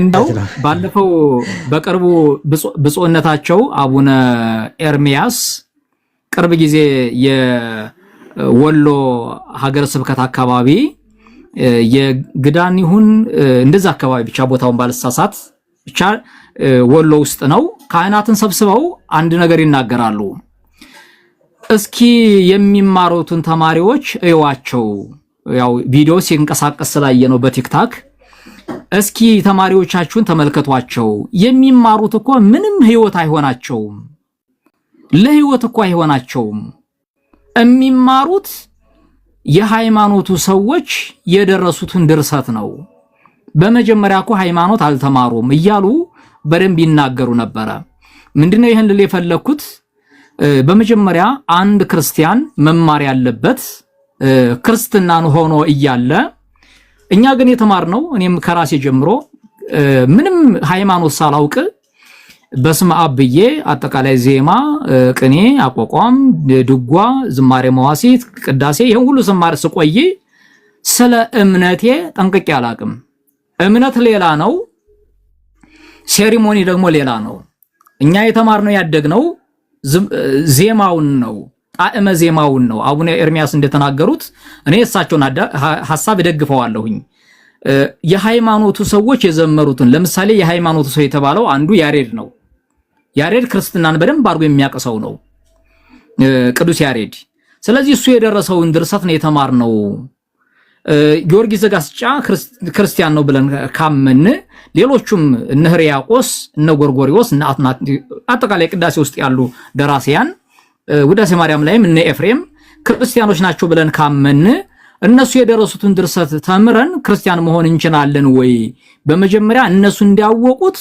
እንደው ባለፈው በቅርቡ ብፁዕነታቸው አቡነ ኤርሚያስ ቅርብ ጊዜ የወሎ ሀገረ ስብከት አካባቢ የግዳን ይሁን እንደዛ አካባቢ ብቻ ቦታውን ባልሳሳት ብቻ ወሎ ውስጥ ነው ካህናትን ሰብስበው አንድ ነገር ይናገራሉ። እስኪ የሚማሩትን ተማሪዎች እዩዋቸው። ያው ቪዲዮ ሲንቀሳቀስ ስላየ ነው በቲክታክ። እስኪ ተማሪዎቻችሁን ተመልከቷቸው። የሚማሩት እኮ ምንም ህይወት አይሆናቸውም፣ ለህይወት እኮ አይሆናቸውም። የሚማሩት የሃይማኖቱ ሰዎች የደረሱትን ድርሰት ነው። በመጀመሪያ እኮ ሃይማኖት አልተማሩም እያሉ በደንብ ይናገሩ ነበረ። ምንድነው ይሄን ልል የፈለኩት? በመጀመሪያ አንድ ክርስቲያን መማር ያለበት ክርስትናን ሆኖ እያለ እኛ ግን የተማርነው እኔም ከራሴ ጀምሮ ምንም ሃይማኖት ሳላውቅ በስመ አብ ብዬ አጠቃላይ ዜማ፣ ቅኔ፣ አቋቋም፣ ድጓ፣ ዝማሬ መዋሲት፣ ቅዳሴ ይሄን ሁሉ ስማር ስቆይ ስለ እምነቴ ጠንቅቄ አላቅም። እምነት ሌላ ነው፣ ሴሪሞኒ ደግሞ ሌላ ነው። እኛ የተማርነው ያደግነው ዜማውን ነው፣ ጣዕመ ዜማውን ነው። አቡነ ኤርሚያስ እንደተናገሩት እኔ እሳቸውን ሐሳብ ደግፈዋለሁኝ። የሃይማኖቱ ሰዎች የዘመሩትን ለምሳሌ የሃይማኖቱ ሰው የተባለው አንዱ ያሬድ ነው። ያሬድ ክርስትናን በደንብ አድርጎ የሚያቀሰው ነው፣ ቅዱስ ያሬድ። ስለዚህ እሱ የደረሰውን ድርሰት ነው የተማርነው። ጊዮርጊስ ዘጋስጫ ክርስቲያን ነው ብለን ካመን ሌሎቹም እነ ሕርያቆስ እነ ጎርጎሪዎስ እነ አጠቃላይ ቅዳሴ ውስጥ ያሉ ደራሲያን ውዳሴ ማርያም ላይም እነ ኤፍሬም ክርስቲያኖች ናቸው ብለን ካመን እነሱ የደረሱትን ድርሰት ተምረን ክርስቲያን መሆን እንችላለን ወይ? በመጀመሪያ እነሱ እንዲያወቁት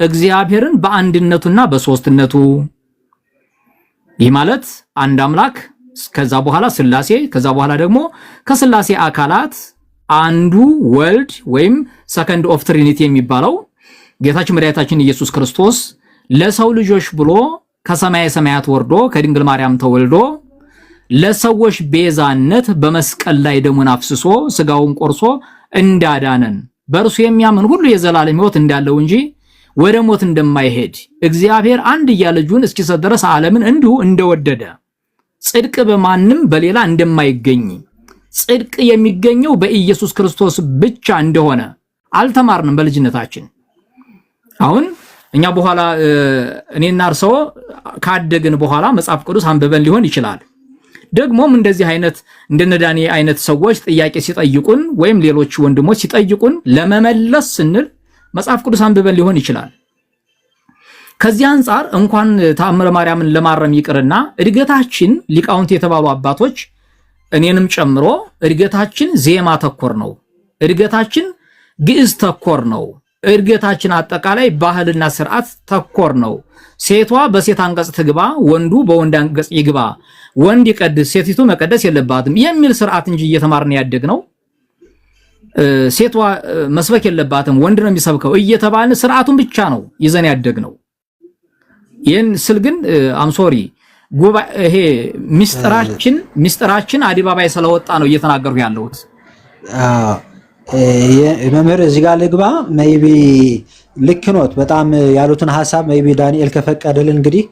እግዚአብሔርን በአንድነቱና በሶስትነቱ፣ ይህ ማለት አንድ አምላክ፣ ከዛ በኋላ ስላሴ፣ ከዛ በኋላ ደግሞ ከስላሴ አካላት አንዱ ወልድ ወይም ሰከንድ ኦፍ ትሪኒቲ የሚባለው ጌታችን መድኃኒታችን ኢየሱስ ክርስቶስ ለሰው ልጆች ብሎ ከሰማየ ሰማያት ወርዶ ከድንግል ማርያም ተወልዶ ለሰዎች ቤዛነት በመስቀል ላይ ደሙን አፍስሶ ስጋውን ቆርሶ እንዳዳነን በእርሱ የሚያምን ሁሉ የዘላለም ሕይወት እንዳለው እንጂ ወደ ሞት እንደማይሄድ እግዚአብሔር አንድያ ልጁን እስኪሰጥ ድረስ ዓለምን እንዲሁ እንደወደደ ጽድቅ በማንም በሌላ እንደማይገኝ ጽድቅ የሚገኘው በኢየሱስ ክርስቶስ ብቻ እንደሆነ አልተማርንም በልጅነታችን። አሁን እኛ በኋላ እኔና እርሶ ካደግን በኋላ መጽሐፍ ቅዱስ አንብበን ሊሆን ይችላል። ደግሞም እንደዚህ አይነት እንደነዳኒ አይነት ሰዎች ጥያቄ ሲጠይቁን ወይም ሌሎች ወንድሞች ሲጠይቁን ለመመለስ ስንል መጽሐፍ ቅዱስ አንብበን ሊሆን ይችላል። ከዚህ አንፃር እንኳን ተአምረ ማርያምን ለማረም ይቅርና እድገታችን ሊቃውንት የተባሉ አባቶች እኔንም ጨምሮ እድገታችን ዜማ ተኮር ነው፣ እድገታችን ግዕዝ ተኮር ነው፣ እድገታችን አጠቃላይ ባህልና ስርዓት ተኮር ነው። ሴቷ በሴት አንቀጽ ትግባ፣ ወንዱ በወንድ አንቀጽ ይግባ፣ ወንድ ይቀድስ፣ ሴቲቱ መቀደስ የለባትም የሚል ስርዓት እንጂ እየተማርን ያደግነው ሴቷ መስበክ የለባትም ወንድ ነው የሚሰብከው እየተባልን ስርዓቱን ብቻ ነው ይዘን ያደግነው። ይህን ስል ግን አምሶሪ ይሄ ሚስጥራችን አዲባባይ ስለወጣ ነው እየተናገርኩ ያለሁት። መምህር እዚህ ጋር ልግባ። ሜይቢ ልክ ኖት በጣም ያሉትን ሐሳብ ሜይቢ ዳንኤል ከፈቀደልን እንግዲህ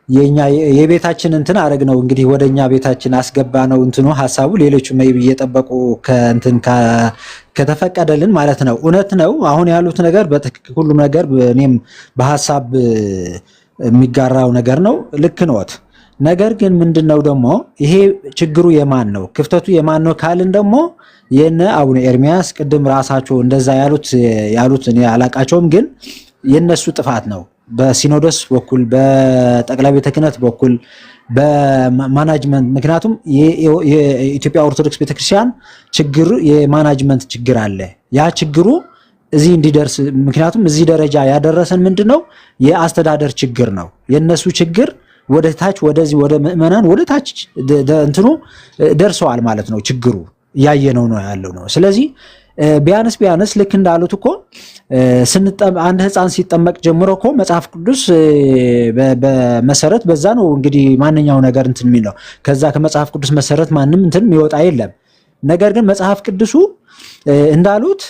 የኛ የቤታችን እንትን አረግ ነው እንግዲህ ወደኛ ቤታችን አስገባ ነው እንትኑ ሐሳቡ። ሌሎቹ ሜይቢ እየጠበቁ ከእንትን ከተፈቀደልን ማለት ነው። እውነት ነው አሁን ያሉት ነገር በትክክል ሁሉም ነገር እኔም በሐሳብ የሚጋራው ነገር ነው። ልክ ኖት። ነገር ግን ምንድነው ደግሞ ይሄ ችግሩ የማን ነው ክፍተቱ የማን ነው ካልን ደግሞ የነ አቡነ ኤርሚያስ ቅድም ራሳቸው እንደዛ ያሉት እኔ አላቃቸውም፣ ግን የነሱ ጥፋት ነው። በሲኖዶስ በኩል በጠቅላይ ቤተ ክህነት በኩል በማናጅመንት ምክንያቱም የኢትዮጵያ ኦርቶዶክስ ቤተክርስቲያን ችግር የማናጅመንት ችግር አለ። ያ ችግሩ እዚህ እንዲደርስ ምክንያቱም እዚህ ደረጃ ያደረሰን ምንድነው የአስተዳደር ችግር ነው። የነሱ ችግር ወደ ታች ወደዚህ ወደ ምእመናን ወደ ታች እንትኑ ደርሰዋል ማለት ነው። ችግሩ ያየነው ነው ያለው ነው። ስለዚህ ቢያንስ ልክ እንዳሉት እኮ አንድ ህፃን ሲጠመቅ ጀምሮ እኮ መጽሐፍ ቅዱስ በመሰረት በዛ ነው እንግዲህ ማንኛው ነገር እንትን የሚለው ከዛ ከመጽሐፍ ቅዱስ መሰረት ማንም እንትን የሚወጣ የለም። ነገር ግን መጽሐፍ ቅዱሱ እንዳሉት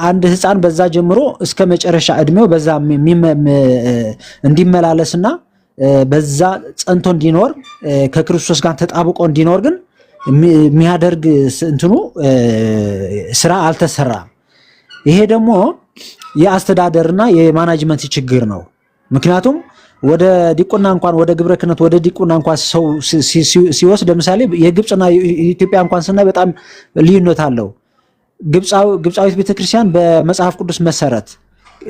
አንድ ህፃን በዛ ጀምሮ እስከ መጨረሻ እድሜው በዛ እንዲመላለስና በዛ ጸንቶ እንዲኖር ከክርስቶስ ጋር ተጣብቆ እንዲኖር ግን የሚያደርግ እንትኑ ስራ አልተሰራም። ይሄ ደግሞ የአስተዳደርና የማናጅመንት ችግር ነው። ምክንያቱም ወደ ዲቁና እንኳን ወደ ግብረ ክህነት ወደ ዲቁና እንኳን ሰው ሲወስድ ለምሳሌ የግብጽና የኢትዮጵያ እንኳን ስናይ በጣም ልዩነት አለው። ግብጻዊት ቤተክርስቲያን በመጽሐፍ ቅዱስ መሰረት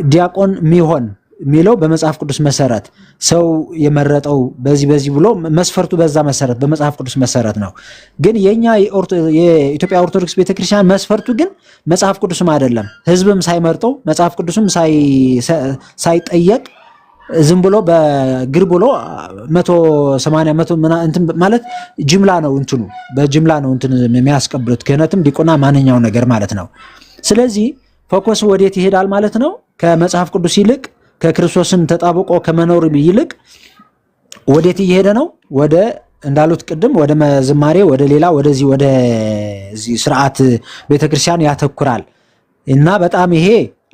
ዲያቆን ሚሆን ሚለው በመጽሐፍ ቅዱስ መሰረት ሰው የመረጠው በዚህ ብሎ መስፈርቱ በዛ መሰረት በመጽሐፍ ቅዱስ መሰረት ነው። ግን የኛ የኢትዮጵያ ኦርቶዶክስ ቤተክርስቲያን መስፈርቱ ግን መጽሐፍ ቅዱስም አይደለም፣ ህዝብም ሳይመርጠው መጽሐፍ ቅዱስም ሳይጠየቅ ዝም ብሎ በግር ብሎ 180 እንትን ማለት ጅምላ ነው። እንትኑ በጅምላ ነው እንትን የሚያስቀብሉት ክህነትም ዲቁና ማንኛው ነገር ማለት ነው። ስለዚህ ፎከስ ወዴት ይሄዳል ማለት ነው? ከመጽሐፍ ቅዱስ ይልቅ ከክርስቶስን ተጣብቆ ከመኖር ይልቅ ወዴት እየሄደ ነው? ወደ እንዳሉት ቅድም ወደ መዝማሬ ወደ ሌላ ወደዚህ ስርዓት ቤተክርስቲያን ያተኩራል እና በጣም ይሄ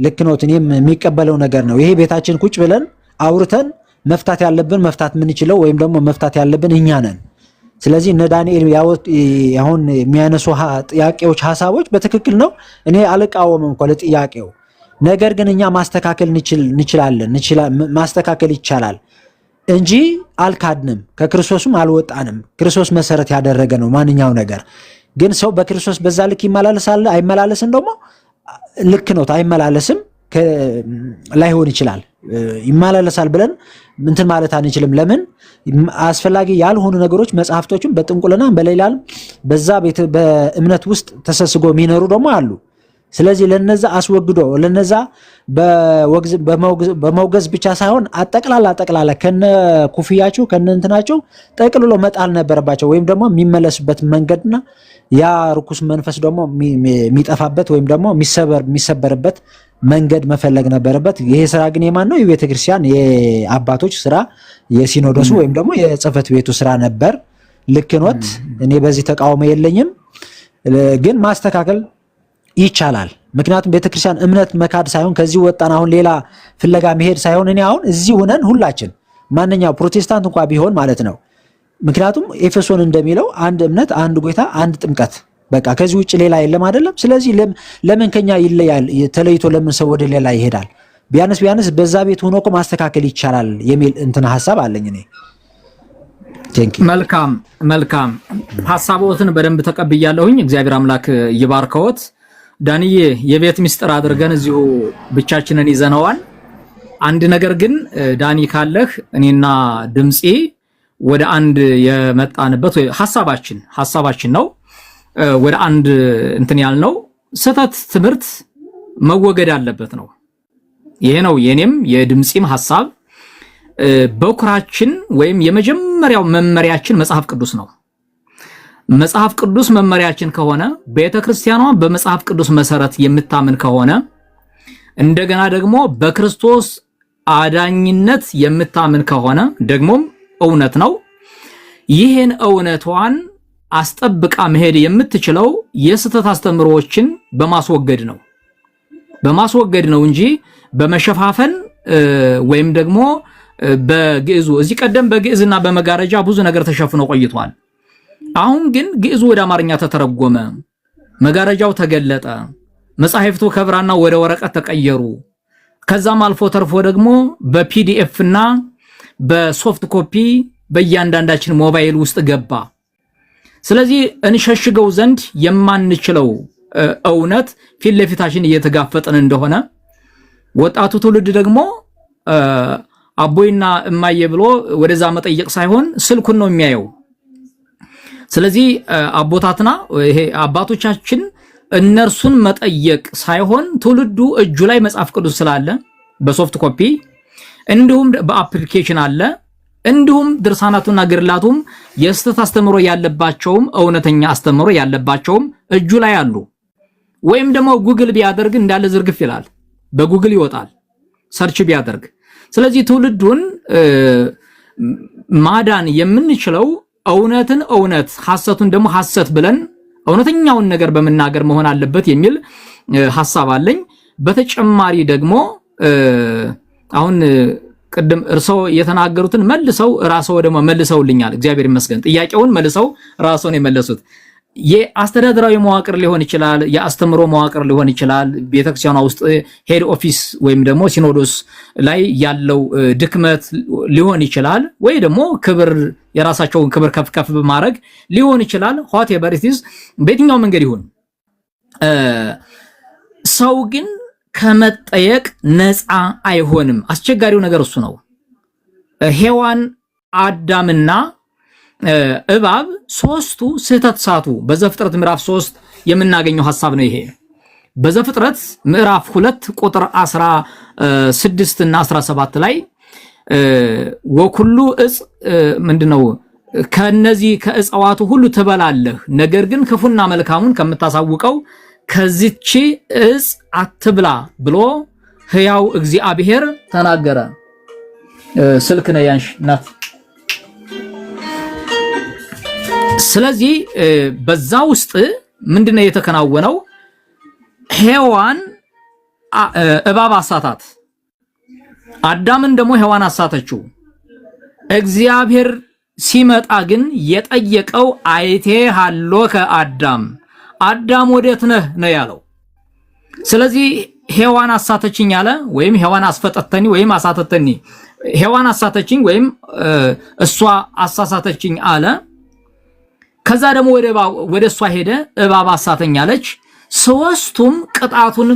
ልክ ነው። እኔም የሚቀበለው ነገር ነው። ይሄ ቤታችን ቁጭ ብለን አውርተን መፍታት ያለብን መፍታት የምንችለው ወይም ደግሞ መፍታት ያለብን እኛ ነን። ስለዚህ እነ ዳንኤል አሁን የሚያነሱ ጥያቄዎች ሀሳቦች በትክክል ነው። እኔ አልቃወምም እኮ ለጥያቄው። ነገር ግን እኛ ማስተካከል እንችላለን ማስተካከል ይቻላል እንጂ አልካድንም፣ ከክርስቶስም አልወጣንም። ክርስቶስ መሰረት ያደረገ ነው ማንኛው ነገር። ግን ሰው በክርስቶስ በዛ ልክ ይመላለሳል አይመላለስም? ደግሞ ልክ ነው አይመላለስም ላይሆን ይችላል። ይመላለሳል ብለን እንትን ማለት አንችልም። ለምን አስፈላጊ ያልሆኑ ነገሮች መጽሐፍቶችም በጥንቁልና በሌላም በዛ በእምነት ውስጥ ተሰስጎ የሚኖሩ ደግሞ አሉ። ስለዚህ ለነዛ አስወግዶ ለነዛ በመውገዝ ብቻ ሳይሆን አጠቅላላ ከነ ኩፍያቸው ከነ እንትናቸው ጠቅልሎ መጣል ነበረባቸው። ወይም ደግሞ የሚመለስበት መንገድና ያ ርኩስ መንፈስ ደግሞ የሚጠፋበት ወይም ደግሞ የሚሰበርበት መንገድ መፈለግ ነበረበት። ይሄ ስራ ግን የማን ነው? የቤተ ክርስቲያን የአባቶች ስራ፣ የሲኖዶሱ ወይም ደግሞ የጽሕፈት ቤቱ ስራ ነበር። ልክ ኖት። እኔ በዚህ ተቃውሞ የለኝም። ግን ማስተካከል ይቻላል። ምክንያቱም ቤተክርስቲያን እምነት መካድ ሳይሆን ከዚህ ወጣን አሁን ሌላ ፍለጋ መሄድ ሳይሆን እኔ አሁን እዚህ ሆነን ሁላችን ማንኛው ፕሮቴስታንት እንኳን ቢሆን ማለት ነው። ምክንያቱም ኤፌሶን እንደሚለው አንድ እምነት፣ አንድ ጌታ፣ አንድ ጥምቀት፣ በቃ ከዚህ ውጭ ሌላ የለም አይደለም። ስለዚህ ለምን ከኛ ይለያል? ተለይቶ ለምን ሰው ወደ ሌላ ይሄዳል? ቢያንስ በዛ ቤት ሆኖ እኮ ማስተካከል ይቻላል የሚል እንትን ሐሳብ አለኝ እኔ። መልካም ሐሳቦትን በደንብ ተቀብያለሁኝ። እግዚአብሔር አምላክ ይባርከዎት። ዳንዬ የቤት ምስጢር አድርገን እዚሁ ብቻችንን ይዘነዋል። አንድ ነገር ግን ዳኒ ካለህ እኔና ድምጼ ወደ አንድ የመጣንበት ወይ ሐሳባችን ነው ወደ አንድ እንትን ያልነው ስህተት ትምህርት መወገድ አለበት ነው። ይሄ ነው የኔም የድምጼም ሐሳብ። በኩራችን ወይም የመጀመሪያው መመሪያችን መጽሐፍ ቅዱስ ነው። መጽሐፍ ቅዱስ መመሪያችን ከሆነ ቤተክርስቲያኗ በመጽሐፍ ቅዱስ መሰረት የምታምን ከሆነ እንደገና ደግሞ በክርስቶስ አዳኝነት የምታምን ከሆነ ደግሞም እውነት ነው። ይህን እውነቷን አስጠብቃ መሄድ የምትችለው የስህተት አስተምሮዎችን በማስወገድ ነው እንጂ በመሸፋፈን ወይም ደግሞ በግዕዙ እዚህ ቀደም በግዕዝና በመጋረጃ ብዙ ነገር ተሸፍኖ ቆይቷል። አሁን ግን ግዕዙ ወደ አማርኛ ተተረጎመ፣ መጋረጃው ተገለጠ፣ መጻሕፍቱ ከብራና ወደ ወረቀት ተቀየሩ። ከዛም አልፎ ተርፎ ደግሞ በፒዲኤፍ እና በሶፍት ኮፒ በእያንዳንዳችን ሞባይል ውስጥ ገባ። ስለዚህ እንሸሽገው ዘንድ የማንችለው እውነት ፊት ለፊታችን እየተጋፈጠን እንደሆነ ወጣቱ ትውልድ ደግሞ አቦይና እማዬ ብሎ ወደዛ መጠየቅ ሳይሆን ስልኩን ነው የሚያየው። ስለዚህ አቦታትና ይሄ አባቶቻችን እነርሱን መጠየቅ ሳይሆን ትውልዱ እጁ ላይ መጽሐፍ ቅዱስ ስላለ በሶፍት ኮፒ እንዲሁም በአፕሊኬሽን አለ፣ እንዲሁም ድርሳናቱና ግርላቱም የስተት አስተምሮ ያለባቸውም እውነተኛ አስተምሮ ያለባቸውም እጁ ላይ አሉ። ወይም ደግሞ ጉግል ቢያደርግ እንዳለ ዝርግፍ ይላል፣ በጉግል ይወጣል ሰርች ቢያደርግ። ስለዚህ ትውልዱን ማዳን የምንችለው እውነትን እውነት ሐሰቱን ደግሞ ሐሰት ብለን እውነተኛውን ነገር በመናገር መሆን አለበት የሚል ሐሳብ አለኝ። በተጨማሪ ደግሞ አሁን ቅድም እርሶ የተናገሩትን መልሰው ራስዎ ደግሞ መልሰውልኛል። እግዚአብሔር ይመስገን። ጥያቄውን መልሰው ራስዎ ነው የመለሱት። የአስተዳደራዊ መዋቅር ሊሆን ይችላል፣ የአስተምሮ መዋቅር ሊሆን ይችላል፣ ቤተክርስቲያኗ ውስጥ ሄድ ኦፊስ ወይም ደግሞ ሲኖዶስ ላይ ያለው ድክመት ሊሆን ይችላል፣ ወይ ደግሞ ክብር የራሳቸውን ክብር ከፍ በማድረግ ሊሆን ይችላል። whatever it is በየትኛው መንገድ ይሁን ሰው ግን ከመጠየቅ ነፃ አይሆንም። አስቸጋሪው ነገር እሱ ነው። ሔዋን አዳምና እባብ ሶስቱ ስህተት ሳቱ። በዘፍጥረት ምዕራፍ 3 የምናገኘው ሐሳብ ነው ይሄ። በዘፍጥረት ምዕራፍ 2 ቁጥር 16 እና 17 ላይ ወኩሉ እጽ ምንድነው ከነዚህ ከእጽዋቱ ሁሉ ትበላለህ፣ ነገር ግን ክፉና መልካሙን ከምታሳውቀው ከዚህች እጽ አትብላ ብሎ ሕያው እግዚአብሔር ተናገረ። ስልክ ነው ያንሽ ናት። ስለዚህ በዛ ውስጥ ምንድነው የተከናወነው? ሔዋን እባብ አሳታት፣ አዳምን ደግሞ ሔዋን አሳተችው። እግዚአብሔር ሲመጣ ግን የጠየቀው አይቴ ሃሎከ አዳም ወዴት ነህ ነው ያለው። ስለዚህ ሔዋን አሳተችኝ አለ፣ ወይም ሔዋን አስፈጠተኒ ወይም አሳተተኒ። ሔዋን አሳተችኝ ወይም እሷ አሳሳተችኝ አለ። ከዛ ደግሞ ወደ እሷ ሄደ፣ እባብ አሳተኝ አለች። ሶስቱም ቅጣቱን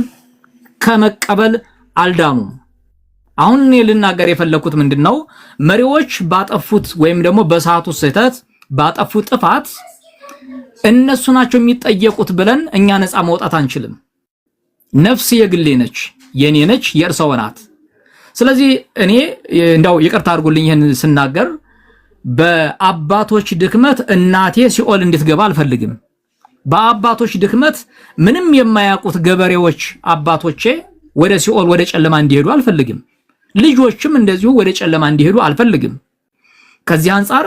ከመቀበል አልዳኑም። አሁን እኔ ልናገር የፈለኩት ምንድነው? መሪዎች ባጠፉት ወይም ደግሞ በሳቱ ስህተት ባጠፉት ጥፋት እነሱ ናቸው የሚጠየቁት ብለን እኛ ነፃ መውጣት አንችልም። ነፍስ የግሌ ነች፣ የኔ ነች፣ የእርሰው ናት። ስለዚህ እኔ እንደው ይቅርታ አድርጉልኝ ይሄን ስናገር በአባቶች ድክመት እናቴ ሲኦል እንድትገባ አልፈልግም። በአባቶች ድክመት ምንም የማያውቁት ገበሬዎች አባቶቼ ወደ ሲኦል ወደ ጨለማ እንዲሄዱ አልፈልግም። ልጆችም እንደዚሁ ወደ ጨለማ እንዲሄዱ አልፈልግም። ከዚህ አንፃር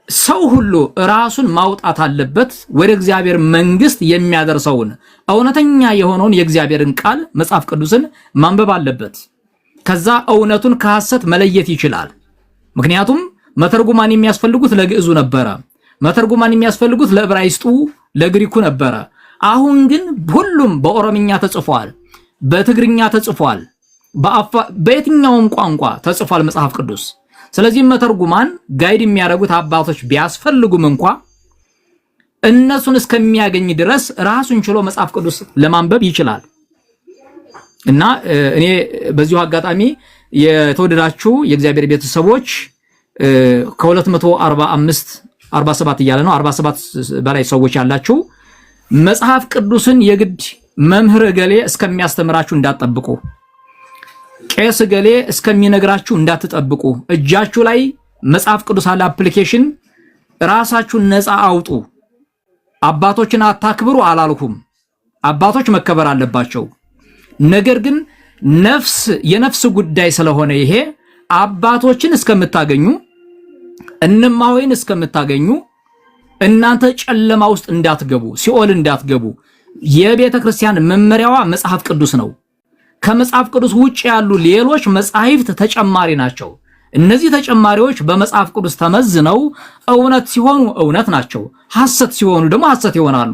ሰው ሁሉ ራሱን ማውጣት አለበት። ወደ እግዚአብሔር መንግስት የሚያደርሰውን እውነተኛ የሆነውን የእግዚአብሔርን ቃል መጽሐፍ ቅዱስን ማንበብ አለበት። ከዛ እውነቱን ከሐሰት መለየት ይችላል። ምክንያቱም መተርጉማን የሚያስፈልጉት ለግዕዙ ነበረ። መተርጉማን የሚያስፈልጉት ለዕብራይስጡ ለግሪኩ ነበረ። አሁን ግን ሁሉም በኦሮምኛ ተጽፏል፣ በትግርኛ ተጽፏል፣ በየትኛውም ቋንቋ ተጽፏል መጽሐፍ ቅዱስ። ስለዚህ መተርጉማን ጋይድ የሚያደርጉት አባቶች ቢያስፈልጉም እንኳ እነሱን እስከሚያገኝ ድረስ ራሱን ችሎ መጽሐፍ ቅዱስ ለማንበብ ይችላል። እና እኔ በዚሁ አጋጣሚ የተወደዳችሁ የእግዚአብሔር ቤተሰቦች ከ245 47 እያለ ነው 47 በላይ ሰዎች ያላችሁ መጽሐፍ ቅዱስን የግድ መምህር ገሌ እስከሚያስተምራችሁ እንዳትጠብቁ፣ ቄስ ገሌ እስከሚነግራችሁ እንዳትጠብቁ። እጃችሁ ላይ መጽሐፍ ቅዱስ አለ አፕሊኬሽን፣ ራሳችሁን ነፃ አውጡ። አባቶችን አታክብሩ አላልኩም። አባቶች መከበር አለባቸው። ነገር ግን የነፍስ ጉዳይ ስለሆነ ይሄ አባቶችን እስከምታገኙ እነማወይን እስከምታገኙ እናንተ ጨለማ ውስጥ እንዳትገቡ፣ ሲኦል እንዳትገቡ። የቤተ ክርስቲያን መመሪያዋ መጽሐፍ ቅዱስ ነው። ከመጽሐፍ ቅዱስ ውጭ ያሉ ሌሎች መጻሕፍት ተጨማሪ ናቸው። እነዚህ ተጨማሪዎች በመጽሐፍ ቅዱስ ተመዝነው እውነት ሲሆኑ እውነት ናቸው፣ ሐሰት ሲሆኑ ደግሞ ሐሰት ይሆናሉ።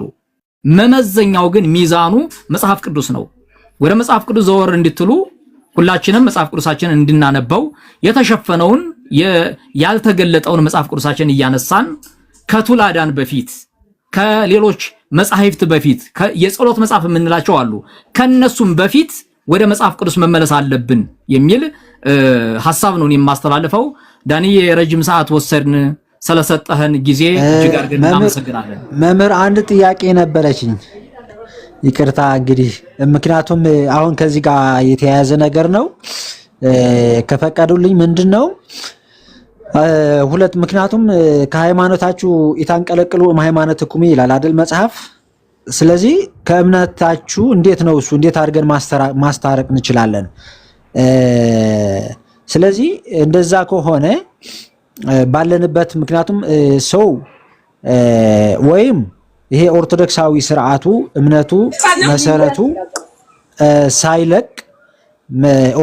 መመዘኛው ግን ሚዛኑ መጽሐፍ ቅዱስ ነው። ወደ መጽሐፍ ቅዱስ ዘወር እንድትሉ ሁላችንም መጽሐፍ ቅዱሳችንን እንድናነበው የተሸፈነውን ያልተገለጠውን መጽሐፍ ቅዱሳችንን እያነሳን ከቱላዳን በፊት ከሌሎች መጻሕፍት በፊት የጸሎት መጽሐፍ የምንላቸው አሉ፣ ከነሱም በፊት ወደ መጽሐፍ ቅዱስ መመለስ አለብን የሚል ሐሳብ ነው የማስተላልፈው። ዳንኤ የረጅም ሰዓት ወሰድን፣ ስለሰጠህን ጊዜ እጅግ አድርገን እናመሰግናለን። መምህር አንድ ጥያቄ ነበረችኝ፣ ይቅርታ እንግዲህ ምክንያቱም አሁን ከዚህ ጋር የተያያዘ ነገር ነው። ከፈቀዱልኝ ምንድነው ሁለት ምክንያቱም ከሃይማኖታችሁ ኢታንቀለቅሉ ሃይማኖትኩም ይላል አይደል መጽሐፍ። ስለዚህ ከእምነታችሁ እንዴት ነው እሱ እንዴት አድርገን ማስታረቅ እንችላለን? ስለዚህ እንደዛ ከሆነ ባለንበት ምክንያቱም ሰው ወይም ይሄ ኦርቶዶክሳዊ ስርዓቱ እምነቱ መሰረቱ ሳይለቅ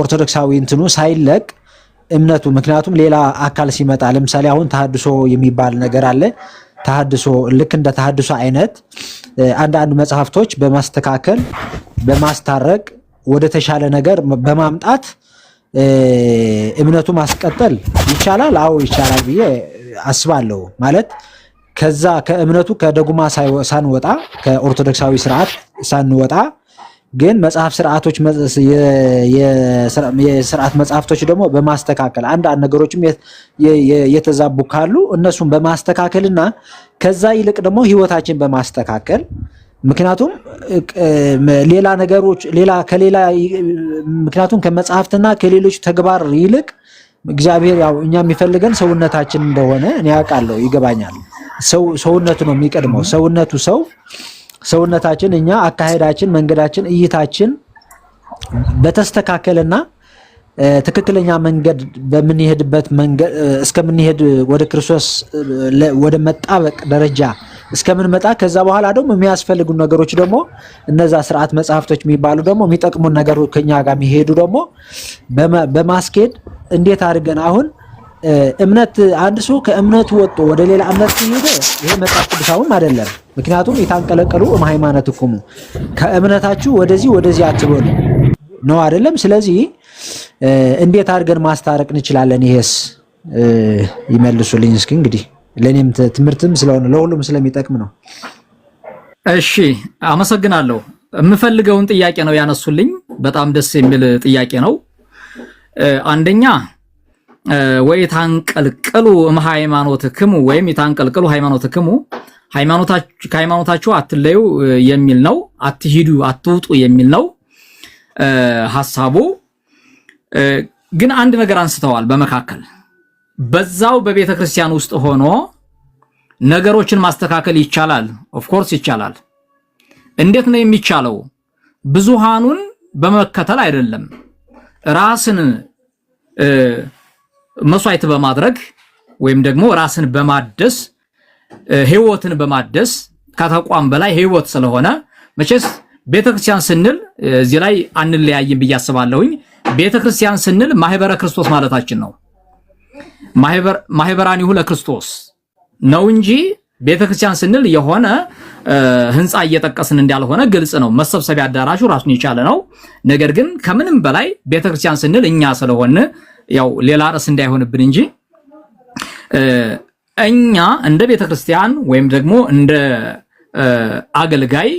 ኦርቶዶክሳዊ እንትኑ ሳይለቅ እምነቱ ምክንያቱም ሌላ አካል ሲመጣ ለምሳሌ አሁን ተሐድሶ የሚባል ነገር አለ። ተሐድሶ ልክ እንደ ተሐድሶ አይነት አንዳንድ መጽሐፍቶች በማስተካከል በማስታረቅ ወደ ተሻለ ነገር በማምጣት እምነቱ ማስቀጠል ይቻላል። አዎ ይቻላል ብዬ አስባለሁ። ማለት ከዛ ከእምነቱ ከደጉማ ሳንወጣ ከኦርቶዶክሳዊ ስርዓት ሳንወጣ ግን መጽሐፍ ስርዓቶች የስርዓት መጽሐፍቶች ደግሞ በማስተካከል አንዳንድ ነገሮችም የተዛቡ ካሉ እነሱን በማስተካከልና ከዛ ይልቅ ደግሞ ህይወታችን በማስተካከል ምክንያቱም ሌላ ነገሮች ከሌላ ምክንያቱም ከመጽሐፍትና ከሌሎች ተግባር ይልቅ እግዚአብሔር ያው እኛ የሚፈልገን ሰውነታችን እንደሆነ እኔ ያውቃለሁ፣ ይገባኛል። ሰውነቱ ነው የሚቀድመው። ሰውነታችን እኛ አካሄዳችን፣ መንገዳችን፣ እይታችን በተስተካከለና ትክክለኛ መንገድ በምንሄድበት መንገድ እስከምንሄድ ወደ ክርስቶስ ወደ መጣበቅ ደረጃ እስከምንመጣ ከዛ በኋላ ደግሞ የሚያስፈልጉ ነገሮች ደግሞ እነዛ ስርዓት መጽሐፍቶች የሚባሉ ደግሞ የሚጠቅሙ ነገሮች ከኛ ጋር የሚሄዱ ደግሞ በማስኬድ እንዴት አድርገን አሁን እምነት አንድ ሰው ከእምነቱ ወጥቶ ወደ ሌላ እምነት ሲሄድ ይሄ መጽሐፍ ቅዱሳዊም አይደለም። ምክንያቱም የታንቀለቀሉ ሃይማኖትኩም ከእምነታችሁ ወደዚህ አትበሉ ነው አይደለም። ስለዚህ እንዴት አድርገን ማስታረቅ እንችላለን? ይሄስ ይመልሱልኝ እስኪ። እንግዲህ ለኔም ትምህርትም ስለሆነ ለሁሉም ስለሚጠቅም ነው። እሺ አመሰግናለሁ። የምፈልገውን ጥያቄ ነው ያነሱልኝ። በጣም ደስ የሚል ጥያቄ ነው። አንደኛ ወይ ታንቀልቀሉ ሃይማኖትክሙ ወይም የታንቀልቀሉ ሃይማኖትክሙ ሃይማኖታችሁ አትለዩ የሚል ነው። አትሂዱ አትውጡ የሚል ነው ሐሳቡ። ግን አንድ ነገር አንስተዋል። በመካከል በዛው በቤተ ክርስቲያን ውስጥ ሆኖ ነገሮችን ማስተካከል ይቻላል። ኦፍ ኮርስ ይቻላል። እንዴት ነው የሚቻለው? ብዙሃኑን በመከተል አይደለም፣ ራስን መስዋዕት በማድረግ ወይም ደግሞ ራስን በማደስ ህይወትን በማደስ ከተቋም በላይ ህይወት ስለሆነ መቼስ ቤተክርስቲያን ስንል እዚህ ላይ አንለያይም ብዬ አስባለሁኝ። ቤተክርስቲያን ስንል ማህበረ ክርስቶስ ማለታችን ነው። ማህበራኒሁ ለክርስቶስ ነው እንጂ ቤተክርስቲያን ስንል የሆነ ህንፃ እየጠቀስን እንዳልሆነ ግልጽ ነው። መሰብሰቢያ አዳራሹ ራሱን የቻለ ነው። ነገር ግን ከምንም በላይ ቤተክርስቲያን ስንል እኛ ስለሆነ ያው ሌላ ርዕስ እንዳይሆንብን እንጂ እኛ እንደ ቤተክርስቲያን ወይም ደግሞ እንደ አገልጋይ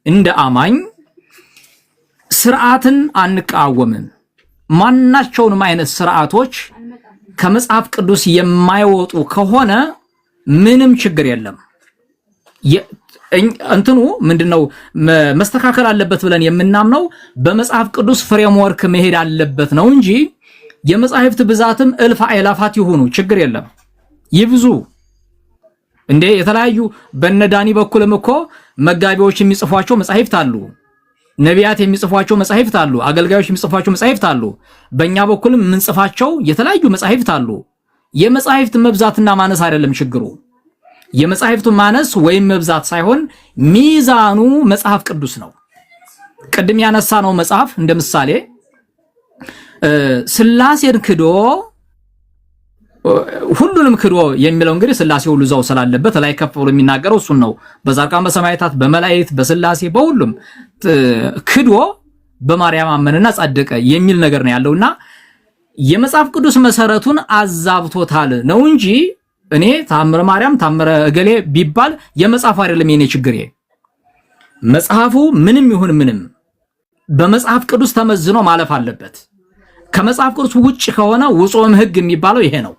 እንደ አማኝ ስርዓትን አንቃወምም። ማናቸውንም አይነት ስርዓቶች ከመጽሐፍ ቅዱስ የማይወጡ ከሆነ ምንም ችግር የለም። እንትኑ ምንድነው መስተካከል አለበት ብለን የምናምነው በመጽሐፍ ቅዱስ ፍሬምወርክ መሄድ አለበት ነው እንጂ የመጻሕፍት ብዛትም እልፍ አእላፋት ይሁኑ ችግር የለም። ይብዙ እንደ የተለያዩ በነዳኒ በኩልም እኮ መጋቢዎች የሚጽፏቸው መጻሕፍት አሉ፣ ነቢያት የሚጽፏቸው መጻሕፍት አሉ፣ አገልጋዮች የሚጽፏቸው መጻሕፍት አሉ። በእኛ በኩልም የምንጽፋቸው የተለያዩ መጻሕፍት አሉ። የመጻሕፍት መብዛትና ማነስ አይደለም ችግሩ። የመጻሕፍቱ ማነስ ወይም መብዛት ሳይሆን ሚዛኑ መጽሐፍ ቅዱስ ነው። ቅድም ያነሳነው መጽሐፍ እንደ ምሳሌ ስላሴን ክዶ ሁሉንም ክዶ የሚለው እንግዲህ ስላሴ ሁሉ እዛው ስላለበት ላይ ከፍ ብሎ የሚናገረው እሱን ነው። በጻድቃን በሰማዕታት በመላእክት በስላሴ በሁሉም ክዶ በማርያም አመነና ጸደቀ የሚል ነገር ነው ያለውና የመጽሐፍ ቅዱስ መሰረቱን አዛብቶታል ነው እንጂ እኔ ታምረ ማርያም ታምረ እገሌ ቢባል የመጽሐፍ አይደለም የኔ ችግር። መጽሐፉ ምንም ይሁን ምንም በመጽሐፍ ቅዱስ ተመዝኖ ማለፍ አለበት። ከመጽሐፍ ቅዱስ ውጭ ከሆነ ውጾም ሕግ የሚባለው ይሄ ነው።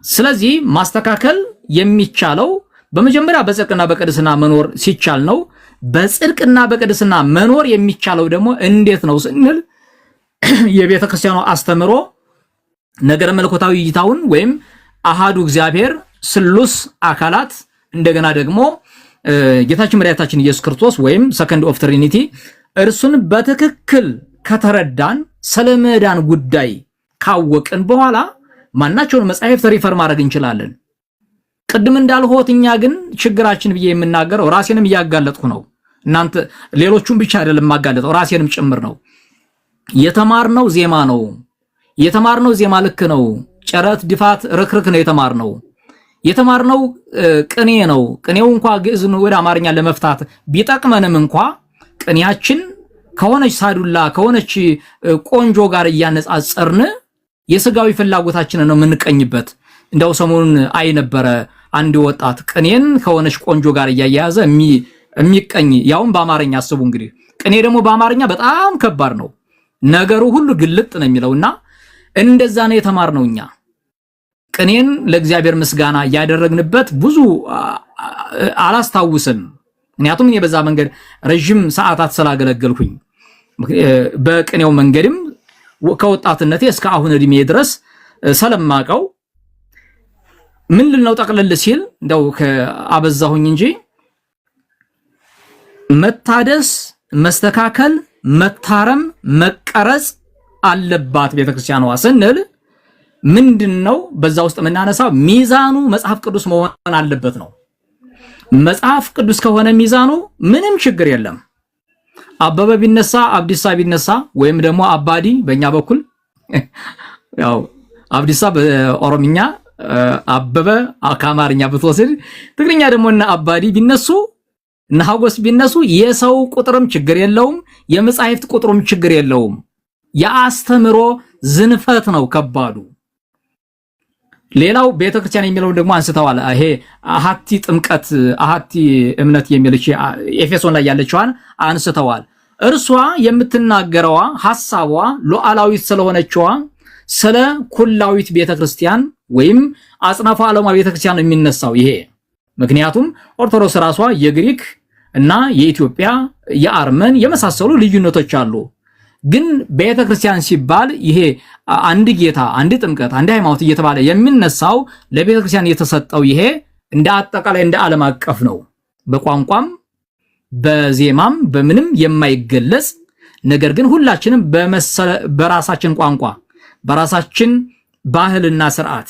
ስለዚህ ማስተካከል የሚቻለው በመጀመሪያ በጽድቅና በቅድስና መኖር ሲቻል ነው። በጽድቅና በቅድስና መኖር የሚቻለው ደግሞ እንዴት ነው ስንል የቤተ ክርስቲያኑ አስተምሮ ነገረ መለኮታዊ እይታውን ወይም አሃዱ እግዚአብሔር ስሉስ አካላት እንደገና ደግሞ ጌታችን መድኃኒታችን ኢየሱስ ክርስቶስ ወይም ሰከንድ ኦፍ ትሪኒቲ እርሱን በትክክል ከተረዳን ስለመዳን ጉዳይ ካወቅን በኋላ ማናቸውን መጻሕፍት ሪፈር ማድረግ እንችላለን። ቅድም እንዳልሆት እኛ ግን ችግራችን ብዬ የምናገረው ራሴንም እያጋለጥኩ ነው። እናንተ ሌሎቹን ብቻ አይደለም ማጋለጠው ራሴንም ጭምር ነው። የተማርነው ዜማ ነው። የተማርነው ዜማ ልክ ነው። ጨረት ድፋት ርክርክ ነው የተማርነው። የተማርነው ቅኔ ነው። ቅኔው እንኳን ግዕዝን ወደ አማርኛ ለመፍታት ቢጠቅመንም እንኳን ቅኔያችን ከሆነች ሳዱላ ከሆነች ቆንጆ ጋር እያነጻጸርን የስጋዊ ፍላጎታችንን ነው የምንቀኝበት። እንደው ሰሞኑን አይ ነበረ አንድ ወጣት ቅኔን ከሆነች ቆንጆ ጋር እያያያዘ የሚቀኝ ያውም በአማርኛ አስቡ እንግዲህ። ቅኔ ደግሞ በአማርኛ በጣም ከባድ ነው። ነገሩ ሁሉ ግልጥ ነው የሚለውና እንደዛ ነው የተማርነው እኛ። ቅኔን ለእግዚአብሔር ምስጋና ያደረግንበት ብዙ አላስታውስም። ምክንያቱም እኔ በዛ መንገድ ረጅም ሰዓታት ስላገለገልኩኝ በቅኔው መንገድም ከወጣትነቴ እስከ አሁን እድሜ ድረስ ሰለማቀው ምን ልነው ጠቅለል ሲል እንደው ከአበዛሁኝ እንጂ መታደስ፣ መስተካከል፣ መታረም፣ መቀረጽ አለባት ቤተክርስቲያኗ ስንል ምንድነው በዛ ውስጥ የምናነሳው ሚዛኑ መጽሐፍ ቅዱስ መሆን አለበት ነው። መጽሐፍ ቅዱስ ከሆነ ሚዛኑ ምንም ችግር የለም። አበበ ቢነሳ አብዲሳ ቢነሳ ወይም ደግሞ አባዲ በእኛ በኩል ያው አብዲሳ በኦሮምኛ አበበ ከአማርኛ ብትወስድ ትግርኛ ደግሞ እና አባዲ ቢነሱ እና ሀጎስ ቢነሱ የሰው ቁጥርም ችግር የለውም፣ የመጻሕፍት ቁጥሩም ችግር የለውም። የአስተምሮ ዝንፈት ነው ከባዱ። ሌላው ቤተክርስቲያን የሚለው ደግሞ አንስተዋል። ይሄ አሃቲ ጥምቀት አሃቲ እምነት የሚልች ኤፌሶን ላይ ያለችዋን አንስተዋል። እርሷ የምትናገረዋ ሐሳቧ ሉዓላዊት ስለሆነችዋ ስለ ኩላዊት ቤተክርስቲያን ወይም አጽናፈ ዓለማ ቤተክርስቲያን የሚነሳው ይሄ። ምክንያቱም ኦርቶዶክስ ራሷ የግሪክ እና የኢትዮጵያ የአርመን የመሳሰሉ ልዩነቶች አሉ። ግን ቤተክርስቲያን ሲባል ይሄ አንድ ጌታ፣ አንድ ጥምቀት፣ አንድ ሃይማኖት እየተባለ የሚነሳው ለቤተክርስቲያን የተሰጠው ይሄ እንደ አጠቃላይ እንደ ዓለም አቀፍ ነው። በቋንቋም በዜማም በምንም የማይገለጽ ነገር ግን ሁላችንም በራሳችን ቋንቋ በራሳችን ባህልና ስርዓት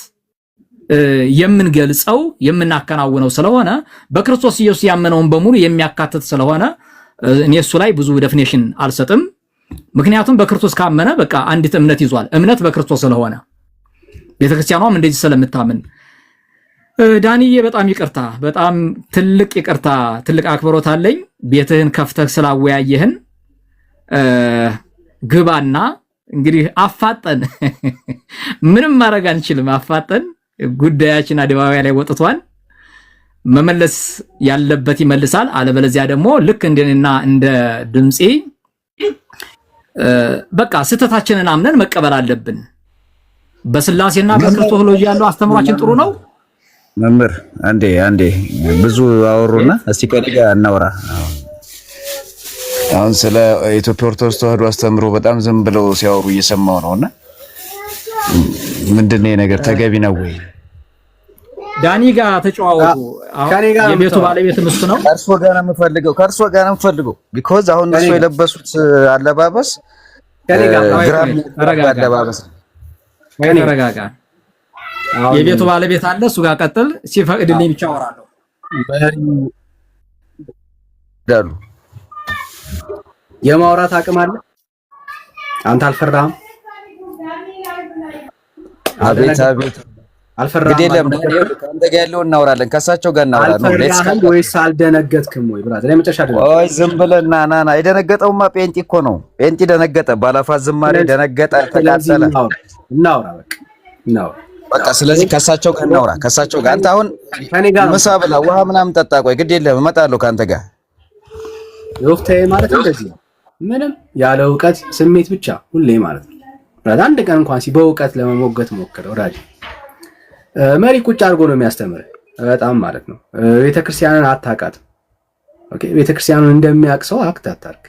የምንገልጸው የምናከናውነው ስለሆነ በክርስቶስ ኢየሱስ ያመነውን በሙሉ የሚያካትት ስለሆነ እኔ እሱ ላይ ብዙ ዴፊኒሽን አልሰጥም። ምክንያቱም በክርስቶስ ካመነ በቃ አንዲት እምነት ይዟል። እምነት በክርስቶስ ስለሆነ ቤተክርስቲያኗም እንደዚህ ስለምታምን። ዳንዬ በጣም ይቅርታ፣ በጣም ትልቅ ይቅርታ፣ ትልቅ አክብሮት አለኝ። ቤትህን ከፍተህ ስላወያየህን ግባና እንግዲህ አፋጠን ምንም ማድረግ አንችልም። አፋጠን ጉዳያችን አደባባይ ላይ ወጥቷል። መመለስ ያለበት ይመልሳል። አለበለዚያ ደግሞ ልክ እንደኔና እንደ ድምጼ በቃ ስተታችንን አምነን መቀበል አለብን። በስላሴና በክርስቶስ ሎጂ ያለው አስተምሯችን ጥሩ ነው። መምህር አንዴ ብዙ አወሩና እስቲ ከዲጋ እናውራ። አሁን ስለ ኢትዮጵያ ኦርቶዶክስ ተዋህዶ አስተምሮ በጣም ዝም ብለው ሲያወሩ እየሰማው ነውና ምንድነው ነገር ተገቢ ነው ወይ? ዳኒ ጋር ተጨዋወቱ። የቤቱ ባለቤት ምስት ነው። ከእርሶ ጋር ነው የምፈልገው ቢኮዝ አሁን እሱ የለበሱት አለባበስ አለባበስ ተረጋጋ። የቤቱ ባለቤት አለ፣ እሱ ጋር ቀጥል። ሲፈቅድልኝ ብቻ አወራለሁ። ዳሉ የማውራት አቅም አለ። አንተ አልፈራህም? አቤት አልፈራህም? ግዴለም ከአንተ ጋር ያለው እናወራለን፣ ከእሳቸው ጋር እናወራለን። አልፈራህም ወይስ አልደነገጥክም ወይ? ብራዘር ለመጨረሻ አይደለም። ኦይ ዝም ብለና ና የደነገጠውማ ጴንጤ እኮ ነው። ጴንጤ ደነገጠ፣ ባላፋት ዝማሬ ደነገጠ፣ ተቃጠለ። እናውራ በቃ ስለዚህ ከእሳቸው ጋር እናውራ። ከእሳቸው ጋር አንተ አሁን ምሳ ብላ ውሃ ምናምን ጠጣ። ቆይ ግድ የለም እመጣለሁ ከአንተ ጋር። ዮፍታሔ ማለት እንደዚህ ነው። ምንም ያለ እውቀት ስሜት ብቻ ሁሌ ማለት ነው። አንድ ቀን እንኳን በእውቀት ለመሞገት ሞክረው ወዳጅ። መሪ ቁጭ አድርጎ ነው የሚያስተምር በጣም ማለት ነው። ቤተክርስቲያንን አታውቃትም። ኦኬ፣ ቤተክርስቲያኑን እንደሚያውቅ ሰው አክት አታርግ።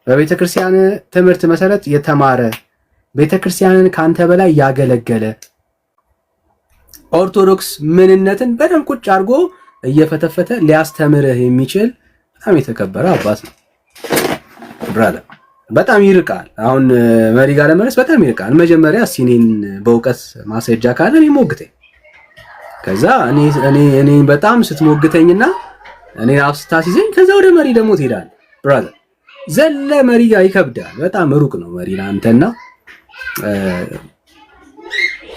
በቤተክርስቲያን ትምህርት መሰረት የተማረ ቤተክርስቲያንን ካንተ በላይ ያገለገለ ኦርቶዶክስ ምንነትን በደንብ ቁጭ አድርጎ እየፈተፈተ ሊያስተምርህ የሚችል በጣም የተከበረ አባት ነው። ብራዘር በጣም ይርቃል። አሁን መሪ ጋር ለመድረስ በጣም ይርቃል። መጀመሪያ ሲኔን በእውቀት ማስረጃ ካለ እኔ ሞግተኝ፣ ከዛ እኔ በጣም ስትሞግተኝና እኔ ራሱ ስታስይዘኝ ከዛ ወደ መሪ ደግሞ ትሄዳለህ ብራዘር። ዘለ መሪ ጋር ይከብዳል። በጣም ሩቅ ነው መሪ ለአንተና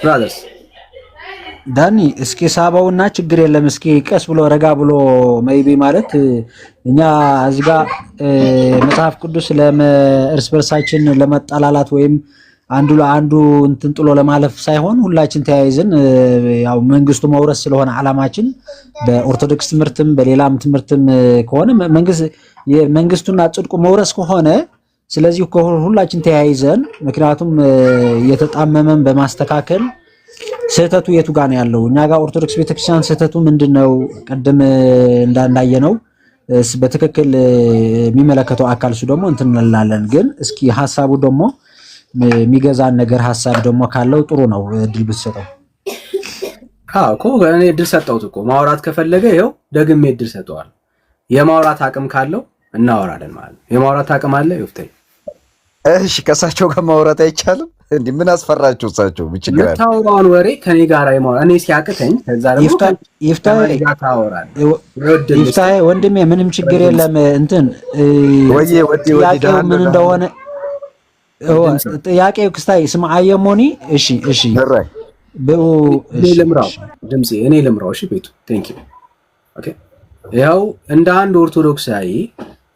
ብራዘርስ። ዳኒ እስኪ ሳባውና ችግር የለም እስኪ ቀስ ብሎ ረጋ ብሎ ሜይቢ ማለት እኛ እዚህ ጋር መጽሐፍ ቅዱስ እርስ በርሳችን ለመጠላላት ወይም አንዱ ለአንዱ እንትን ጥሎ ለማለፍ ሳይሆን ሁላችን ተያይዘን ያው መንግስቱ መውረስ ስለሆነ ዓላማችን በኦርቶዶክስ ትምህርትም በሌላም ትምህርትም ከሆነ መንግስቱና ጽድቁ መውረስ ከሆነ ስለዚህ ሁላችን ተያይዘን ምክንያቱም የተጣመመን በማስተካከል ስህተቱ የቱ ጋር ነው ያለው? እኛ ጋር ኦርቶዶክስ ቤተክርስቲያን ስህተቱ ምንድነው? ቀደም እንዳየነው በትክክል የሚመለከተው አካል እሱ ደግሞ እንትን እንላለን። ግን እስኪ ሐሳቡ ደግሞ የሚገዛን ነገር ሐሳብ ደግሞ ካለው ጥሩ ነው እድል ብትሰጠው። አዎ እኮ እኔ እድል ሰጠሁት እኮ ማውራት ከፈለገ ይኸው ደግሜ እድል ሰጠዋል። የማውራት አቅም ካለው እናወራለን ማለት ነው። የማውራት አቅም አለ ይፍታይ። እሺ ከእሳቸው ጋር ማውራት አይቻልም እንዴ? ምን አስፈራችሁ? እሳቸው ብቻ ታውራውን ወሬ ከኔ ጋር አይማው እኔ ሲያቅተኝ ከዛ ደግሞ ይፍታይ ወንድሜ ምንም ችግር የለም። እንትን ጥያቄው ምን እንደሆነ ጥያቄው ክስታይ ስማ አየሞኒ። እሺ እኔ ልምራው ድምጼ እኔ ልምራው። እሺ ቤቱ ቴንክ ዩ ኦኬ። ያው እንደ አንድ ኦርቶዶክሳዊ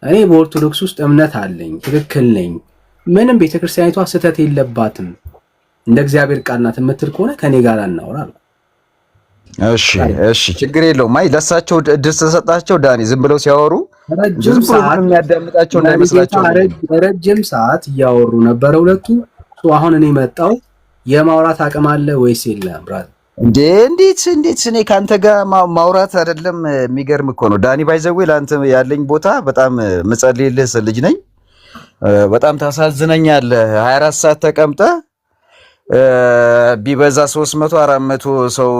እኔ በኦርቶዶክስ ውስጥ እምነት አለኝ፣ ትክክል ነኝ፣ ምንም ቤተክርስቲያኒቷ ስህተት የለባትም እንደ እግዚአብሔር ቃል ናት የምትል ከሆነ ከኔ ጋር እናወራ። እሺ ችግር የለውም። አይ ለሳቸው እድል ተሰጣቸው ዳኒ ዝም ብለው ሲያወሩ ረጅም ሰዓት የሚያዳምጣቸው እንዳይመስላቸው ረጅም ሰዓት እያወሩ ነበረ ሁለቱ። አሁን እኔ መጣው የማውራት አቅም አለ ወይስ የለም ብራዘር? እንዴት እኔ ካንተ ጋር ማውራት አይደለም። የሚገርም እኮ ነው ዳኒ ባይዘዌ ለአንተ ያለኝ ቦታ በጣም ምጸልይልህ ልጅ ነኝ። በጣም ታሳዝነኛለህ። 24 ሰዓት ተቀምጠ ቢበዛ 300 400 ሰው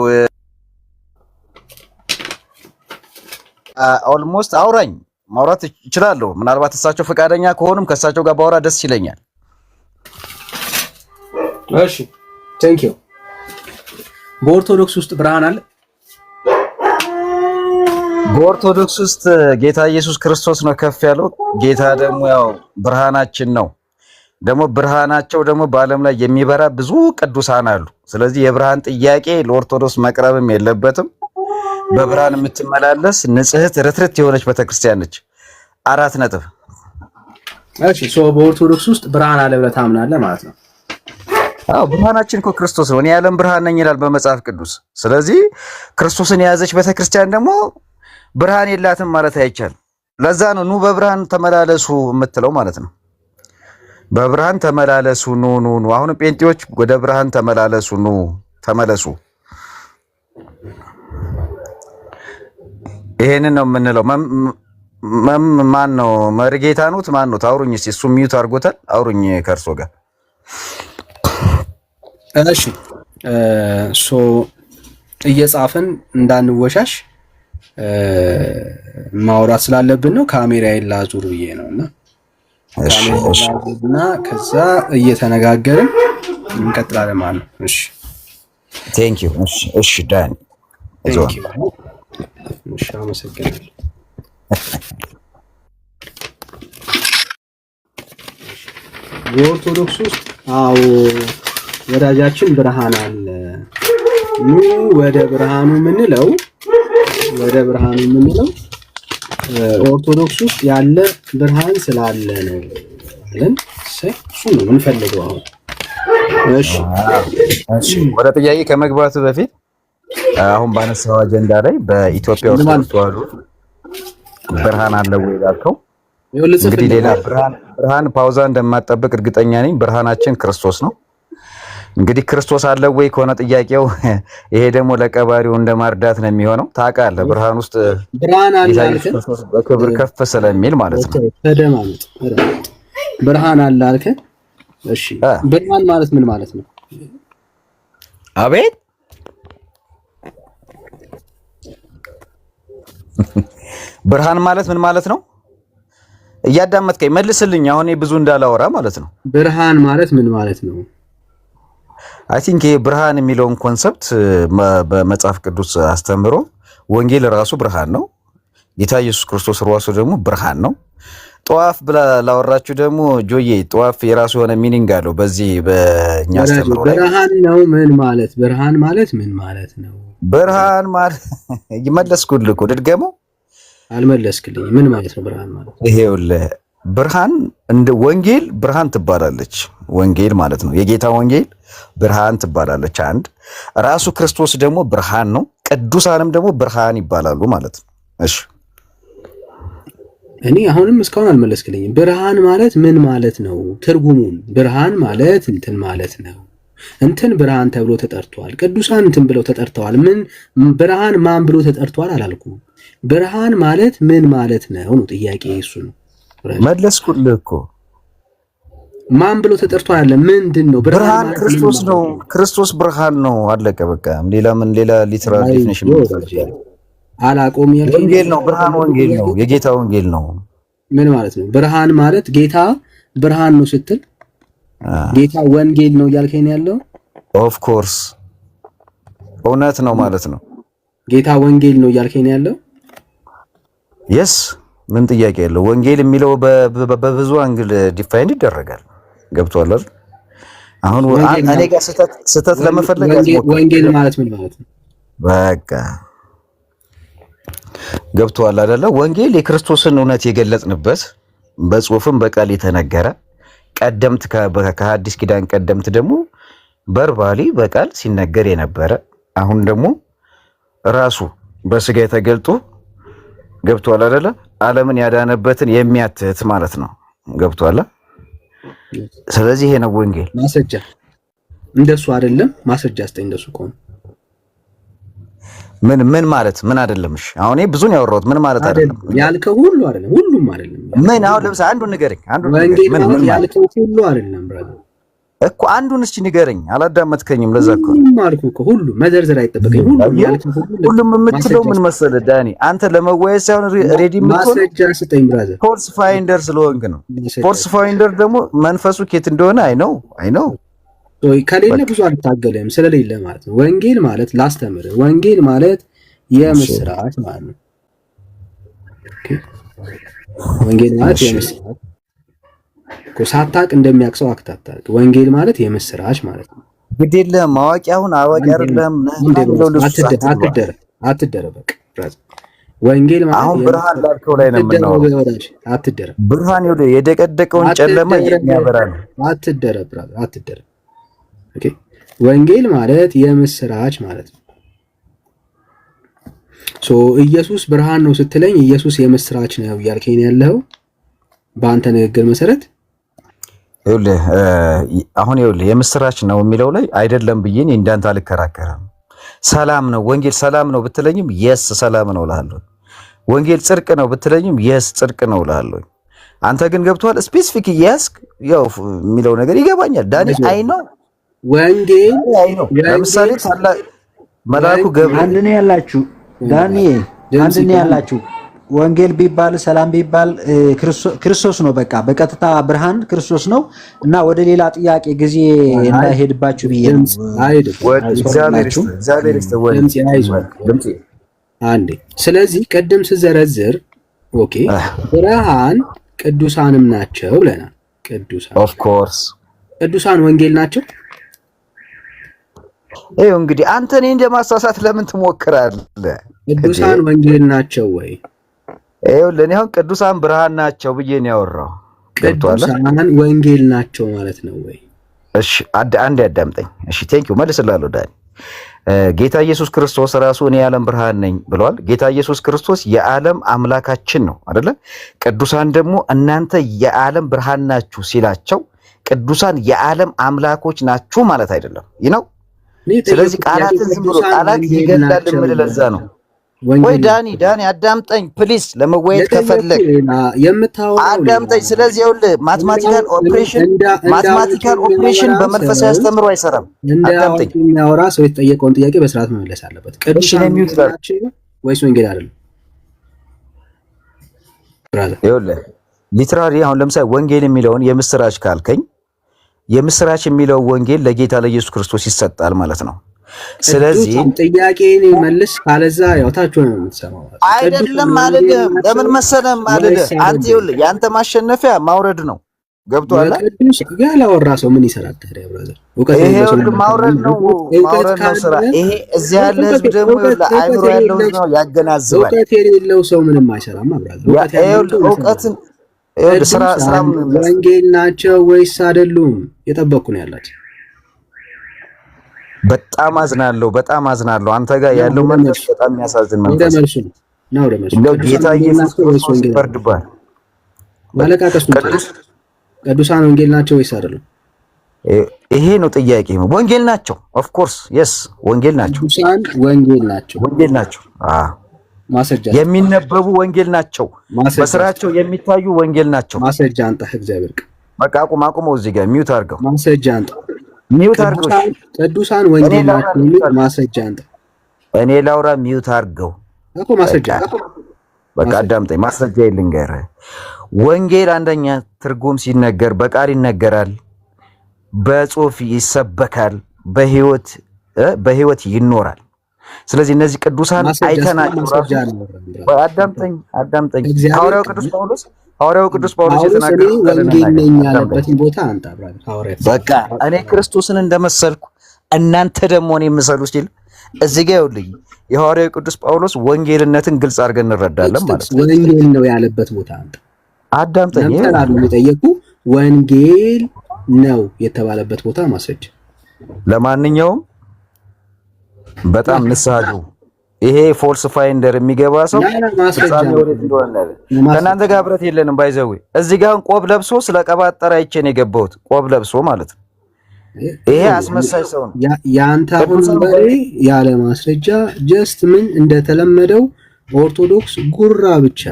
ኦልሞስት አውራኝ ማውራት እችላለሁ። ምናልባት እሳቸው ፈቃደኛ ከሆኑም ከእሳቸው ጋር ባወራ ደስ ይለኛል። እሺ ቴንክ ዩ። በኦርቶዶክስ ውስጥ ብርሃን አለ? በኦርቶዶክስ ውስጥ ጌታ ኢየሱስ ክርስቶስ ነው ከፍ ያለው። ጌታ ደግሞ ያው ብርሃናችን ነው። ደግሞ ብርሃናቸው ደግሞ በዓለም ላይ የሚበራ ብዙ ቅዱሳን አሉ። ስለዚህ የብርሃን ጥያቄ ለኦርቶዶክስ መቅረብም የለበትም። በብርሃን የምትመላለስ ንጽሕት ርትርት የሆነች ቤተክርስቲያን ነች። 4 ነጥብ። እሺ በኦርቶዶክስ ውስጥ ብርሃን አለ ብለህ ታምናለህ ማለት ነው? አዎ ብርሃናችን እኮ ክርስቶስ ነው። እኔ የዓለም ብርሃን ነኝ ይላል በመጽሐፍ ቅዱስ። ስለዚህ ክርስቶስን የያዘች ቤተክርስቲያን ደግሞ ብርሃን የላትም ማለት አይቻልም። ለዛ ነው ኑ በብርሃን ተመላለሱ የምትለው ማለት ነው። በብርሃን ተመላለሱ ኑ። አሁን ጴንጤዎች ወደ ብርሃን ተመላለሱ ኑ ተመለሱ። ይሄንን ነው የምንለው። ማን ነው መርጌታ ነው ማን ነው? ታውሩኝ እስቲ። እሱ ሚዩት አድርጎታል። አውሩኝ ከእርሶ ጋር። እሺ እየጻፍን እንዳንወሻሽ ማውራት ስላለብን ነው። ካሜራዬን ላዙር ብዬ ነውና እና ከዛ እየተነጋገርን እንቀጥላለን ማለት ነው። እሺ ቴንክ ዩ። እሺ ዳኒ ቴንክ ዩ። እሺ አመሰግናለሁ። በኦርቶዶክስ ውስጥ አዎ ወዳጃችን ብርሃን አለ። ኑ ወደ ብርሃኑ የምንለው ኦርቶዶክስ ውስጥ ያለ ብርሃን ስላለ ነው አይደል? እሱ ነው የምንፈልገው አሁን። እሺ ወደ ጥያቄ ከመግባቱ በፊት አሁን ባነሳው አጀንዳ ላይ በኢትዮጵያ ኦርቶዶክስ ተዋሕዶ ብርሃን አለ ወይ ያልከው፣ እንግዲህ ሌላ ብርሃን ፓውዛ እንደማጠብቅ እርግጠኛ ነኝ። ብርሃናችን ክርስቶስ ነው። እንግዲህ ክርስቶስ አለ ወይ ከሆነ ጥያቄው፣ ይሄ ደግሞ ለቀባሪው እንደማርዳት ነው የሚሆነው። ታውቃለህ ብርሃን ውስጥ ብርሃን አለ አልከ በክብር ከፍ ስለሚል ማለት ነው። ተደማመጥ። ብርሃን አለ አልከ። እሺ ብርሃን ማለት ምን ማለት ነው? አቤት ብርሃን ማለት ምን ማለት ነው? እያዳመጥከኝ መልስልኝ። አሁን ብዙ እንዳላወራ ማለት ነው። ብርሃን ማለት ምን ማለት ነው? አይ ቲንክ ይሄ ብርሃን የሚለውን ኮንሰፕት በመጽሐፍ ቅዱስ አስተምሮ ወንጌል ራሱ ብርሃን ነው። ጌታ ኢየሱስ ክርስቶስ ራሱ ደግሞ ብርሃን ነው። ጧፍ ብላ ላወራችሁ ደግሞ ጆዬ ጧፍ የራሱ የሆነ ሚኒንግ አለው። በዚህ በእኛ አስተምሮ ላይ ብርሃን ነው ምን ማለት ብርሃን ማለት ምን ማለት ነው? ብርሃን ማለት ይመለስኩልህ እኮ ድድገመው አልመለስክልኝ። ምን ማለት ነው ብርሃን ማለት? ይሄውልህ ብርሃን እንደ ወንጌል ብርሃን ትባላለች። ወንጌል ማለት ነው የጌታ ወንጌል ብርሃን ትባላለች። አንድ ራሱ ክርስቶስ ደግሞ ብርሃን ነው። ቅዱሳንም ደግሞ ብርሃን ይባላሉ ማለት ነው። እሺ እኔ አሁንም እስካሁን አልመለስክልኝም። ብርሃን ማለት ምን ማለት ነው? ትርጉሙን ብርሃን ማለት እንትን ማለት ነው። እንትን ብርሃን ተብሎ ተጠርቷል። ቅዱሳን እንትን ብለው ተጠርተዋል። ምን ብርሃን ማን ብሎ ተጠርቷል አላልኩም። ብርሃን ማለት ምን ማለት ነው ነው ጥያቄ። እሱ ነው መለስኩልህ እኮ። ማን ብሎ ተጠርቷል አለ። ምንድን ነው ብርሃን? ክርስቶስ ነው። ክርስቶስ ብርሃን ነው። አለቀ በቃ። ሌላ ምን ሌላ ሊትራል ዲፊኒሽን አላቆም ያልከኝ ወንጌል ነው። ብርሃን ወንጌል ነው። የጌታ ወንጌል ነው። ምን ማለት ነው ብርሃን ማለት? ጌታ ብርሃን ነው ስትል ጌታ ወንጌል ነው እያልከኝ ያለው? ኦፍ ኮርስ እውነት ነው ማለት ነው። ጌታ ወንጌል ነው እያልከኝ ያለው? የስ ምን ጥያቄ ያለው? ወንጌል የሚለው በብዙ አንግል ዲፋይን ይደረጋል። ገብቷል አይደል? አሁን እኔ ጋር ስህተት ለመፈለግ ወንጌል ማለት ምን ማለት ነው? በቃ ገብቷል አይደለ? ወንጌል የክርስቶስን እውነት የገለጽንበት በጽሁፍም በቃል የተነገረ ቀደምት ከሐዲስ ኪዳን ቀደምት ደግሞ በርባሊ በቃል ሲነገር የነበረ አሁን ደግሞ ራሱ በስጋ የተገልጦ ገብቷል አይደለ? ዓለምን ያዳነበትን የሚያትት ማለት ነው። ገብቷል። ስለዚህ ይሄ ነው ወንጌል። ማስረጃ እንደሱ አይደለም። ማስረጃ አስጠኝ። እንደሱ ከሆነ ምን ማለት ምን አይደለም? እሺ አሁን ብዙ ነው ያወራሁት። ምን ማለት አይደለም ያልከው ሁሉ አይደለም፣ ሁሉም አይደለም። ምን አሁን ለምሳሌ አንዱን ንገረኝ። ምን ያልከው ሁሉ አይደለም ብራዘር እኮ አንዱን እስኪ ንገረኝ። አላዳመጥከኝም። ለዛ እኮ ማልኩ እኮ ሁሉ መዘርዘር አይጠበቀኝ። ሁሉም የምትለው ምን መሰለህ ዳኒ፣ አንተ ለመወያየት ሳይሆን ሬዲ የምትሆን ማስረጃ ስጠኝ ብራዘር። ፎርስ ፋይንደር ስለሆንክ ነው። ፎርስ ፋይንደር ደግሞ መንፈሱ ኬት እንደሆነ አይ ነው ከሌለ ብዙ አልታገልም ስለሌለ ማለት ነው። ወንጌል ማለት ላስተምር፣ ወንጌል ማለት የምስራች ማለት ነው። ወንጌል ማለት የምስራች ሳታቅ እንደሚያቅሰው አክታታክ። ወንጌል ማለት የምስራች ማለት ነው። ግዴለ ማዋቂ አሁን አዋቂ አይደለም። አትደረ በቃ ወንጌል ማለት አሁን ብርሃን ላልከው ላይ ነው የምናወራው። አትደረ ብርሃን ይወደ የደቀደቀውን ጨለማ የሚያበራ ነው። አትደረ ብራዘር አትደረ። ኦኬ ወንጌል ማለት የምስራች ማለት ነው። ኢየሱስ ብርሃን ነው ስትለኝ ኢየሱስ የምስራች ነው እያልከኝ ያለው በአንተ ንግግር መሰረት ይኸውልህ አሁን ይኸውልህ የምስራች ነው የሚለው ላይ አይደለም ብዬ እኔ እንዳንተ አልከራከርም። ሰላም ነው ወንጌል ሰላም ነው ብትለኝም የስ ሰላም ነው እልሃለሁ። ወንጌል ጽድቅ ነው ብትለኝም የስ ጽድቅ ነው እልሃለሁ። አንተ ግን ገብቷል ስፔሲፊክ ያስክ ያው የሚለው ነገር ይገባኛል ዳኒ። አይ ነው ወንጌል አይ ነው ለምሳሌ ታላቅ መልአኩ ገብርኤል አንድ ነው ያላችሁ ዳኒ፣ አንድ ነው ያላችሁ። ወንጌል ቢባል ሰላም ቢባል ክርስቶስ ነው። በቃ በቀጥታ ብርሃን ክርስቶስ ነው እና ወደ ሌላ ጥያቄ ጊዜ እንዳይሄድባችሁ ብዬ ነው። አንዴ ስለዚህ ቅድም ስዘረዝር ኦኬ ብርሃን ቅዱሳንም ናቸው ብለናል። ቅዱሳን ኦፍ ኮርስ ቅዱሳን ወንጌል ናቸው። ይኸው እንግዲህ አንተ እኔን እንደማሳሳት ለምን ትሞክራለህ? ቅዱሳን ወንጌል ናቸው ወይ? ይኸውልህ እኔ አሁን ቅዱሳን ብርሃን ናቸው ብዬ ነው ያወራው። ቅዱሳን ወንጌል ናቸው ማለት ነው ወይ? እሺ አንድ ያዳምጠኝ። እሺ ቴንኪው መልስላለሁ ዳኒ። ጌታ ኢየሱስ ክርስቶስ ራሱ እኔ የዓለም ብርሃን ነኝ ብለዋል። ጌታ ኢየሱስ ክርስቶስ የዓለም አምላካችን ነው አይደለ? ቅዱሳን ደግሞ እናንተ የዓለም ብርሃን ናችሁ ሲላቸው ቅዱሳን የዓለም አምላኮች ናችሁ ማለት አይደለም። ይህ ነው። ስለዚህ ቃላትን ዝም ብሎ ቃላት ይገላል ምን ለዛ ነው ወይ ዳኒ አዳምጠኝ ፕሊስ። ለመወያየት ከፈለክ አዳምጠኝ። ስለዚህ ይኸውልህ ማትማቲካል ኦፕሬሽን በመንፈሳዊ አስተምሮ አይሰራም። አዳምጠኝ። የሚያወራ ሰው የተጠየቀውን ጥያቄ በስርዓት መመለስ አለበት። ቅዱሳን ወይስ ወንጌል አይደለም? ይኸውልህ ሊትራሊ አሁን ለምሳሌ ወንጌል የሚለውን የምስራች ካልከኝ የምስራች የሚለው ወንጌል ለጌታ ለኢየሱስ ክርስቶስ ይሰጣል ማለት ነው። ስለዚህ ጥያቄን መልስ ካለዛ ያው ታች ነው የምትሰማው። አይደለም አይደለም። ለምን መሰለም አይደለም። አንተ ይኸውልህ ያንተ ማሸነፊያ ማውረድ ነው። ገብቶሃል? ቅዱስ ያላወራ ሰው ምን ይሰራል ታዲያ? ብራዘር ይሄ ማውረድ ነው ስራ። ይሄ እዚህ ያለ ህዝብ ደግሞ አይምሮ ያለው ነው ያገናዝባል። እውቀት የሌለው ሰው ምንም አይሰራም። ብራዘር እውቀትን ስራ ወንጌል ናቸው ወይስ አይደሉም? የጠበቁ ነው ያላችሁ። በጣም አዝናለሁ። አንተ ጋር ያለው መንፈስ በጣም የሚያሳዝን መንፈስ ነው። እንደው ጌታ ኢየሱስ ክርስቶስ ይፈርድባል። ማለቃቀስ ቅዱሳን ወንጌል ናቸው ወይስ አይደሉም? ይሄ ነው ጥያቄ። ወንጌል ናቸው። ኦፍ ኮርስ የስ ወንጌል ናቸው። ቅዱሳን ወንጌል ናቸው። ማስረጃ የሚነበቡ ወንጌል ናቸው። በስራቸው የሚታዩ ወንጌል ናቸው። ማስረጃ አንተ እግዚአብሔር በቃ አቁመው እዚህ ጋር ሚውት አድርገው። ማስረጃ አንተ ሚውት አድርገው። ቅዱሳን ወንጌል ናቸው። ማስረጃ አንተ እኔ ላውራ ሚውት አድርገው እኮ ማስረጃ በቃ አዳምጠኝ። ማስረጃ ይልንገርህ። ወንጌል አንደኛ ትርጉም ሲነገር በቃል ይነገራል፣ በጽሁፍ ይሰበካል፣ በህይወት ይኖራል። ስለዚህ እነዚህ ቅዱሳን አይተናቸው ራሱ አዳምጠኝ። ሐዋርያው ቅዱስ ጳውሎስ የተናገረው ወንጌል ነኝ ያለበትን ቦታ አንተ በቃ እኔ ክርስቶስን እንደመሰልኩ እናንተ ደግሞ እኔ የምሰሉ ሲል እዚህ ጋር ይኸውልኝ የሐዋርያው ቅዱስ ጳውሎስ ወንጌልነትን ግልጽ አድርገን እንረዳለን ማለት ነው። ወንጌል ነው ያለበት ቦታ አንተ አዳምጠኝ። የጠየቁ ወንጌል ነው የተባለበት ቦታ ማስረጃ። ለማንኛውም በጣም ንስሐ ይሄ ፎልስ ፋይንደር የሚገባ ሰው ከእናንተ ጋር ብረት የለንም። ባይዘው እዚህ ጋር ቆብ ለብሶ ስለቀባጠረ አይቼን የገባሁት ቆብ ለብሶ ማለት ነው። ይሄ አስመሳይ ሰው ነው። ያንተ አሁን በሬ ያለ ማስረጃ ጀስት ምን እንደተለመደው ኦርቶዶክስ ጉራ ብቻ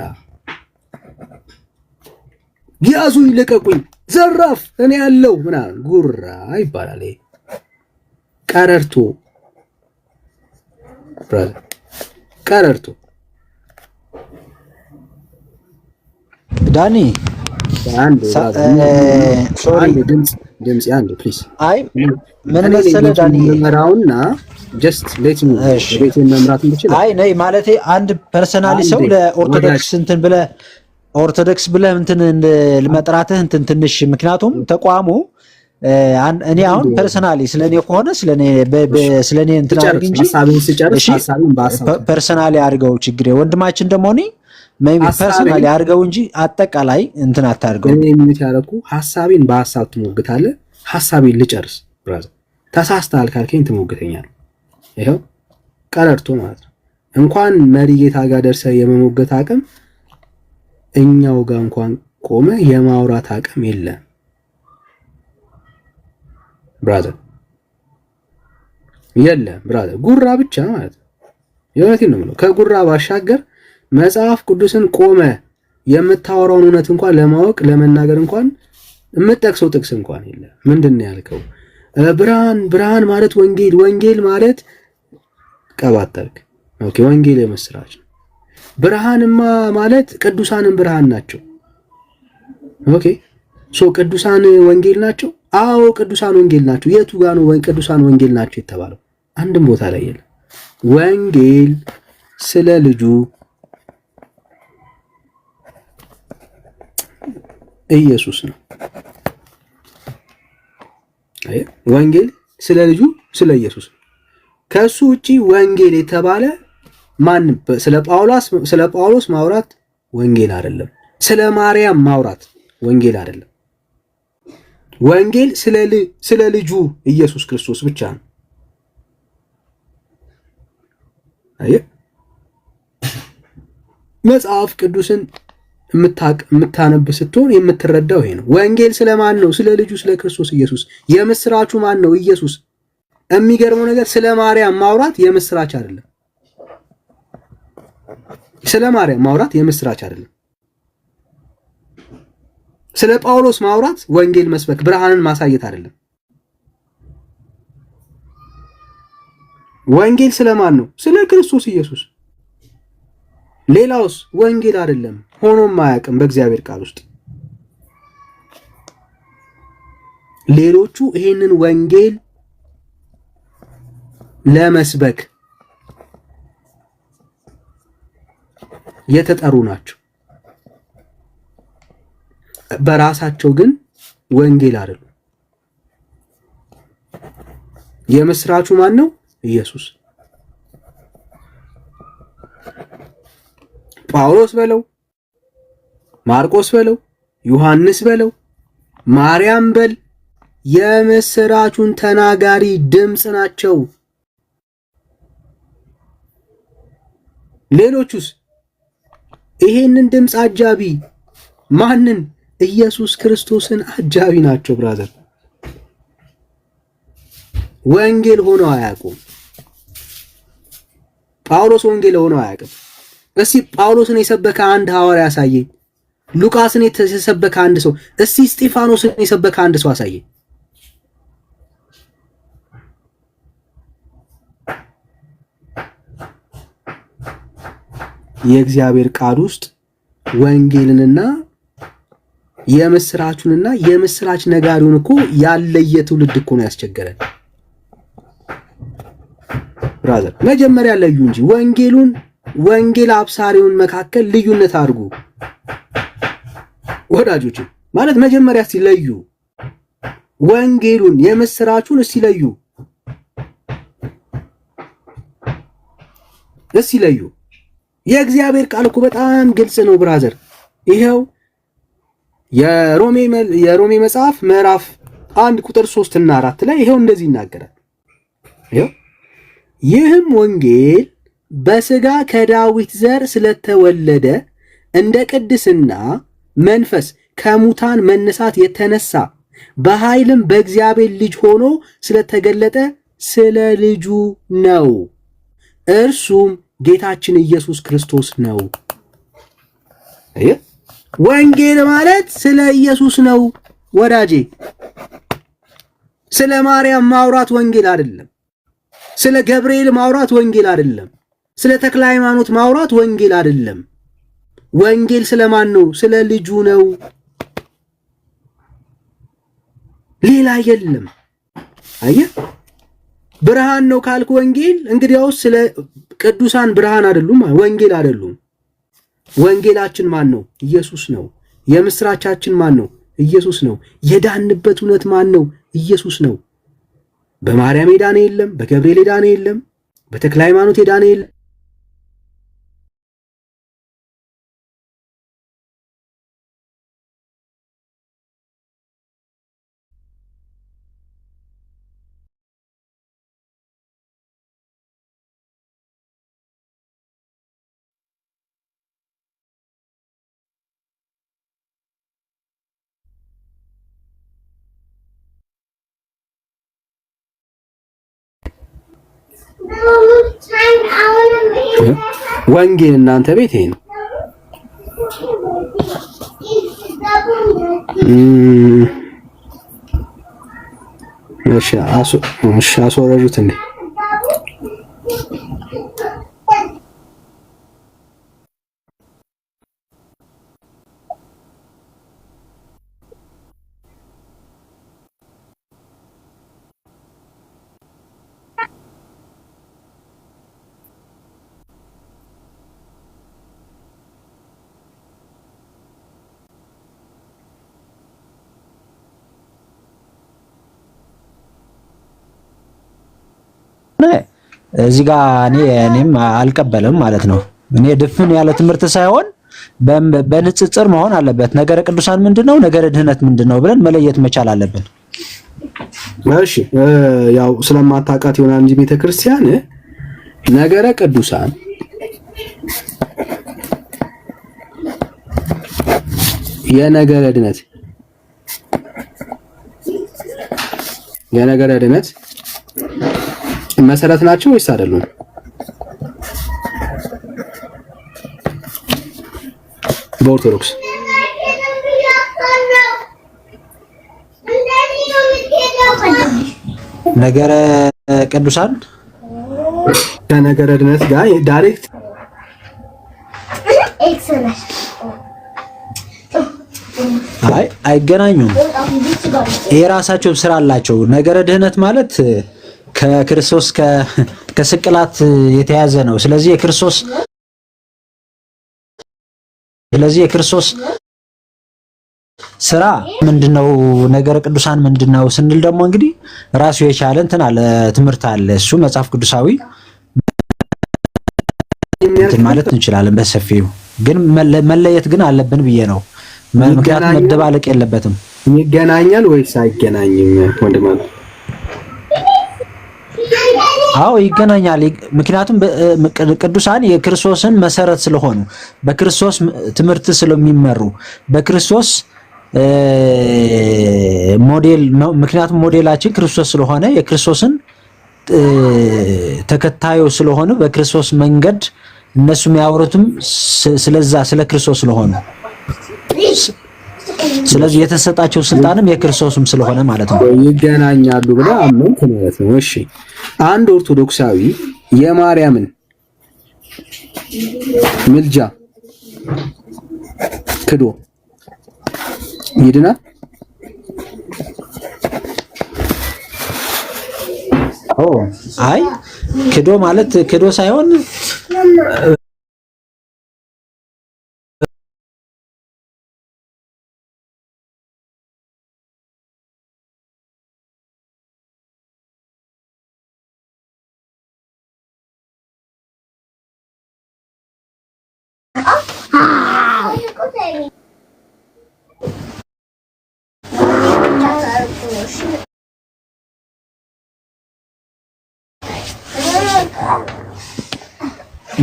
ያዙ ይልቀቁኝ ዘራፍ እኔ ያለው ምናምን ጉራ ይባላል። ቀረርቶ ዳኒ ሶሪ ድምጽ አንድ ፕሊዝ። አይ ምን መሰለህ ዳኒ መራውና ጀስት ሌት ሚ ቤቴን መምራት እንችላለን። አይ ነይ ማለቴ አንድ ፐርሰናሊ ሰው ለኦርቶዶክስ እንትን ብለህ ኦርቶዶክስ ብለህ እንትን ለመጥራትህ እንትን ትንሽ ምክንያቱም ተቋሙ እኔ አሁን ፐርሰናሊ ስለኔ ከሆነ ስለኔ እንትን አድርግ እንጂ ፐርሰናሊ አድርገው ችግሬ ወንድማችን ደግሞ እኔ ሜቢ ፐርሰናሊ አድርገው እንጂ አጠቃላይ እንትን አታድርገው። እኔ ምን ያደረኩ ሐሳቤን በሐሳብ ትሞግታለህ። ሐሳቤን ልጨርስ ብራዘር። ተሳስተሃል ካልከኝ ትሞግተኛለህ። ይሄው ቀረርቶ ማለት ነው። እንኳን መሪ ጌታ ጋር ደርሰህ የመሞገት አቅም እኛው ጋር እንኳን ቆመ የማውራት አቅም የለም ብራዘር፣ የለም ብራዘር። ጉራ ብቻ ማለት ነው። የእውነቴን ነው የምለው። ከጉራ ባሻገር መጽሐፍ ቅዱስን ቆመ የምታወራውን እውነት እንኳን ለማወቅ ለመናገር እንኳን የምጠቅሰው ጥቅስ እንኳን የለም። ምንድነው ያልከው? ብርሃን ማለት ወንጌል ማለት ቀባጠርክ። ኦኬ ወንጌል የምስራች ነው። ብርሃንማ ማለት ቅዱሳንን ብርሃን ናቸው። ኦኬ ሶ ቅዱሳን ወንጌል ናቸው። አዎ ቅዱሳን ወንጌል ናቸው። የቱ ጋር ነው ቅዱሳን ወንጌል ናቸው የተባለው? አንድም ቦታ ላይ የለም። ወንጌል ስለ ልጁ ኢየሱስ ነው። አይ ወንጌል ስለ ልጁ ስለ ኢየሱስ ነው። ከሱ ውጪ ወንጌል የተባለ ማንም ስለ ጳውሎስ ማውራት ወንጌል አይደለም። ስለ ማርያም ማውራት ወንጌል አይደለም። ወንጌል ስለ ልጁ ኢየሱስ ክርስቶስ ብቻ ነው። አይ መጽሐፍ ቅዱስን የምታነብ ስትሆን የምትረዳው ይሄ ነው። ወንጌል ስለማን ነው? ስለ ልጁ ስለ ክርስቶስ ኢየሱስ። የምስራቹ ማን ነው? ኢየሱስ። የሚገርመው ነገር ስለ ማርያም ማውራት የምስራች አይደለም። ስለ ማርያም ማውራት የምስራች አይደለም። ስለ ጳውሎስ ማውራት ወንጌል መስበክ ብርሃንን ማሳየት አይደለም። ወንጌል ስለማን ነው? ስለ ክርስቶስ ኢየሱስ። ሌላውስ ወንጌል አይደለም፣ ሆኖም አያውቅም በእግዚአብሔር ቃል ውስጥ። ሌሎቹ ይሄንን ወንጌል ለመስበክ የተጠሩ ናቸው። በራሳቸው ግን ወንጌል አይደሉም። የምስራቹ ማን ነው? ኢየሱስ። ጳውሎስ በለው፣ ማርቆስ በለው፣ ዮሐንስ በለው፣ ማርያም በል የምስራቹን ተናጋሪ ድምፅ ናቸው። ሌሎቹስ ይሄንን ድምፅ አጃቢ ማንን? ኢየሱስ ክርስቶስን አጃቢ ናቸው። ብራዘር ወንጌል ሆኖ አያውቁም። ጳውሎስ ወንጌል ሆኖ አያውቅም። እስቲ ጳውሎስን የሰበከ አንድ ሐዋርያ አሳየኝ። ሉቃስን የሰበከ አንድ ሰው፣ እስቲ እስጢፋኖስን የሰበከ አንድ ሰው አሳየኝ። የእግዚአብሔር ቃል ውስጥ ወንጌልንና የምስራቹንና የምስራች ነጋሪውን እኮ ያለየ ትውልድ እኮ ነው ያስቸገረን። ብራዘር መጀመሪያ ለዩ እንጂ ወንጌል አብሳሪውን መካከል ልዩነት አድርጉ ወዳጆች። ማለት መጀመሪያ እስቲ ለዩ፣ ወንጌሉን የምስራቹን እስቲ ለዩ፣ እስቲ ለዩ። የእግዚአብሔር ቃል እኮ በጣም ግልጽ ነው ብራዘር። ይሄው የሮሜ መጽሐፍ ምዕራፍ 1 ቁጥር 3 እና 4 ላይ ይሄው እንደዚህ ይናገራል። ይህም ወንጌል በሥጋ ከዳዊት ዘር ስለተወለደ እንደ ቅድስና መንፈስ ከሙታን መነሳት የተነሳ በኃይልም በእግዚአብሔር ልጅ ሆኖ ስለተገለጠ ስለ ልጁ ነው። እርሱም ጌታችን ኢየሱስ ክርስቶስ ነው። ወንጌል ማለት ስለ ኢየሱስ ነው ወዳጄ። ስለ ማርያም ማውራት ወንጌል አይደለም። ስለ ገብርኤል ማውራት ወንጌል አይደለም። ስለ ተክለ ሃይማኖት ማውራት ወንጌል አይደለም። ወንጌል ስለማን ነው? ስለ ልጁ ነው። ሌላ የለም። አየህ፣ ብርሃን ነው ካልክ ወንጌል እንግዲያውስ ስለ ቅዱሳን ብርሃን አይደሉም፣ ወንጌል አይደሉም። ወንጌላችን ማን ነው? ኢየሱስ ነው። የምስራቻችን ማን ነው? ኢየሱስ ነው። የዳንበት እውነት ማን ነው? ኢየሱስ ነው። በማርያም የዳነ የለም፣ በገብርኤል የዳነ የለም፣ በተክለ ሃይማኖት የዳነ የለም። ወንጌል እናንተ ቤት ይሄ ነው። እሺ አስወረዱት እንዴ? እዚህ ጋር እኔም አልቀበልም ማለት ነው። እኔ ድፍን ያለ ትምህርት ሳይሆን በንጽጽር መሆን አለበት። ነገረ ቅዱሳን ምንድነው፣ ነገረ ድህነት ምንድነው ብለን መለየት መቻል አለብን። እሺ ያው ስለማታውቃት ይሆናል እንጂ ቤተክርስቲያን ነገረ ቅዱሳን የነገረ ድህነት መሰረት ናቸው ወይስ አይደሉም? በኦርቶዶክስ ነገረ ቅዱሳን ከነገረ ድነት ጋር ዳይሬክት አይገናኙም። የራሳቸው ስራ አላቸው። ነገረ ድህነት ማለት ከክርስቶስ ከስቅላት የተያዘ ነው። ስለዚህ የክርስቶስ ስራ ምንድነው? ነገረ ቅዱሳን ምንድነው ስንል ደግሞ እንግዲህ ራሱ የቻለ እንትን አለ፣ ትምህርት አለ። እሱ መጽሐፍ ቅዱሳዊ እንትን ማለት እንችላለን በሰፊው፣ ግን መለየት ግን አለብን ብዬ ነው። ምክንያቱም መደባለቅ የለበትም። ይገናኛል ወይስ አይገናኝም ወንድም? አዎ ይገናኛል። ምክንያቱም ቅዱሳን የክርስቶስን መሰረት ስለሆኑ፣ በክርስቶስ ትምህርት ስለሚመሩ፣ በክርስቶስ ሞዴል፣ ምክንያቱም ሞዴላችን ክርስቶስ ስለሆነ የክርስቶስን ተከታዩ ስለሆኑ በክርስቶስ መንገድ እነሱ የሚያወሩትም ስለ ክርስቶስ ስለሆኑ፣ ስለዚህ የተሰጣቸው ስልጣንም የክርስቶስም ስለሆነ ማለት ነው ይገናኛሉ ብለህ አመንክ ማለት ነው። እሺ አንድ ኦርቶዶክሳዊ የማርያምን ምልጃ ክዶ ይድናል? አይ ክዶ ማለት ክዶ ሳይሆን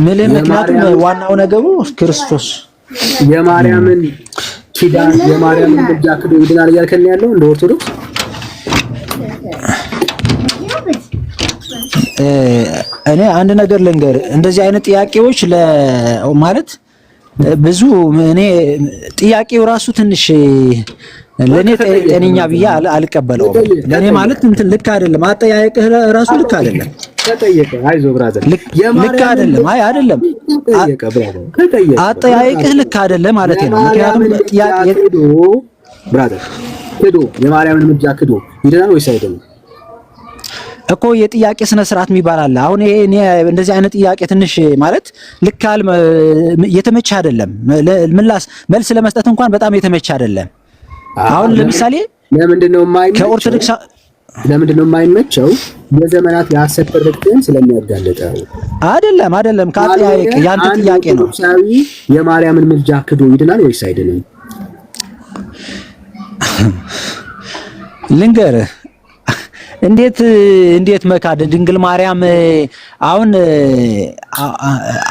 ምክንያቱም ዋናው ነገሩ ክርስቶስ የማርያምን ኪዳን የማርያምን ምልጃ ክዶ ይድናል እያልከን ያለው እንደ ኦርቶዶክስ። እኔ አንድ ነገር ልንገር፣ እንደዚህ አይነት ጥያቄዎች ማለት ብዙ እኔ ጥያቄው ራሱ ትንሽ ለኔ ጤነኛ ብዬ አልቀበለውም። ለኔ ማለት እንትን ልክ አይደለም፣ አጠያየቅህ ራሱ ልክ አይደለም። ተጠየቀ አይዞህ ብራዘር፣ ልክ አይደለም። አይ አይደለም፣ አጠያየቅህ ልክ አይደለም ማለት ነው። ምክንያቱም ጥያቄ ብራዘር ክዶ የማርያምን ምልጃ ክዶ ይደናል ወይስ አይደለም እኮ የጥያቄ ስነ ስርዓት የሚባል አለ። አሁን ይሄ እኔ እንደዚህ አይነት ጥያቄ ትንሽ ማለት ልክ የተመቸ አይደለም። መልስ ለመስጠት እንኳን በጣም የተመቸ አይደለም። አሁን ለምሳሌ ለምንድነው የማይመቸው? የዘመናት የሐሰት ትርክትን ስለሚያጋልጠው አይደለም። ከአጠያየቅ ያንተ ጥያቄ ነው። የማርያምን ምልጃ ክዶ ይድናል ወይስ አይድንም? ልንገርህ እንዴት መካድ ድንግል ማርያም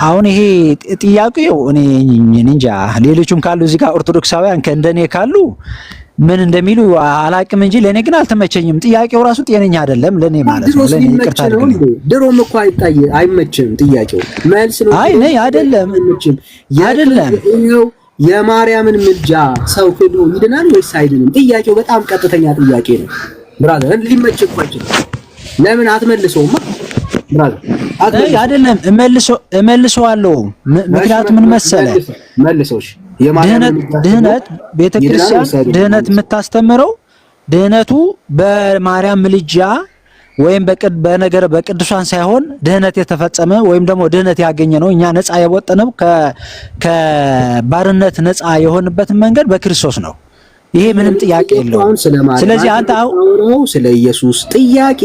አሁን ይሄ ጥያቄው እኔ እንጃ። ሌሎችም ካሉ እዚህ ጋር ኦርቶዶክሳውያን ከእንደኔ ካሉ ምን እንደሚሉ አላቅም እንጂ ለኔ ግን አልተመቸኝም። ጥያቄው ራሱ ጤነኛ አይደለም ለኔ ማለት ነው። ለኔ ይቅርታ አድርግልኝ። ድሮም እኮ አይመችም ጥያቄው። መልስ ነው። አይ ነይ አይደለም የማርያምን ምልጃ ሰው ክዶ ይድናል ወይስ አይድንም? ጥያቄው በጣም ቀጥተኛ ጥያቄ ነው ብራዘር። ሊመች እኮ አይችልም። ለምን አትመልሰውማ ብራዘር? አይደለም እመልሰዋለሁ። ምክንያቱም ምን መሰለህ መልሰውሽ ድህነት ቤተክርስቲያን ድህነት የምታስተምረው ድህነቱ በማርያም ምልጃ ወይም በቅዱሳን ሳይሆን ድህነት የተፈጸመ ወይም ደግሞ ድህነት ያገኘ ነው። እኛ ነፃ የወጣነው ከባርነት ነፃ የሆንበትን መንገድ በክርስቶስ ነው። ይሄ ምንም ጥያቄ የለውም። ስለዚህ አንተ ስለ ኢየሱስ ጥያቄ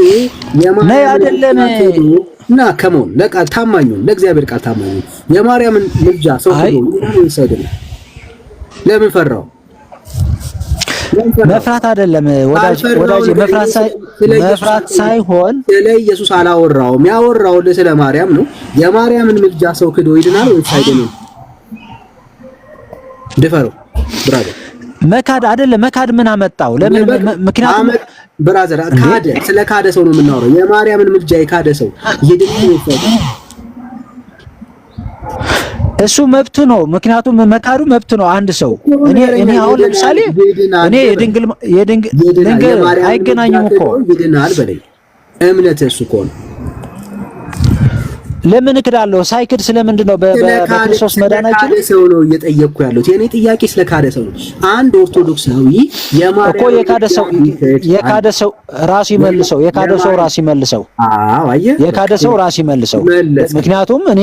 ነይ አይደለም እና ከመሆን ለቃል ታማኙ ለእግዚአብሔር ቃል ታማኙ የማርያምን ምልጃ ሰው ይሰደል። ለምን ፈራው? መፍራት አይደለም ወዳጅ መፍራት ሳይሆን ስለ ኢየሱስ አላወራውም። ያወራው ስለ ማርያም ነው። የማርያምን ምልጃ ሰው ክዶ ይድናል ወይስ አይድንም? ድፈረው ብራዘር። መካድ አይደለም። መካድ ምን አመጣው? ለምን? ምክንያቱም ብራዘር ካደ፣ ስለ ካደ ሰው ነው የምናወራው። የማርያምን ምልጃ የካደ ሰው ይድናል ወይስ አይድንም? እሱ መብት ነው። ምክንያቱም መካዱ መብት ነው። አንድ ሰው እኔ አሁን ለምሳሌ እኔ የድንግል አይገናኙም እኮ ይድናል በለኝ። እምነት እሱ እኮ ነው። ለምን እክዳለሁ? ሳይክድ ስለምንድን ነው በክርስቶስ መዳናችን ሰው ነው እየጠየቅኩ ያለሁት። የኔ ጥያቄ ስለ ካደ ሰው ነው። አንድ ኦርቶዶክሳዊ እኮ የካደ ሰው ራሱ ይመልሰው። የካደ ሰው ራሱ ይመልሰው። አዎ አየህ፣ የካደ ሰው ራሱ ይመልሰው። ምክንያቱም እኔ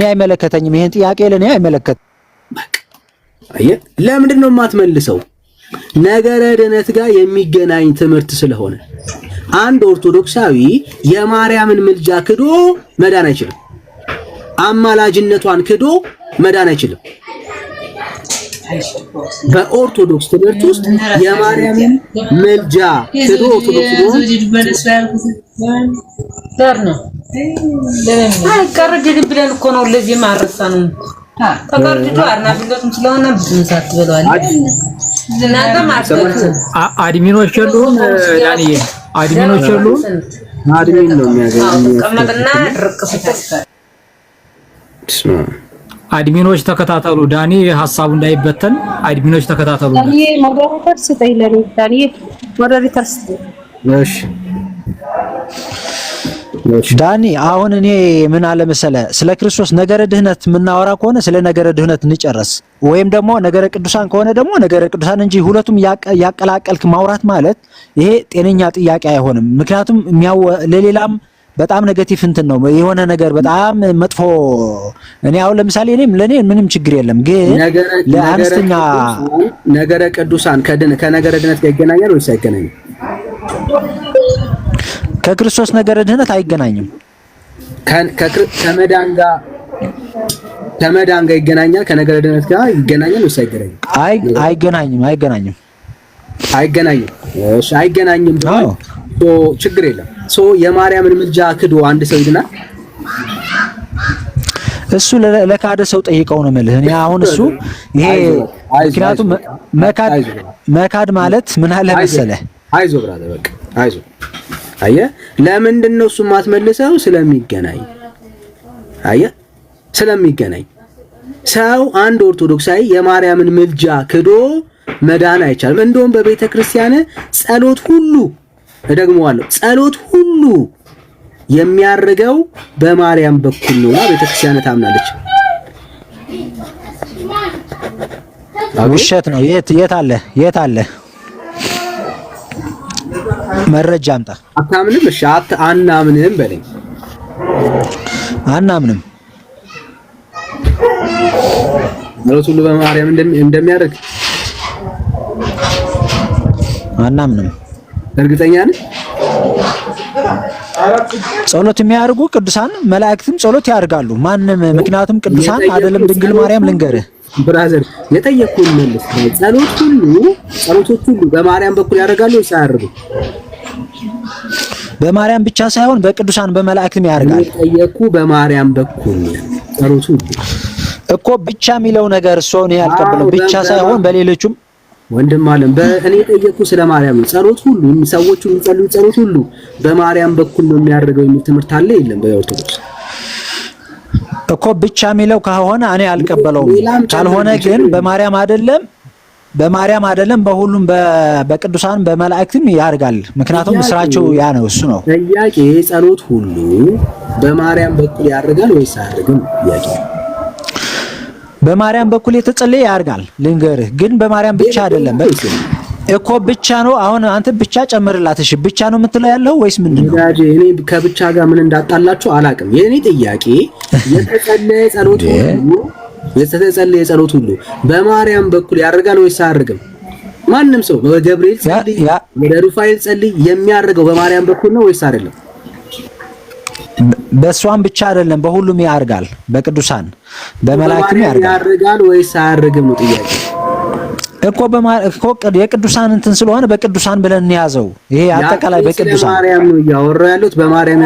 አይመለከተኝም። ይሄን ጥያቄ ለኔ አይመለከትም። አየህ፣ ለምንድን ነው የማትመልሰው? ነገረ ድነት ጋር የሚገናኝ ትምህርት ስለሆነ አንድ ኦርቶዶክሳዊ የማርያምን ምልጃ ክዶ መዳን አይችልም። አማላጅነቷን ክዶ መዳን አይችልም። በኦርቶዶክስ ትምህርት ውስጥ የማርያምን ምልጃ ክዶ ኦርቶዶክስ ነው አይቀርድ ብለን እኮ ነው ለዚህ ማረሳነው ተቀርድዶ አርናፍለቱም ስለሆነ ብዙሳት ብለዋል። እናንተ ማርሰት አድሚኖች የሉም ዳንኤል አድሚኖች የሉም። አድሚን ነው የሚያገኘው። ቀመጥና ድርቅ ስተስከ አድሚኖች ተከታተሉ። ዳኒ ሐሳቡ እንዳይበተን አድሚኖች ተከታተሉ። ዳኒ ሞዴሬተር ስጠይለኝ ዳኒ ሞዴሬተር ስጠይለኝ። እሺ ዳኒ አሁን እኔ ምን አለ መሰለህ ስለ ክርስቶስ ነገረ ድህነት የምናወራ ከሆነ ስለ ነገረ ድህነት እንጨርስ፣ ወይም ደግሞ ነገረ ቅዱሳን ከሆነ ደግሞ ነገረ ቅዱሳን እንጂ ሁለቱም ያቀላቀልክ ማውራት ማለት ይሄ ጤነኛ ጥያቄ አይሆንም። ምክንያቱም ለሌላም በጣም ኔጌቲቭ እንትን ነው የሆነ ነገር በጣም መጥፎ። እኔ አሁን ለምሳሌ ለኔ ምንም ችግር የለም፣ ግን ለአንስተኛ ነገረ ቅዱሳን ከነገረ ድህነት ጋር ይገናኛል ወይስ አይገናኝም? ከክርስቶስ ነገረ ድህነት አይገናኝም። ከመዳን ጋር ይገናኛል። ከነገረ ድህነት ጋር ይገናኛል ወይስ አይገናኝም? አይገናኝም። እሺ አይገናኝም። ችግር የለም። የማርያምን ምልጃ ክዶ አንድ ሰው ይድናል? እሱ ለካደ ሰው ጠይቀው ነው የምልህ። እኔ አሁን እሱ ይሄ ምክንያቱም መካድ ማለት ምን አለ መሰለህ? አይዞህ ብራዘር በቃ አይዞህ። አየህ ለምንድን ነው እሱ የማትመልሰው? ስለሚገናኝ። አየህ ስለሚገናኝ። ሰው አንድ ኦርቶዶክሳዊ የማርያምን ምልጃ ክዶ መዳን አይቻልም። እንደውም በቤተ ክርስቲያን ጸሎት ሁሉ እደግመዋለሁ፣ ጸሎት ሁሉ የሚያርገው በማርያም በኩል ነውና ቤተ ክርስቲያን ታምናለች። ውሸት ነው። የት አለ መረጃ አምጣ። አታምንም? እሺ አናምንም በለኝ። አናምንም ጸሎት ሁሉ በማርያም እንደሚያደርግ አናምንም። እርግጠኛ ነህ? ጸሎት የሚያደርጉ ቅዱሳን መላእክትም ጸሎት ያደርጋሉ። ማንም ምክንያቱም ቅዱሳን አይደለም ድንግል ማርያም ልንገርህ ብራዘር የጠየቅኩህን መልስ። ጸሎቶች ሁሉ በማርያም በኩል ያደርጋሉ ወይስ አያደርጉም? በማርያም ብቻ ሳይሆን በቅዱሳን በመላእክትም ያደርጋል። የጠየቅኩህ በማርያም በኩል ጸሎቱ እኮ ብቻ የሚለው ነገር እሱን ያልቀበለው ብቻ ሳይሆን በሌሎችም ወንድም አለም በእኔ የጠየቅኩህ ስለ ማርያም ነው። ጸሎት ሁሉ ሰዎቹ የሚጸልዩ ጸሎት ሁሉ በማርያም በኩል ነው የሚያደርገው የሚል ትምህርት አለ የለም? በኦርቶዶክስ እኮ ብቻ የሚለው ከሆነ እኔ አልቀበለውም። ካልሆነ ግን በማርያም አይደለም በሁሉም በቅዱሳን በመላእክትም ያደርጋል። ምክንያቱም ስራቸው ያ ነው። እሱ ነው ጥያቄ። ጸሎት ሁሉ በማርያም በኩል ያደርጋል ወይስ አያደርግም? ጥያቄ በማርያም በኩል የተጸለየ ያደርጋል። ልንገርህ ግን በማርያም ብቻ አይደለም እኮ ብቻ ነው። አሁን አንተ ብቻ ጨምርላት። እሺ ብቻ ነው የምትለው ያለው ወይስ ምንድነው? እኔ ከብቻ ጋር ምን እንዳጣላችሁ አላውቅም። የኔ ጥያቄ የተጸለየ ጸሎት ሁሉ በማርያም በኩል ያደርጋል ወይስ አያደርግም? ማንም ሰው በገብርኤል ጸልይ፣ ወደ ሩፋኤል ጸልይ የሚያደርገው በማርያም በኩል ነው ወይስ አይደለም? በእሷም ብቻ አይደለም በሁሉም ያደርጋል። በቅዱሳን በመላእክትም ያደርጋል ወይስ አያደርግም ነው ጥያቄ እኮ የቅዱሳን እንትን ስለሆነ በቅዱሳን ብለን እንያዘው። ይሄ አጠቃላይ በቅዱሳን በማርያም ነው እያወራ ያሉት። በማርያም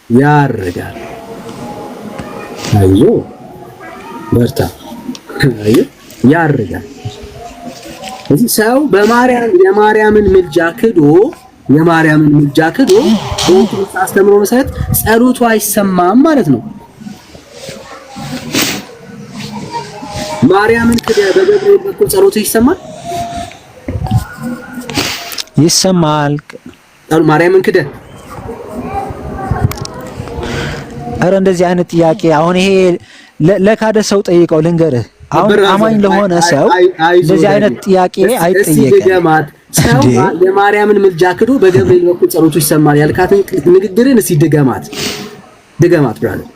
ያደርጋል። አይዞ በርታ። ያደርጋል። እዚህ ሰው የማርያምን ምልጃ ክዶ በኦርቶዶክስ አስተምሮ መሰረት ጸሎቱ አይሰማም ማለት ነው። ማርያምን ክደ በገብርኤል በኩል ጸሎቱ ይሰማል። ማርያምን ክደ ኧረ እንደዚህ አይነት ጥያቄ አሁን ይሄ ለካደ ሰው ጠይቀው ልንገርህ። አሁን አማኝ ለሆነ ሰው እንደዚህ አይነት ጥያቄ አይጠየቅም። ሰው የማርያምን ምልጃ ክዶ በገብርኤል በኩል ጸሎቱ ይሰማል ያልካትን ንግግርን እስቲ ድገማት ብራዘር፣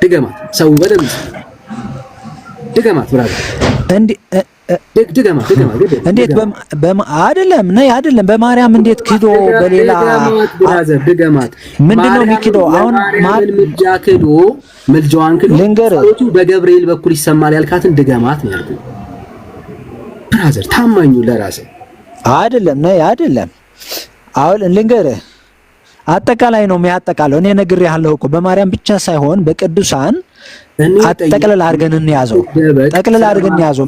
ድገማት። ሰው በደምብ ድገማት ብራዘር። ድገማት እንዴት አይደለም በማርያም እንዴት ክዶ በሌላ ብራዘር ድገማት። ምንድነው የሚክደው? አሁን ምልጃ ክዶ ምልጃዋን ክዶ ጸሎቱ በገብርኤል በኩል ይሰማል ያልካትን ድገማት ነው ያልኩት ብራዘር። ታማኙ ለራስህ አይደለም። አሁን ልንገርህ አጠቃላይ ነው የሚያጠቃለው። እኔ ነግሬሃለሁ እኮ በማርያም ብቻ ሳይሆን በቅዱሳን ጠቅልል አድርገን እንያዘው።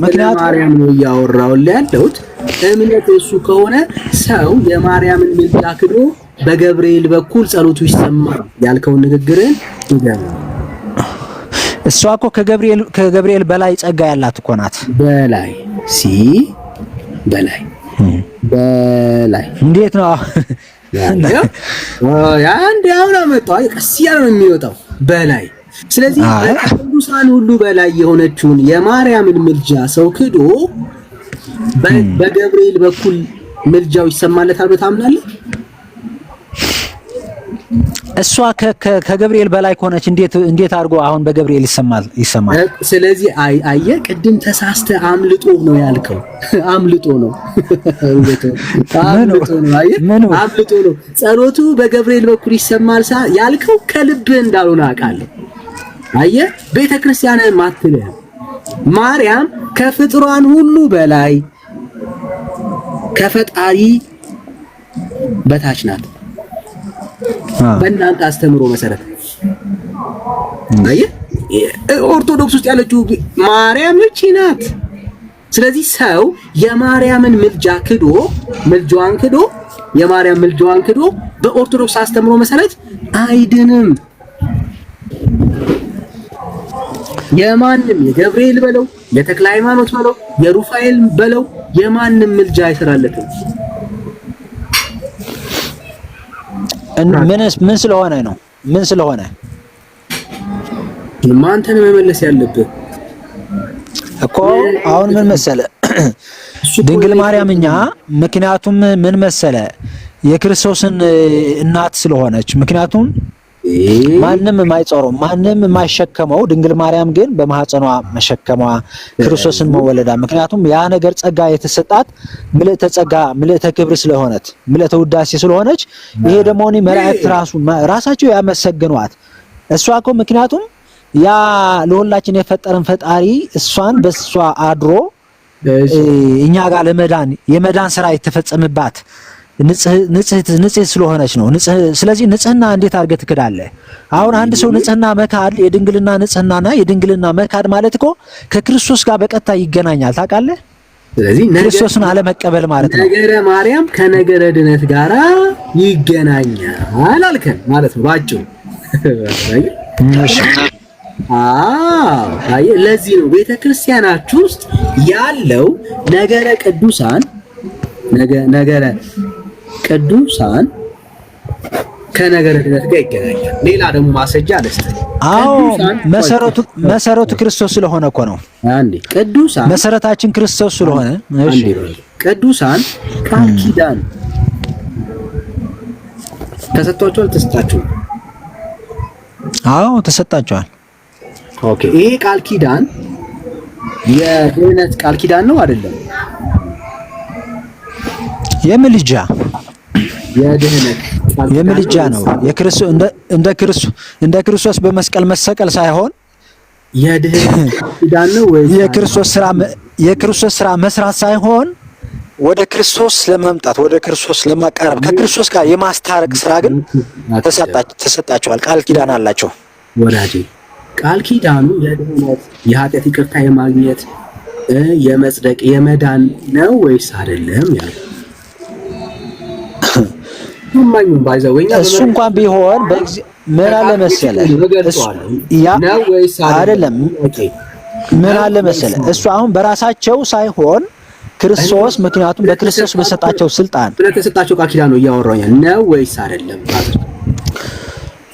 ምክንያቱም ማርያም ነው እያወራው ያለሁት። እምነት እሱ ከሆነ ሰው የማርያምን ምልጃ ክዶ በገብርኤል በኩል ጸሎቱ ይሰማል ያልከውን ንግግርን ይገርም። እሷ እኮ ከገብርኤል በላይ ጸጋ ያላት እኮ ናት። በላይ እንዴት ነው አንድ አሁን አመጣው ቀስ ያለ ነው የሚወጣው በላይ። ስለዚህ ቅዱሳን ሁሉ በላይ የሆነችውን የማርያምን ምልጃ ሰው ክዶ በገብርኤል በኩል ምልጃው ይሰማለታል ብለህ ታምናለህ? እሷ ከገብርኤል በላይ ከሆነች እንዴት አድርጎ አሁን በገብርኤል ይሰማል? ስለዚህ አየህ፣ ቅድም ተሳስተ አምልጦ ነው ያልከው። አምልጦ ነው። ጸሎቱ በገብርኤል በኩል ይሰማል ያልከው ከልብህ እንዳልሆነ አውቃለሁ። አየህ፣ ቤተክርስቲያንን ማትልህ ማርያም ከፍጥሯን ሁሉ በላይ ከፈጣሪ በታች ናት። በእናንተ አስተምሮ መሰረት አየህ፣ ኦርቶዶክስ ውስጥ ያለችው ማርያም እቺ ናት። ስለዚህ ሰው የማርያምን ምልጃዋን ክዶ በኦርቶዶክስ አስተምሮ መሰረት አይድንም። የማንም የገብርኤል በለው የተክለ ሃይማኖት በለው የሩፋኤል በለው የማንም ምልጃ አይሰራለትም። ምን ስለሆነ ነው? ማንተን መመለስ ያለብህ እኮ አሁን ምን መሰለ ድንግል ማርያም እኛ ምክንያቱም ምን መሰለ የክርስቶስን እናት ስለሆነች ምክንያቱም ማንም የማይጾረው ማንም የማይሸከመው ድንግል ማርያም ግን በማህፀኗ መሸከሟ ክርስቶስን መወለዳ ምክንያቱም ያ ነገር ጸጋ የተሰጣት ምልዕተ ጸጋ ምልዕተ ክብር ስለሆነች ምልዕተ ውዳሴ ስለሆነች ይሄ ደግሞ እኔ መላእክት ራሳቸው ያመሰግኗት። እሷ እኮ ምክንያቱም ያ ለሁላችን የፈጠረን ፈጣሪ እሷን በሷ አድሮ እኛ ጋር የመዳን ስራ የተፈጸመባት ንጽሕት ስለሆነች ነው። ስለዚህ ንጽህና እንዴት አድርገህ ትክዳለህ? አሁን አንድ ሰው ንጽህና መካድ የድንግልና ንጽህናና የድንግልና መካድ ማለት እኮ ከክርስቶስ ጋር በቀጥታ ይገናኛል። ታውቃለህ? ስለዚህ ክርስቶስን አለመቀበል ማለት ነው። ነገረ ማርያም ከነገረ ድነት ጋራ ይገናኛል አልከን ማለት ነው ባጭሩ። ለዚህ ነው ቤተክርስቲያናችሁ ውስጥ ያለው ነገረ ቅዱሳን ከነገረ ድነት ጋር ይገናኛል። ሌላ ደግሞ ማስረጃ አለስተ መሰረቱ ክርስቶስ ስለሆነ እኮ ነው። ቅዱሳን መሰረታችን ክርስቶስ ስለሆነ እሺ፣ ቅዱሳን ቃል ኪዳን ተሰጥቷቸዋል። ተሰጣቸዋል። ኦኬ፣ ይሄ ቃል ኪዳን የድህነት ቃል ኪዳን ነው አይደለም? የምልጃ ነው። የክርስቶስ እንደ ክርስቶስ በመስቀል መሰቀል ሳይሆን የድህነት ኪዳን ነው ወይ? የክርስቶስ ስራ መስራት ሳይሆን ወደ ክርስቶስ ለመምጣት ወደ ክርስቶስ ለማቀረብ ከክርስቶስ ጋር የማስታረቅ ስራ ግን ተሰጣቸዋል። ቃል ኪዳን አላቸው ወዳጄ። ቃል ኪዳኑ የድህነት የኃጢአት ይቅርታ የማግኘት የመጽደቅ የመዳን ነው ወይስ አይደለም? ያለው ማንኛውም ባይዘውኛ እሱ እንኳን ቢሆን ምን አለ መሰለህ አይደለም። ምን አለ መሰለህ እሱ አሁን በራሳቸው ሳይሆን ክርስቶስ ምክንያቱም በክርስቶስ በሰጣቸው ስልጣን ስለተሰጣቸው ቃል ኪዳን ነው እያወራኛል ነው ወይስ አይደለም?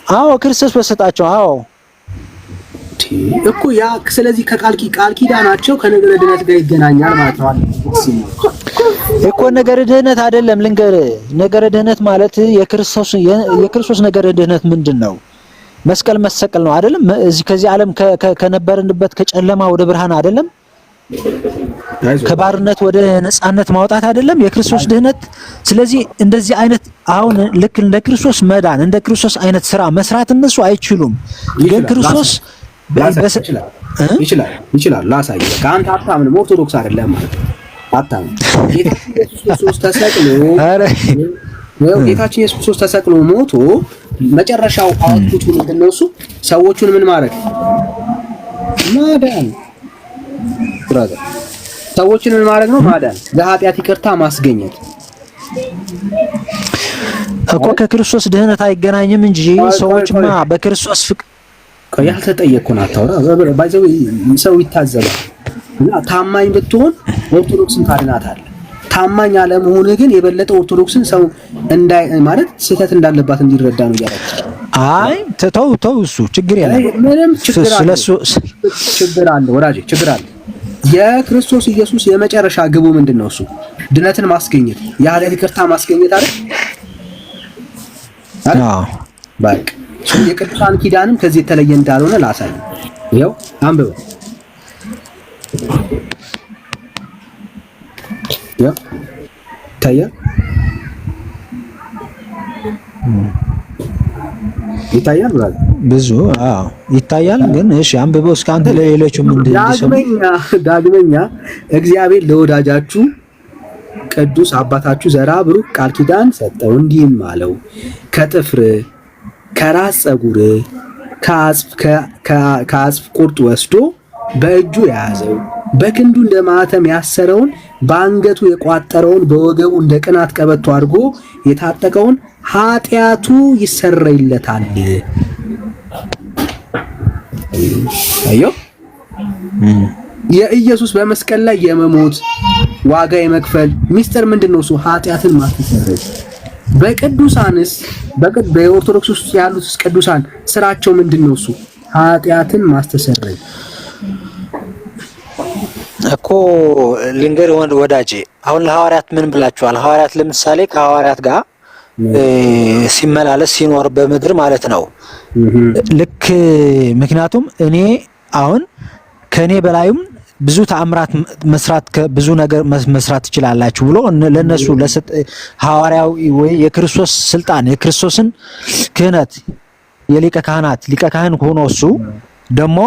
አዎ ክርስቶስ በሰጣቸው። አዎ እኮ ያ ስለዚህ ቃል ኪዳናቸው ከነገረ ድነት ጋር ይገናኛል ማለት ነው እኮ። ነገረ ድህነት አይደለም ልንገርህ። ነገረ ድህነት ማለት የክርስቶስ ነገረ ድህነት ምንድነው? መስቀል መሰቀል ነው አይደለም? እዚህ ከዚህ ዓለም ከነበርንበት ከጨለማ ወደ ብርሃን አይደለም? ከባርነት ወደ ነፃነት ማውጣት አይደለም የክርስቶስ ድህነት። ስለዚህ እንደዚህ አይነት አሁን ልክ እንደ ክርስቶስ መዳን እንደ ክርስቶስ አይነት ስራ መስራት እነሱ አይችሉም። ግን ክርስቶስ ይችላል። ላሳይ። በቃ አንተ አታምንም፣ ኦርቶዶክስ አይደለም ማለት ነው። አታምንም። ጌታችን ኢየሱስ ክርስቶስ ተሰቅሎ ሞቶ መጨረሻው አውጥቶ ምንድነው እሱ ሰዎቹን ምን ማድረግ ማዳን ብራዘር ሰዎችን ምን ማድረግ ነው? ማዳን፣ ለኃጢአት ይቅርታ ማስገኘት እኮ ከክርስቶስ ድህነት አይገናኝም እንጂ ሰዎችማ በክርስቶስ ፍቅር ያልተጠየቅኩን አታውራ። ባይዘው ሰው ይታዘባል። እና ታማኝ ብትሆን ኦርቶዶክስን ታድናታለህ። ታማኝ አለመሆን ግን የበለጠ ኦርቶዶክስን ሰው እንዳይ ማለት ስህተት እንዳለባት እንዲረዳ ነው ያደረገው። አይ ተው እሱ ችግር የለም። ምንም ችግር አለ ወዳጄ፣ ችግር አለ። የክርስቶስ ኢየሱስ የመጨረሻ ግቡ ምንድነው? እሱ ድነትን ማስገኘት፣ የኃጢአት ይቅርታ ማስገኘት አይደል? አዎ በቃ የቅዱሳን ኪዳንም ከዚህ የተለየ እንዳልሆነ ላሳይ። ይኸው አንብበው። ይኸው ይታያል ብሏል። ብዙ ይታያል። ግን እሺ አንብበው እስከ አንተ ለሌሎቹ ምንድን ዳግመኛ እግዚአብሔር ለወዳጃችሁ ቅዱስ አባታችሁ ዘራ ብሩክ ቃል ኪዳን ሰጠው፣ እንዲህም አለው ከጥፍር ከራስ ፀጉር ከአጽፍ ቁርጥ ወስዶ በእጁ የያዘው በክንዱ እንደ ማኅተም ያሰረውን በአንገቱ የቋጠረውን በወገቡ እንደ ቅናት ቀበቶ አድርጎ የታጠቀውን ኃጢአቱ ይሰረይለታል። አዮ የኢየሱስ በመስቀል ላይ የመሞት ዋጋ የመክፈል ሚስጥር ምንድነው? እሱ ኃጢአትን ማስተሰረይ። በቅዱሳንስ በኦርቶዶክስ ውስጥ ያሉት ቅዱሳን ስራቸው ምንድነው? እሱ ኃጢአትን ማስተሰረይ እኮ። ልንገር ወዳጄ፣ አሁን ለሐዋርያት ምን ብላችኋል? ሐዋርያት ለምሳሌ ከሐዋርያት ጋር ሲመላለስ ሲኖር በምድር ማለት ነው። ልክ ምክንያቱም እኔ አሁን ከኔ በላይም ብዙ ተአምራት መስራት ብዙ ነገር መስራት ትችላላችሁ ብሎ ለነሱ ሐዋርያው ወይ የክርስቶስ ስልጣን የክርስቶስን ክህነት የሊቀ ካህን ሆኖ እሱ ደግሞ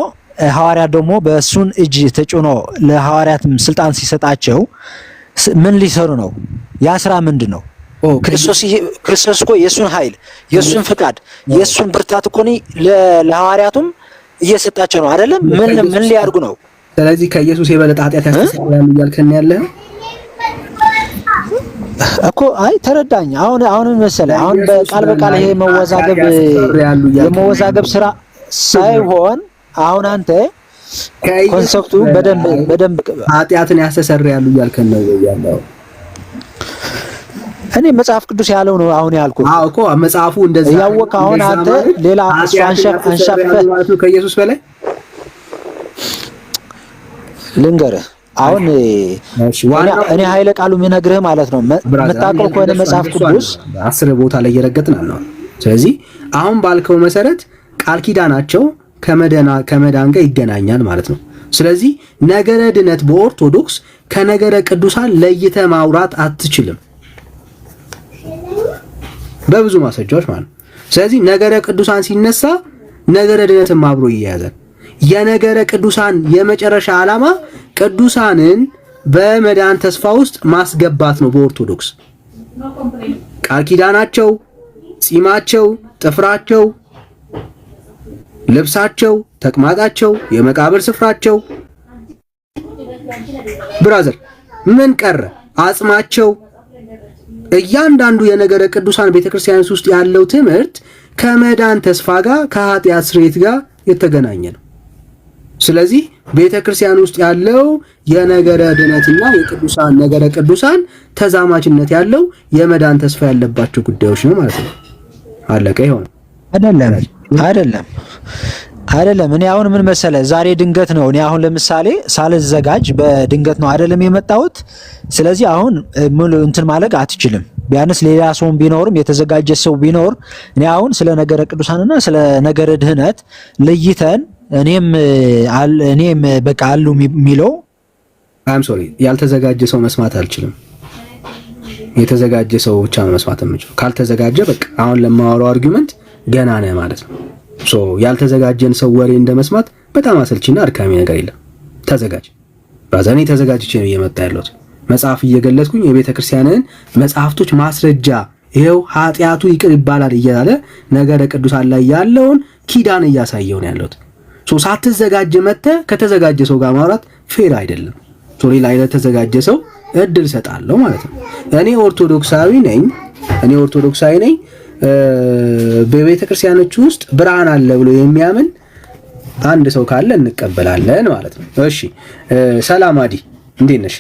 ሐዋርያት ደግሞ በእሱን እጅ ተጭኖ ለሐዋርያትም ስልጣን ሲሰጣቸው ምን ሊሰሩ ነው? ያ ስራ ምንድን ነው? ክርስቶስ እኮ የእሱን ኃይል የእሱን ፍቃድ የእሱን ብርታት እኮ ለሐዋርያቱም እየሰጣቸው ነው አይደለም? ምን ሊያርጉ ነው? ስለዚህ ከኢየሱስ የበለጠ ኃጢአት ያስተሰርያሉ እያልከን ያለህ እኮ። አይ ተረዳኝ። አሁን መሰለህ አሁን በቃል ይሄ የመወዛገብ ስራ ሳይሆን አሁን አንተ ኮንሰፕቱ በደንብ ኃጢአትን ያስተሰርያሉ እያልከን ነው ያለው። እኔ መጽሐፍ ቅዱስ ያለው ነው አሁን ያልኩት። አዎ እኮ መጽሐፉ እንደዛ ያወቀ። አሁን አንተ ሌላ አንሻፈህ ከኢየሱስ በላይ ልንገርህ። አሁን እኔ ኃይለ ቃሉ የሚነግርህ ማለት ነው መጣቀው ከሆነ መጽሐፍ ቅዱስ 10 ቦታ ላይ እየረገጥን ነው። ስለዚህ አሁን ባልከው መሰረት ቃል ኪዳናቸው ከመዳን ጋር ይገናኛል ማለት ነው። ስለዚህ ነገረ ድነት በኦርቶዶክስ ከነገረ ቅዱሳን ለይተ ማውራት አትችልም በብዙ ማስረጃዎች ማለት ነው። ስለዚህ ነገረ ቅዱሳን ሲነሳ ነገረ ድነትም አብሮ ይያያዛል። የነገረ ቅዱሳን የመጨረሻ ዓላማ ቅዱሳንን በመዳን ተስፋ ውስጥ ማስገባት ነው። በኦርቶዶክስ ቃል ኪዳናቸው፣ ጺማቸው፣ ጥፍራቸው፣ ልብሳቸው፣ ተቅማጣቸው፣ የመቃብር ስፍራቸው ብራዘር ምን ቀረ? አጽማቸው፣ እያንዳንዱ የነገረ ቅዱሳን ቤተክርስቲያን ውስጥ ያለው ትምህርት ከመዳን ተስፋ ጋር ከኃጢአት ስርየት ጋር የተገናኘ ነው። ስለዚህ ቤተክርስቲያን ውስጥ ያለው የነገረ ድነትና የቅዱሳን ነገረ ቅዱሳን ተዛማችነት ያለው የመዳን ተስፋ ያለባቸው ጉዳዮች ነው ማለት ነው። አለቀ። ይሆን አይደለም። እኔ አሁን ምን መሰለ ዛሬ ድንገት ነው። እኔ አሁን ለምሳሌ ሳልዘጋጅ በድንገት ነው አይደለም የመጣሁት። ስለዚህ አሁን እንትን ማለግ አትችልም። ቢያንስ ሌላ ሰው ቢኖርም የተዘጋጀ ሰው ቢኖር እኔ አሁን ስለ ነገረ ቅዱሳንና ስለ ነገረ ድህነት ለይተን እኔም በቃ አሉ የሚለው አም ሶሪ ያልተዘጋጀ ሰው መስማት አልችልም። የተዘጋጀ ሰው ብቻ ነው መስማት የምችለው። ካልተዘጋጀ በቃ አሁን ለማወራው አርጊውመንት ገና ነህ ማለት ነው። ሶ ያልተዘጋጀን ሰው ወሬ እንደመስማት በጣም አሰልቺና አድካሚ ነገር የለም። ተዘጋጅ ባዛኔ ተዘጋጅቼ ነው እየመጣ ያለሁት። መጽሐፍ እየገለጽኩኝ የቤተ ክርስቲያንን መጽሐፍቶች ማስረጃ ይሄው ኃጢአቱ ይቅር ይባላል እያለ ነገረ ቅዱሳን ላይ ያለውን ኪዳን እያሳየው ነው ያለሁት። ሶ ሳትዘጋጀ መጥተህ ከተዘጋጀ ሰው ጋር ማውራት ፌር አይደለም። ሶ ሌላ አይነት ተዘጋጀ ሰው እድል ሰጣለሁ ማለት ነው። እኔ ኦርቶዶክሳዊ ነኝ። በቤተ ክርስቲያኖች ውስጥ ብርሃን አለ ብሎ የሚያምን አንድ ሰው ካለ እንቀበላለን ማለት ነው። እሺ ሰላም አዲ እንዴት ነሽ?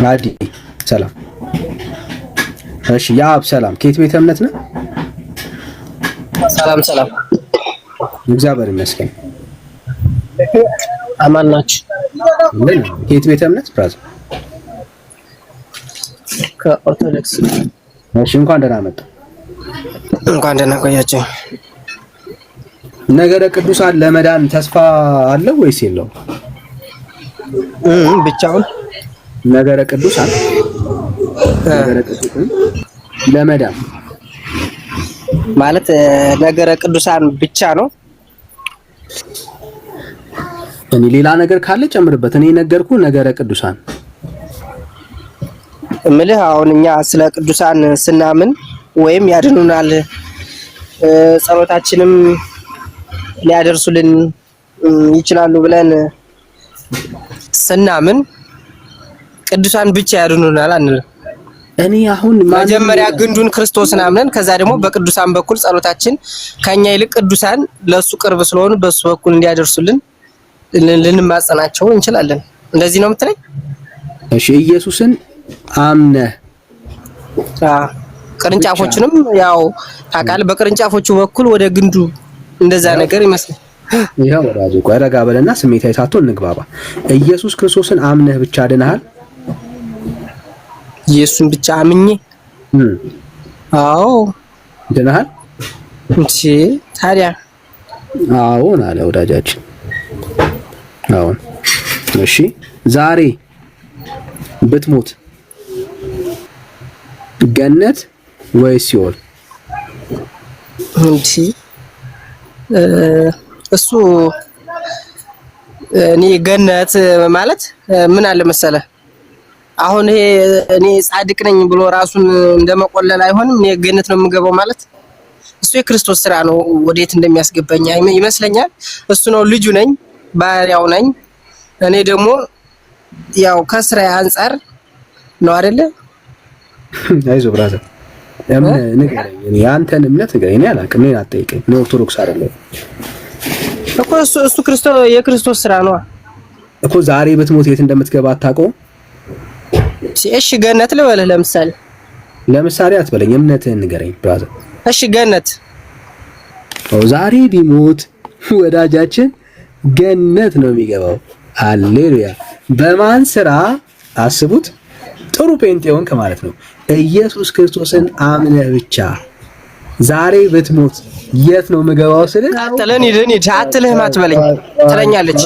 አዲ ሰላም። እሺ ያብ ሰላም። ከየት ቤተ እምነት ነህ? ሰላም እግዚአብሔር ይመስገን። አማን ናችሁ? ከየት ቤተ እምነት ብራዘር? ከኦርቶዶክስ። እሺ እንኳን ደህና መጣ። እንኳን ደህና ቆያችሁ። ነገረ ቅዱሳን ለመዳን ተስፋ አለው ወይስ የለውም? ብቻውን ነገረ ቅዱሳን ለመዳን ማለት ነገረ ቅዱሳን ብቻ ነው። እኔ ሌላ ነገር ካለ ጨምርበት። እኔ ነገርኩ ነገረ ቅዱሳን እምልህ አሁን እኛ ስለ ቅዱሳን ስናምን ወይም ያድኑናል ጸሎታችንም ሊያደርሱልን ይችላሉ ብለን ስናምን ቅዱሳን ብቻ ያድኑናል አንልም። እኔ አሁን መጀመሪያ ግንዱን ክርስቶስን አምነን ከዛ ደግሞ በቅዱሳን በኩል ጸሎታችን ከኛ ይልቅ ቅዱሳን ለሱ ቅርብ ስለሆኑ በሱ በኩል እንዲያደርሱልን ልንማጸናቸው እንችላለን። እንደዚህ ነው የምትለኝ? እሺ ኢየሱስን አምነህ ቅርንጫፎችንም ያው ታውቃለህ፣ በቅርንጫፎቹ በኩል ወደ ግንዱ እንደዛ ነገር ይመስላል። ይሄው ወራጁ ቆረጋ በለና ስሜታዊ ሳትሆን እንግባባ። ኢየሱስ ክርስቶስን አምነህ ብቻ ድነሃል? ኢየሱስን ብቻ አምኜ አዎ ድነሃል? እሺ ታዲያ አዎን አለ ወዳጃችን። አዎን እሺ ዛሬ ብትሞት ገነት ወይስ ሲኦል? እንጂ እሱ እኔ ገነት ማለት ምን አለ መሰለ አሁን ይሄ እኔ ጻድቅ ነኝ ብሎ ራሱን እንደመቆለል አይሆንም። እኔ ገነት ነው የምገባው ማለት እሱ የክርስቶስ ስራ ነው። ወዴት እንደሚያስገባኝ ይመስለኛል። እሱ ነው ልጁ ነኝ፣ ባሪያው ነኝ። እኔ ደግሞ ያው ከስራ አንፃር ነው አይደለ? አይዞህ ብራዘር ንገረኝ። እኔ አንተን እምነት ንገረኝ። እኔ አላውቅም። እኔን አትጠይቀኝ። እኔ ኦርቶዶክስ አይደለሁም እኮ። እሱ የክርስቶስ ስራ ነው እኮ። ዛሬ ብትሞት የት እንደምትገባ አታውቀውም። እሺ ገነት ልበልህ ለምሳሌ አትበለኝ። እምነትህን ንገረኝ ብራዘር። እሺ ገነት ዛሬ ቢሞት ወዳጃችን ገነት ነው የሚገባው። ሃሌሉያ። በማን ስራ አስቡት። ጥሩ ጴንጤውን ከማለት ነው። ኢየሱስ ክርስቶስን አምነህ ብቻ ዛሬ ብትሞት የት ነው የምገባው ስለ አትለን ይደን አትልህም አትበለኝ ትለኛለች።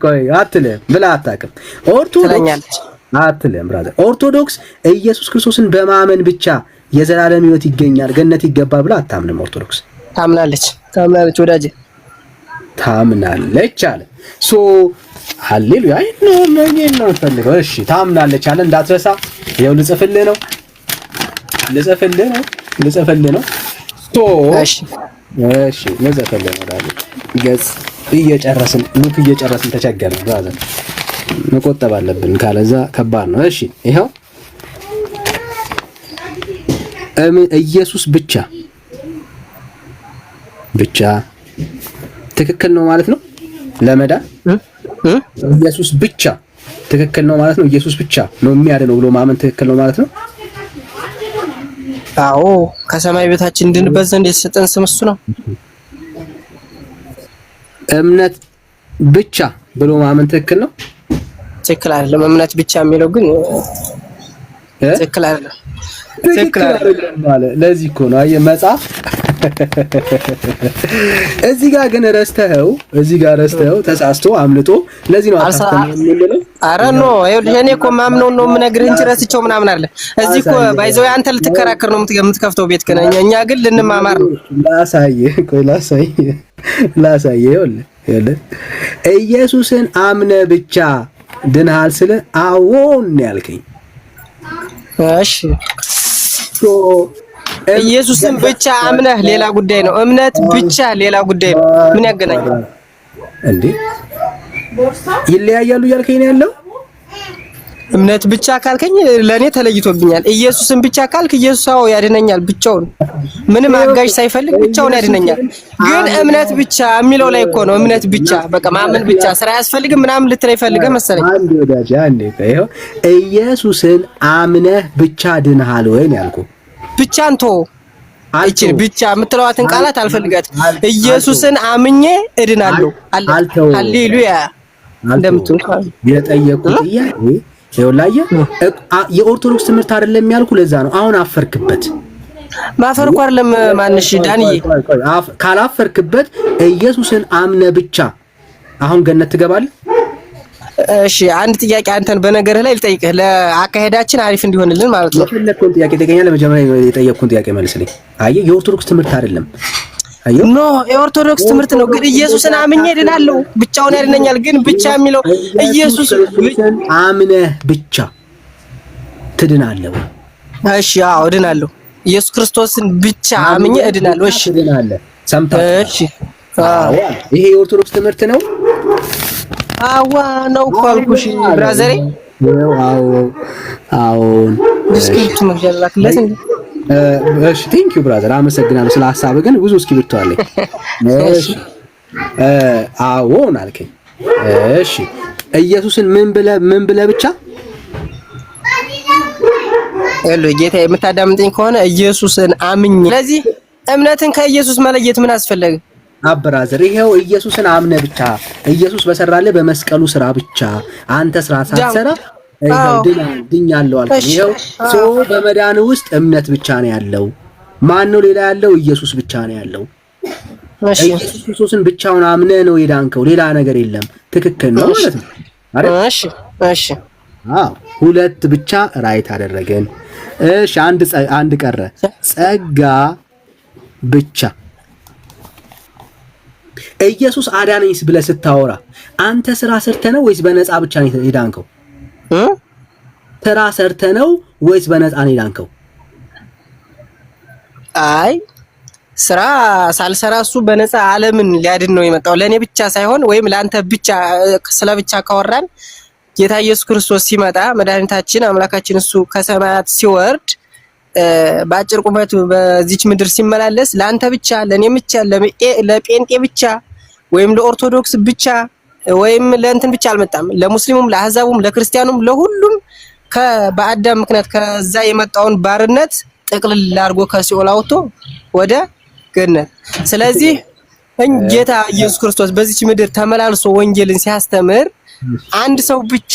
ቆይ አትልህም ብላ አታውቅም። ኦርቶዶክስ አትልህም ብራዘር። ኦርቶዶክስ ኢየሱስ ክርስቶስን በማመን ብቻ የዘላለም ሕይወት ይገኛል ገነት ይገባል ብላ አታምንም። ኦርቶዶክስ ታምናለች ወዳጄ ታምናለች አለ። ሶ ሃሌሉያ ነው ፈልገው። እሺ ታምናለች አለ እንዳትረሳ። ይኸው ልጽፍልህ ነው። ሶ እሺ ልጽፍልህ ነው ዳኒ። ገጽ እየጨረስን ተቸገርን ብራዘር። መቆጠብ አለብን ካለዛ ከባድ ነው። እሺ ይኸው ኢየሱስ ብቻ ትክክል ነው ማለት ነው ለመዳን። ኢየሱስ ብቻ ትክክል ነው ማለት ነው። ኢየሱስ ብቻ ነው የሚያድነው ብሎ ማመን ትክክል ነው ማለት ነው። አዎ ከሰማይ ቤታችን እንድንበት ዘንድ የተሰጠን ስም እሱ ነው። እምነት ብቻ ብሎ ማመን ትክክል ነው? ትክክል አይደለም። እምነት ብቻ የሚለው ግን ትክክል አይደለም። ትክክል አይደለም ማለት ለዚህ እኮ ነው አየህ መጽሐፍ እዚህ ጋር ግን ረስተኸው ተሳስቶ አምልጦ ለዚህ ነው አታስተምረው። አረ ኖ ይኸውልህ እኔ እኮ ማምነው ነው የምነግርህ እንጂ ረስቼው ምናምን አይደለ። እዚህ እኮ ባይዘው አንተ ልትከራከር ነው የምትከፍተው ቤት ከነ እኛ ግን ልንማማር ነው። ላሳየህ ይኸውልህ ኢየሱስን አምነ ብቻ ድንሃል ስለ አዎን ያልከኝ እሺ ኢየሱስን ብቻ አምነህ ሌላ ጉዳይ ነው። እምነት ብቻ ሌላ ጉዳይ ነው። ምን ያገናኛል እንዴ? ይለያያሉ እያልከኝ ነው ያለው? እምነት ብቻ ካልከኝ ለኔ ተለይቶብኛል። ኢየሱስን ብቻ ካልክ ኢየሱስ አዎ ያድነኛል ብቻውን፣ ምንም አጋዥ ሳይፈልግ ብቻውን ያድነኛል። ግን እምነት ብቻ የሚለው ላይ እኮ ነው። እምነት ብቻ በቃ ማመን ብቻ ስራ አያስፈልግም ምናምን ልትለኝ ፈልገህ መሰለኝ። አንዴ ወዳጅ አንዴ ይኸው ኢየሱስን አምነህ ብቻ ድነሃል ወይ ነው ያልኩህ። ብቻን ቶ አይችል ብቻ የምትለዋትን ቃላት አልፈልጋትም። ኢየሱስን አምኜ እድናለሁ። ሃሌሉያ እንደምትንኳን የጠየቁት ጥያቄ ይኸውልህ የኦርቶዶክስ ትምህርት አይደለም ያልኩ ለዛ ነው። አሁን አፈርክበት። ማፈር እኮ አይደለም ማንሽ ዳንዬ፣ ካላፈርክበት ኢየሱስን አምነ ብቻ አሁን ገነት ትገባለህ። እሺ አንድ ጥያቄ አንተን በነገርህ ላይ ልጠይቅህ ለአካሄዳችን አሪፍ እንዲሆንልን ማለት ነው። የፈለግከውን ጥያቄ ጠይቀኛል። ለመጀመሪያ የጠየቅኩን ጥያቄ መልስልኝ። አየህ የኦርቶዶክስ ትምህርት አይደለም። አየህ ኖ የኦርቶዶክስ ትምህርት ነው። ግን ኢየሱስን አምኜ እድናለሁ ብቻውን ያድነኛል። ግን ብቻ የሚለው ኢየሱስን አምነህ ብቻ ትድናለህ። እሺ አዎ እድናለሁ። ኢየሱስ ክርስቶስን ብቻ አምኜ እድናለሁ። እሺ እድናለህ። ሰምተህ? እሺ አዎ ይሄ የኦርቶዶክስ ትምህርት ነው። አዋ ነው ኳልኩሽ ብራዘሬ። አዎ እስክሪፕቱ መግደላክለት እንዴ? እሺ ቴንክ ዩ ብራዘር፣ አመሰግናለሁ ስለ ሐሳብ። ግን ብዙ እስክሪፕቱ አለኝ። እሺ አዎን አልከኝ። እሺ ኢየሱስን ምን ብለህ ብቻ ሄሎ ጌታ የምታዳምጠኝ ከሆነ ኢየሱስን አምኜ። ስለዚህ እምነትን ከኢየሱስ መለየት ምን አስፈለገ? አብራዘር ይሄው ኢየሱስን አምነ ብቻ ኢየሱስ በሰራልህ በመስቀሉ ስራ ብቻ አንተ ስራ ሳትሰራ ይሄው ድኛለሁ አልከኝ። ይሄው ሰው በመዳን ውስጥ እምነት ብቻ ነው ያለው። ማን ነው ሌላ ያለው? ኢየሱስ ብቻ ነው ያለው። ኢየሱስ ክርስቶስን ብቻውን አምነ ነው የዳንከው፣ ሌላ ነገር የለም። ትክክል ነው ማለት ነው አይደል? እሺ ሁለት ብቻ ራይት አደረገን። እሺ አንድ ቀረ። ጸጋ ብቻ ኢየሱስ አዳነኝስ ብለህ ስታወራ አንተ ስራ ሰርተህ ነው ወይስ በነፃ ብቻ ነው የዳንከው? ስራ ሰርተህ ነው ወይስ በነፃ ነው የዳንከው? አይ ስራ ሳልሰራ እሱ በነፃ ዓለምን ሊያድን ነው የመጣው። ለኔ ብቻ ሳይሆን ወይም ለአንተ ብቻ ስለብቻ ካወራን ጌታ ኢየሱስ ክርስቶስ ሲመጣ መድኃኒታችን አምላካችን እሱ ከሰማያት ሲወርድ በአጭር ቁመት በዚች ምድር ሲመላለስ ለአንተ ብቻ ለኔ ብቻ ለጴንጤ ብቻ ወይም ለኦርቶዶክስ ብቻ ወይም ለእንትን ብቻ አልመጣም። ለሙስሊሙም፣ ለአህዛቡም፣ ለክርስቲያኑም ለሁሉም በአዳም ምክንያት ከዛ የመጣውን ባርነት ጥቅልል አድርጎ ከሲኦል አውጥቶ ወደ ገነት። ስለዚህ ጌታ ኢየሱስ ክርስቶስ በዚች ምድር ተመላልሶ ወንጌልን ሲያስተምር አንድ ሰው ብቻ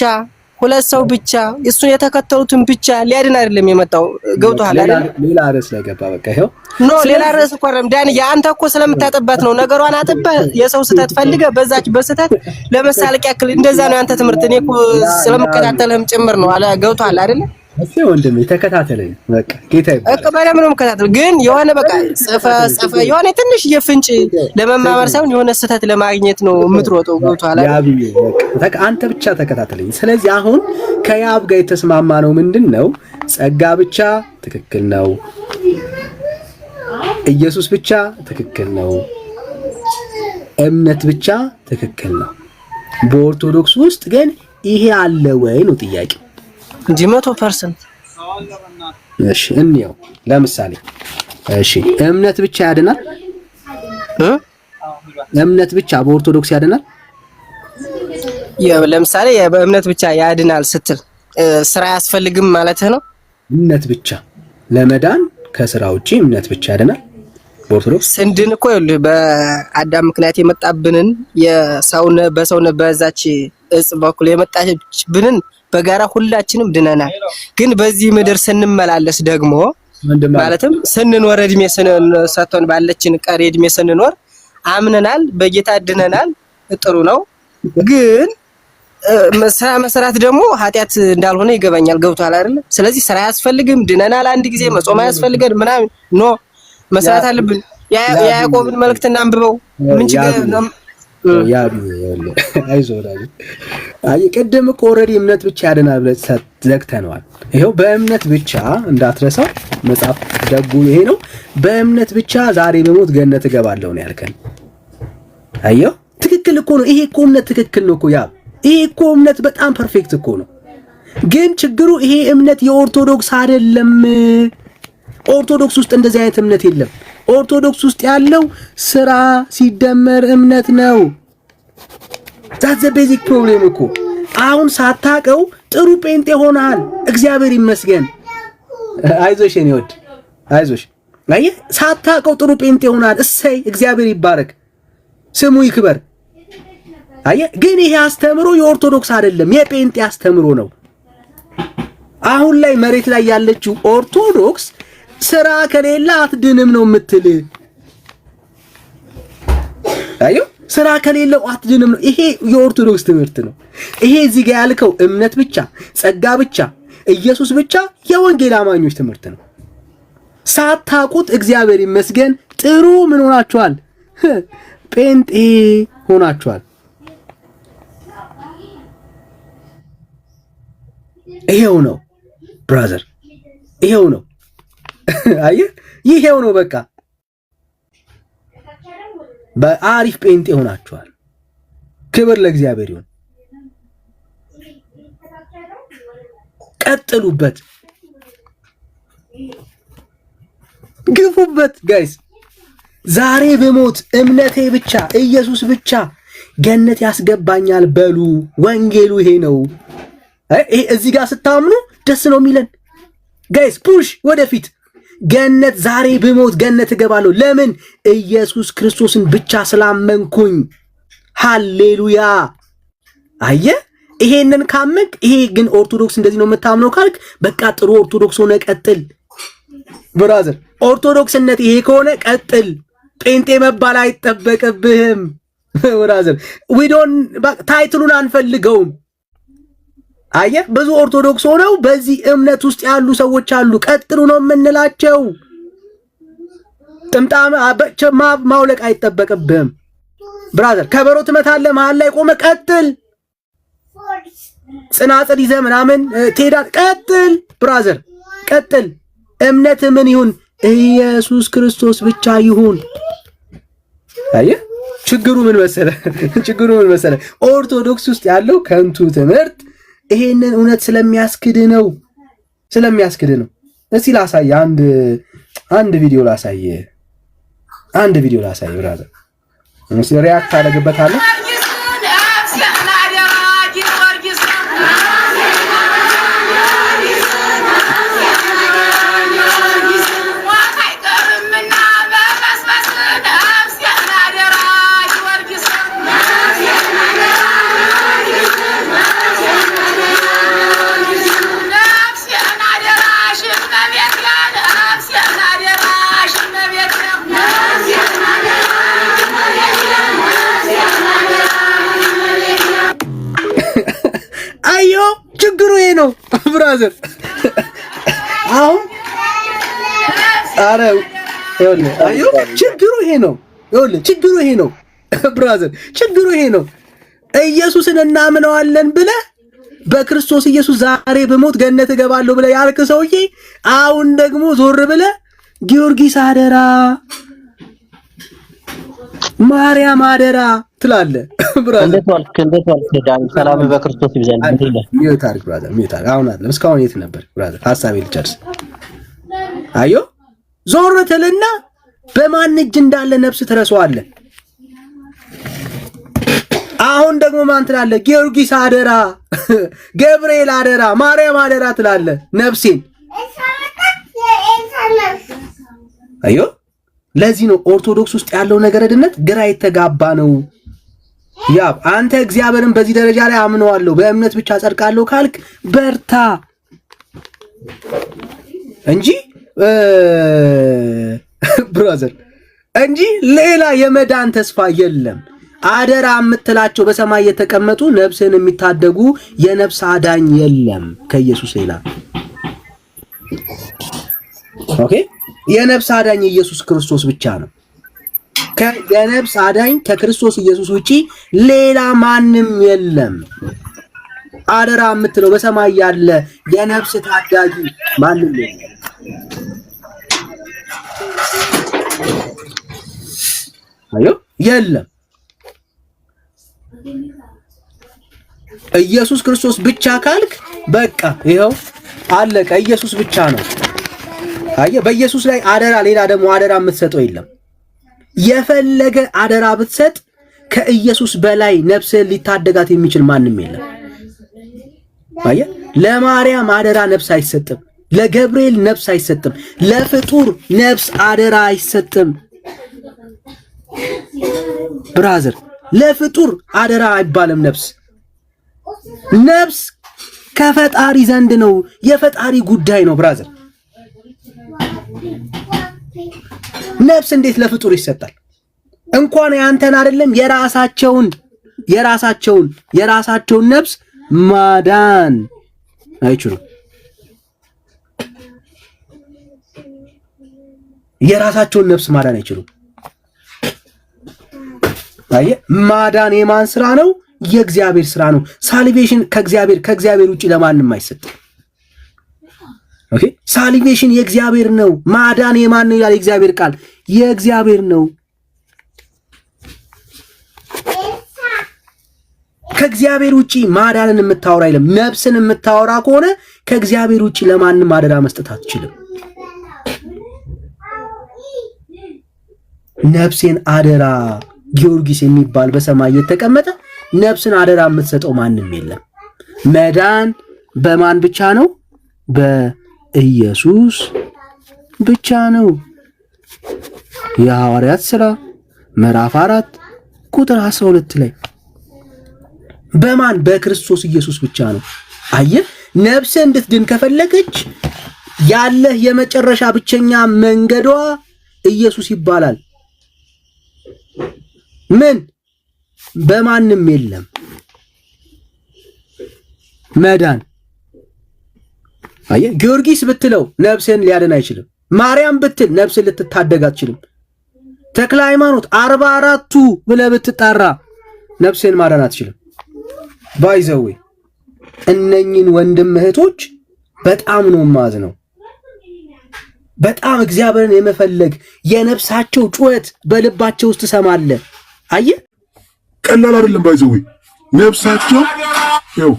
ሁለት ሰው ብቻ እሱን የተከተሉትን ብቻ ሊያድን አይደለም የመጣው። ገብቶሃል አይደል? ሌላ ርዕስ ላይ ገባ። በቃ ይሄው ኖ ሌላ ርዕስ እኮ አይደለም ዳን፣ ያንተ እኮ ስለምታጠባት ነው ነገሯን አጥበህ የሰው ስህተት ፈልገህ በዛች በስህተት ለመሳለቅ ያክል እንደዛ ነው ያንተ ትምህርት። እኔ እኮ ስለምከታተልህም ጭምር ነው አለ። ገብቶሃል አይደል? እሺ ወንድሜ ተከታተለኝ። በቃ ጌታ ይባርክ። በቃ በደምብ ነው የምከታተለው። ግን የሆነ በቃ ጽፈ የሆነ ትንሽ የፍንጭ ለመማማር ሳይሆን የሆነ ስህተት ለማግኘት ነው የምትሮጠው። ገብቶሃል አይደል? በቃ አንተ ብቻ ተከታተለኝ። ስለዚህ አሁን ከያብ ጋር የተስማማ ነው ምንድነው? ጸጋ ብቻ ትክክል ነው። ኢየሱስ ብቻ ትክክል ነው። እምነት ብቻ ትክክል ነው። በኦርቶዶክስ ውስጥ ግን ይሄ አለ ወይ ነው ጥያቄው። 100%። እሺ እንየው። ለምሳሌ እሺ እምነት ብቻ ያድናል? እምነት ብቻ በኦርቶዶክስ ያድናል? ለምሳሌ በእምነት ብቻ ያድናል ስትል ስራ አያስፈልግም ማለትህ ነው? እምነት ብቻ ለመዳን ከስራ ውጪ እምነት ብቻ ያድናል? በኦርቶዶክስ ስንድን እኮ ይኸውልህ በአዳም ምክንያት የመጣብንን በሰውነ በዛች እጽ በኩል የመጣችብንን በጋራ ሁላችንም ድነናል። ግን በዚህ ምድር ስንመላለስ ደግሞ ማለትም ስንኖር እድሜ ሰጥቶን ባለችን ቀሪ እድሜ ስንኖር አምነናል፣ በጌታ ድነናል። ጥሩ ነው። ግን ስራ መስራት ደግሞ ኃጢአት እንዳልሆነ ይገባኛል። ገብቷል አይደል? ስለዚህ ስራ አያስፈልግም። ድነናል። አንድ ጊዜ መጾም አያስፈልገን ምናምን ኖ መስራት አለብን። ያዕቆብን መልእክት እናንብበው። ምን ችግር ነው? አይዞህ አይ ቅድም እኮ ኦልሬዲ እምነት ብቻ ያድናል ብለህ ዘግተነዋል። ይሄው በእምነት ብቻ እንዳትረሳው መጽሐፍ ደጉ ይሄ ነው። በእምነት ብቻ ዛሬ በሞት ገነት እገባለሁ ነው ያልከን። አየው ትክክል እኮ ነው። ይሄ እኮ እምነት ትክክል ነው እኮ ይሄ እኮ እምነት በጣም ፐርፌክት እኮ ነው። ግን ችግሩ ይሄ እምነት የኦርቶዶክስ አይደለም። ኦርቶዶክስ ውስጥ እንደዚህ አይነት እምነት የለም። ኦርቶዶክስ ውስጥ ያለው ስራ ሲደመር እምነት ነው። that's the basic problem እኮ። አሁን ሳታቀው ጥሩ ጴንጤ ሆነሃል። እግዚአብሔር ይመስገን። አይዞሽ የኔ ወድ አይዞሽ። አየህ ሳታቀው ጥሩ ጴንጤ ሆነሃል። እሰይ እግዚአብሔር ይባረክ፣ ስሙ ይክበር። አየህ ግን ይሄ አስተምሮ የኦርቶዶክስ አይደለም፣ የጴንጤ አስተምሮ ነው። አሁን ላይ መሬት ላይ ያለችው ኦርቶዶክስ ስራ ከሌላ አትድንም ነው የምትል። አዩ ስራ ከሌለው አትድንም ነው። ይሄ የኦርቶዶክስ ትምህርት ነው። ይሄ እዚህ ጋር ያልከው እምነት ብቻ፣ ጸጋ ብቻ፣ ኢየሱስ ብቻ የወንጌል አማኞች ትምህርት ነው። ሳታውቁት እግዚአብሔር ይመስገን ጥሩ ምን ሆናችኋል? ጴንጤ ሆናችኋል። ይሄው ነው ብራዘር፣ ይሄው ነው። አየህ ይሄው ነው በቃ። በአሪፍ ጴንጤ ሆናችኋል። ክብር ለእግዚአብሔር ይሁን። ቀጥሉበት፣ ግፉበት ጋይስ። ዛሬ በሞት እምነቴ ብቻ ኢየሱስ ብቻ ገነት ያስገባኛል በሉ። ወንጌሉ ይሄ ነው። ይሄ እዚህ ጋር ስታምኑ ደስ ነው የሚለን ጋይስ። ፑሽ ወደፊት። ገነት ዛሬ በሞት ገነት እገባለሁ። ለምን? ኢየሱስ ክርስቶስን ብቻ ስላመንኩኝ። ሃሌሉያ። አየህ ይሄንን ካመንክ፣ ይሄ ግን ኦርቶዶክስ እንደዚህ ነው የምታምነው ካልክ በቃ ጥሩ ኦርቶዶክስ ሆነ ቀጥል ብራዘር። ኦርቶዶክስነት ይሄ ከሆነ ቀጥል። ጴንጤ መባል አይጠበቅብህም ብራዘር። ታይትሉን አንፈልገውም። አየህ ብዙ ኦርቶዶክስ ሆነው በዚህ እምነት ውስጥ ያሉ ሰዎች አሉ። ቀጥሉ ነው የምንላቸው። ጥምጣም ማውለቅ አይጠበቅብህም ብራዘር። ከበሮ ትመታለህ መሀል ላይ ቆመ፣ ቀጥል። ጽናጽል ይዘህ ምናምን ትሄዳለህ፣ ቀጥል ብራዘር፣ ቀጥል። እምነት ምን ይሁን? ኢየሱስ ክርስቶስ ብቻ ይሁን። አየህ ችግሩ ምን መሰለህ? ኦርቶዶክስ ውስጥ ያለው ከንቱ ትምህርት ይሄንን እውነት ስለሚያስክድ ነው። እስቲ ላሳይ፣ አንድ ቪዲዮ ላሳይ ብራዘር። ሪያክት አደረግበታለሁ። ችግሩ ይሄ ነው ብራዘር። አሁን ችግሩ ይሄ ነው ብራዘር። ችግሩ ይሄ ነው። ኢየሱስን እናምነዋለን ብለህ በክርስቶስ ኢየሱስ ዛሬ በሞት ገነት እገባለሁ ብለህ ያልክ ሰውዬ አሁን ደግሞ ዞር ብለህ ጊዮርጊስ አደራ፣ ማርያም አደራ ትላለህ ብራዘር። እንዴት ዋልክ ዳኒ? ሰላም በክርስቶስ ይብዛል። ሚውት አድርግ ብራዘር፣ ሚውት አድርግ። አሁን አይደለም እስካሁን የት ነበር ብራዘር? ሐሳቤ ልጨርስ። አዮ ዞር ትልና በማን እጅ እንዳለ ነፍስ ትረሳዋለህ። አሁን ደግሞ ማን ትላለህ? ጊዮርጊስ አደራ፣ ገብርኤል አደራ፣ ማርያም አደራ ትላለህ ነፍሴን። አዮ ለዚህ ነው ኦርቶዶክስ ውስጥ ያለው ነገረ ድነት ግራ የተጋባ ነው። ያ አንተ እግዚአብሔርን በዚህ ደረጃ ላይ አምነዋለሁ በእምነት ብቻ ጸድቃለሁ ካልክ በርታ እንጂ ብራዘር እንጂ ሌላ የመዳን ተስፋ የለም። አደራ የምትላቸው በሰማይ የተቀመጡ ነፍስን የሚታደጉ የነፍስ አዳኝ የለም ከኢየሱስ ሌላ። ኦኬ የነፍስ አዳኝ ኢየሱስ ክርስቶስ ብቻ ነው። የነፍስ አዳኝ ከክርስቶስ ኢየሱስ ውጪ ሌላ ማንም የለም። አደራ የምትለው በሰማይ ያለ የነፍስ ታዳጊ ማንም የለም። አዮ የለም። ኢየሱስ ክርስቶስ ብቻ ካልክ በቃ ይኸው አለቀ። ኢየሱስ ብቻ ነው። አየህ በኢየሱስ ላይ አደራ ሌላ ደግሞ አደራ የምትሰጠው የለም። የፈለገ አደራ ብትሰጥ ከኢየሱስ በላይ ነፍስን ሊታደጋት የሚችል ማንም የለም። አየህ ለማርያም አደራ ነፍስ አይሰጥም። ለገብርኤል ነፍስ አይሰጥም። ለፍጡር ነፍስ አደራ አይሰጥም። ብራዘር ለፍጡር አደራ አይባልም። ነፍስ ከፈጣሪ ዘንድ ነው። የፈጣሪ ጉዳይ ነው ብራዘር። ነፍስ እንዴት ለፍጡር ይሰጣል? እንኳን ያንተን አይደለም የራሳቸውን ነፍስ ማዳን አይችሉም። የራሳቸውን ነፍስ ማዳን አይችሉም። አየህ ማዳን የማን ስራ ነው? የእግዚአብሔር ስራ ነው። ሳልቬሽን ከእግዚአብሔር ውጪ ለማንም አይሰጥም። ኦኬ ሳልቬሽን የእግዚአብሔር ነው። ማዳን የማን ነው ይላል የእግዚአብሔር ቃል? የእግዚአብሔር ነው። ከእግዚአብሔር ውጪ ማዳንን የምታወራ የለም። ነፍስን የምታወራ ከሆነ ከእግዚአብሔር ውጪ ለማንም አደራ መስጠት አትችልም። ነፍሴን አደራ ጊዮርጊስ የሚባል በሰማይ የተቀመጠ ነፍስን አደራ የምትሰጠው ማንም የለም። መዳን በማን ብቻ ነው? በኢየሱስ ብቻ ነው። የሐዋርያት ሥራ ምዕራፍ 4 ቁጥር 12 ላይ በማን? በክርስቶስ ኢየሱስ ብቻ ነው። አየህ ነፍስ እንድትድን ከፈለገች ያለህ የመጨረሻ ብቸኛ መንገዷ ኢየሱስ ይባላል። ምን? በማንም የለም መዳን። አየህ ጊዮርጊስ ብትለው ነፍስን ሊያድን አይችልም። ማርያም ብትል ነፍስን ልትታደግ አትችልም። ተክለ ሃይማኖት 44ቱ ብለህ ብትጣራ ነፍስን ማዳን አትችልም። ባይዘዌ እነኝን ወንድም እህቶች በጣም ነው ማዝነው። በጣም እግዚአብሔርን የመፈለግ የነፍሳቸው ጩኸት በልባቸው ውስጥ ትሰማለህ። አየህ ቀላል አይደለም። ባይዘዌ ነፍሳቸው ይኸው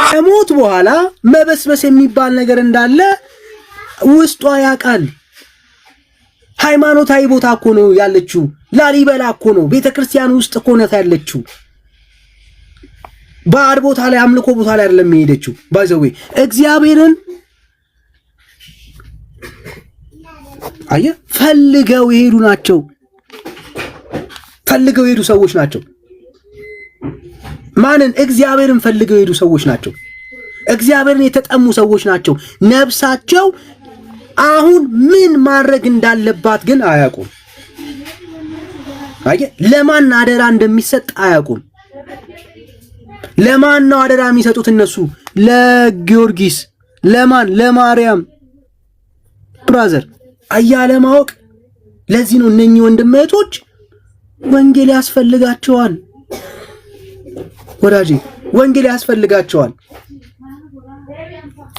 ከሞት በኋላ መበስበስ የሚባል ነገር እንዳለ ውስጧ ያውቃል። ሃይማኖታዊ ቦታ እኮ ነው ያለችው። ላሊበላ እኮ ነው ቤተክርስቲያን ውስጥ እኮ ነው ያለችው። ባዕድ ቦታ ላይ አምልኮ ቦታ ላይ አይደለም የሄደችው። ባይዘዌ እግዚአብሔርን አየህ ፈልገው የሄዱ ናቸው። ፈልገው የሄዱ ሰዎች ናቸው። ማንን? እግዚአብሔርን ፈልገው የሄዱ ሰዎች ናቸው። እግዚአብሔርን የተጠሙ ሰዎች ናቸው። ነፍሳቸው አሁን ምን ማድረግ እንዳለባት ግን አያውቁም። አየህ ለማን አደራ እንደሚሰጥ አያውቁም። ለማን ነው አደራ የሚሰጡት እነሱ? ለጊዮርጊስ። ለማን? ለማርያም። ብራዘር አያለ ማወቅ። ለዚህ ነው እነኚህ ወንድም እህቶች ወንጌል ያስፈልጋቸዋል። ወዳጄ ወንጌል ያስፈልጋቸዋል።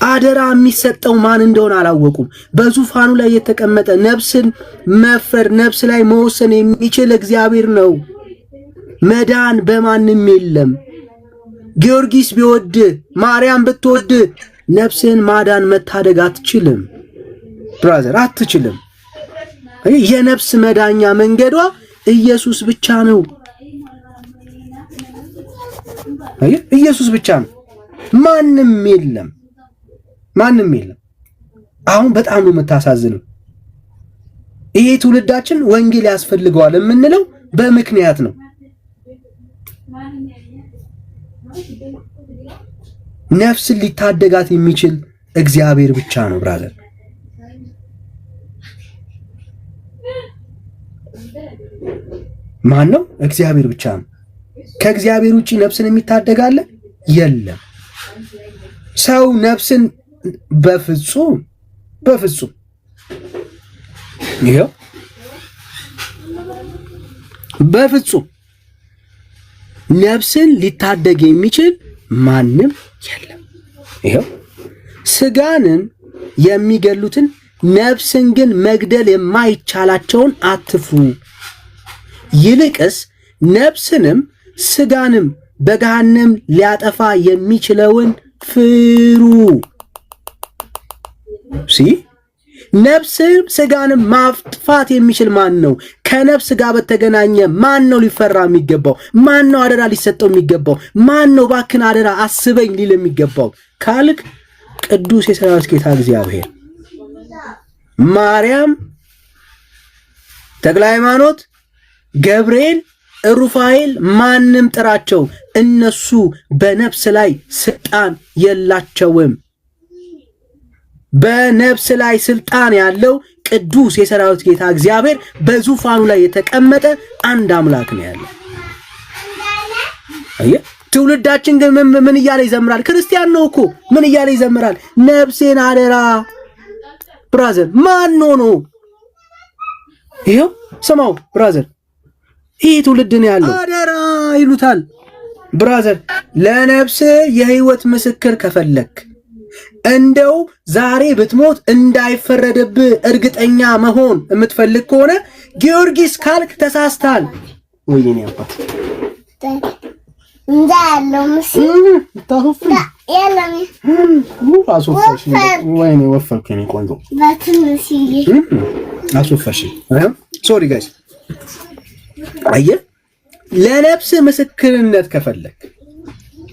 አደራ የሚሰጠው ማን እንደሆነ አላወቁም። በዙፋኑ ላይ የተቀመጠ ነፍስን መፍረድ ነፍስ ላይ መወሰን የሚችል እግዚአብሔር ነው። መዳን በማንም የለም። ጊዮርጊስ ቢወድ ማርያም ብትወድ ነፍስን ማዳን መታደግ አትችልም። ብራዘር አትችልም። የነፍስ መዳኛ መንገዷ ኢየሱስ ብቻ ነው። ኢየሱስ ብቻ ነው። ማንም የለም። አሁን በጣም ነው የምታሳዝነው። ይሄ ትውልዳችን ወንጌል ያስፈልገዋል የምንለው በምክንያት ነው። ነፍስን ሊታደጋት የሚችል እግዚአብሔር ብቻ ነው ብራዘር። ማን ነው? እግዚአብሔር ብቻ ነው። ከእግዚአብሔር ውጪ ነፍስን የሚታደጋለ የለም። ሰው ነፍስን በፍጹም ይሄው በፍጹም ነፍስን ሊታደግ የሚችል ማንም የለም። ይሄው ስጋንን የሚገሉትን ነፍስን ግን መግደል የማይቻላቸውን አትፍሩ፣ ይልቅስ ነፍስንም ስጋንም በገሃነም ሊያጠፋ የሚችለውን ፍሩ። ነፍስም ስጋንም ማጥፋት የሚችል ማን ነው? ከነፍስ ጋር በተገናኘ ማን ነው ሊፈራ የሚገባው? ማን ነው አደራ ሊሰጠው የሚገባው? ማን ነው ባክን አደራ አስበኝ ሊል የሚገባው ካልክ ቅዱስ የሰራዊት ጌታ እግዚአብሔር። ማርያም፣ ተክለ ሃይማኖት፣ ገብርኤል፣ ሩፋኤል ማንም ጥራቸው፣ እነሱ በነፍስ ላይ ስልጣን የላቸውም። በነፍስ ላይ ስልጣን ያለው ቅዱስ የሰራዊት ጌታ እግዚአብሔር በዙፋኑ ላይ የተቀመጠ አንድ አምላክ ነው ያለው። አየህ፣ ትውልዳችን ግን ምን እያለ ይዘምራል? ክርስቲያን ነው እኮ ምን እያለ ይዘምራል? ነፍሴን አደራ። ብራዘር ማን ነው? ይሄው ስማው ብራዘር፣ ይሄ ትውልድ ነው ያለው። አደራ ይሉታል። ብራዘር ለነፍስ የህይወት ምስክር ከፈለክ እንደው ዛሬ ብትሞት እንዳይፈረድብህ እርግጠኛ መሆን የምትፈልግ ከሆነ ጊዮርጊስ ካልክ ተሳስታል። ወይኔ አባት እንዳለው ታሁፍ ያለም አሶፋሽ ወይኔ ወፈርኩኝ ቆንጆ በትንሽ አሶፋሽ ሶሪ ጋይስ። አየህ ለነፍስ ምስክርነት ከፈለክ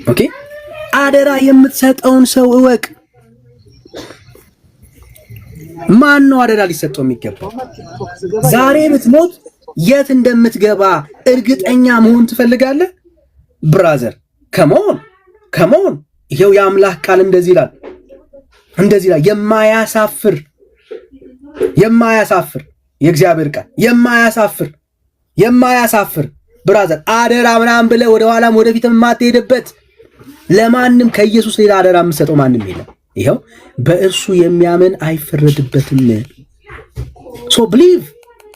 ኦኬ አደራ የምትሰጠውን ሰው እወቅ። ማን ነው አደራ ሊሰጠው የሚገባው? ዛሬ ብትሞት የት እንደምትገባ እርግጠኛ መሆን ትፈልጋለህ? ብራዘር ከመሆን ይሄው የአምላክ ቃል እንደዚህ ይላል የማያሳፍር የእግዚአብሔር ቃል የማያሳፍር ብራዘር አደራ ምናምን ብለህ ወደ ኋላም ወደፊትም የማትሄድበት ለማንም ከኢየሱስ ሌላ አደራ የምትሰጠው ማንም የለም። ይሄው በእርሱ የሚያምን አይፈረድበትም። ሶ ብሊቭ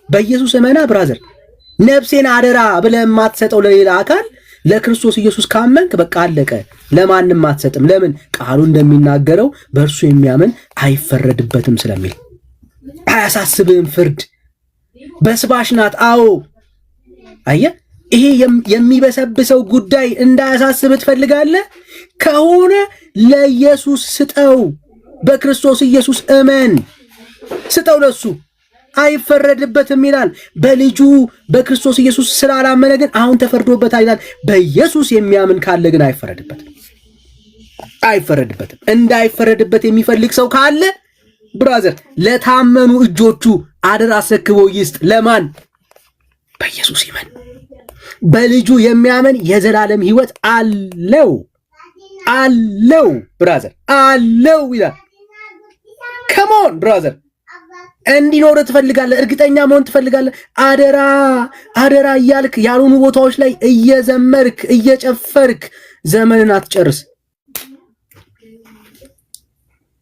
በኢየሱስ እመና ብራዘር። ነፍሴን አደራ ብለህ የማትሰጠው ለሌላ አካል ለክርስቶስ ኢየሱስ ካመንክ በቃ አለቀ። ለማንም አትሰጥም። ለምን? ቃሉ እንደሚናገረው በእርሱ የሚያምን አይፈረድበትም ስለሚል። አያሳስብህም ፍርድ። በስባሽ ናት። አዎ አየህ፣ ይሄ የሚበሰብሰው ጉዳይ እንዳያሳስብ ትፈልጋለህ ከሆነ ለኢየሱስ ስጠው። በክርስቶስ ኢየሱስ እመን፣ ስጠው ለሱ አይፈረድበትም ይላል። በልጁ በክርስቶስ ኢየሱስ ስላላመነ ግን አሁን ተፈርዶበታል ይላል። በኢየሱስ የሚያምን ካለ ግን አይፈረድበትም። እንዳይፈረድበት የሚፈልግ ሰው ካለ ብራዘር ለታመኑ እጆቹ አደራ አስረክቦ ይስጥ። ለማን? በኢየሱስ ይመን። በልጁ የሚያምን የዘላለም ሕይወት አለው ብራዘር አለው ይላል። ከሞን ብራዘር እንዲኖር ትፈልጋለህ? እርግጠኛ መሆን ትፈልጋለህ? አደራ እያልክ ያልሆኑ ቦታዎች ላይ እየዘመርክ እየጨፈርክ ዘመንን አትጨርስ።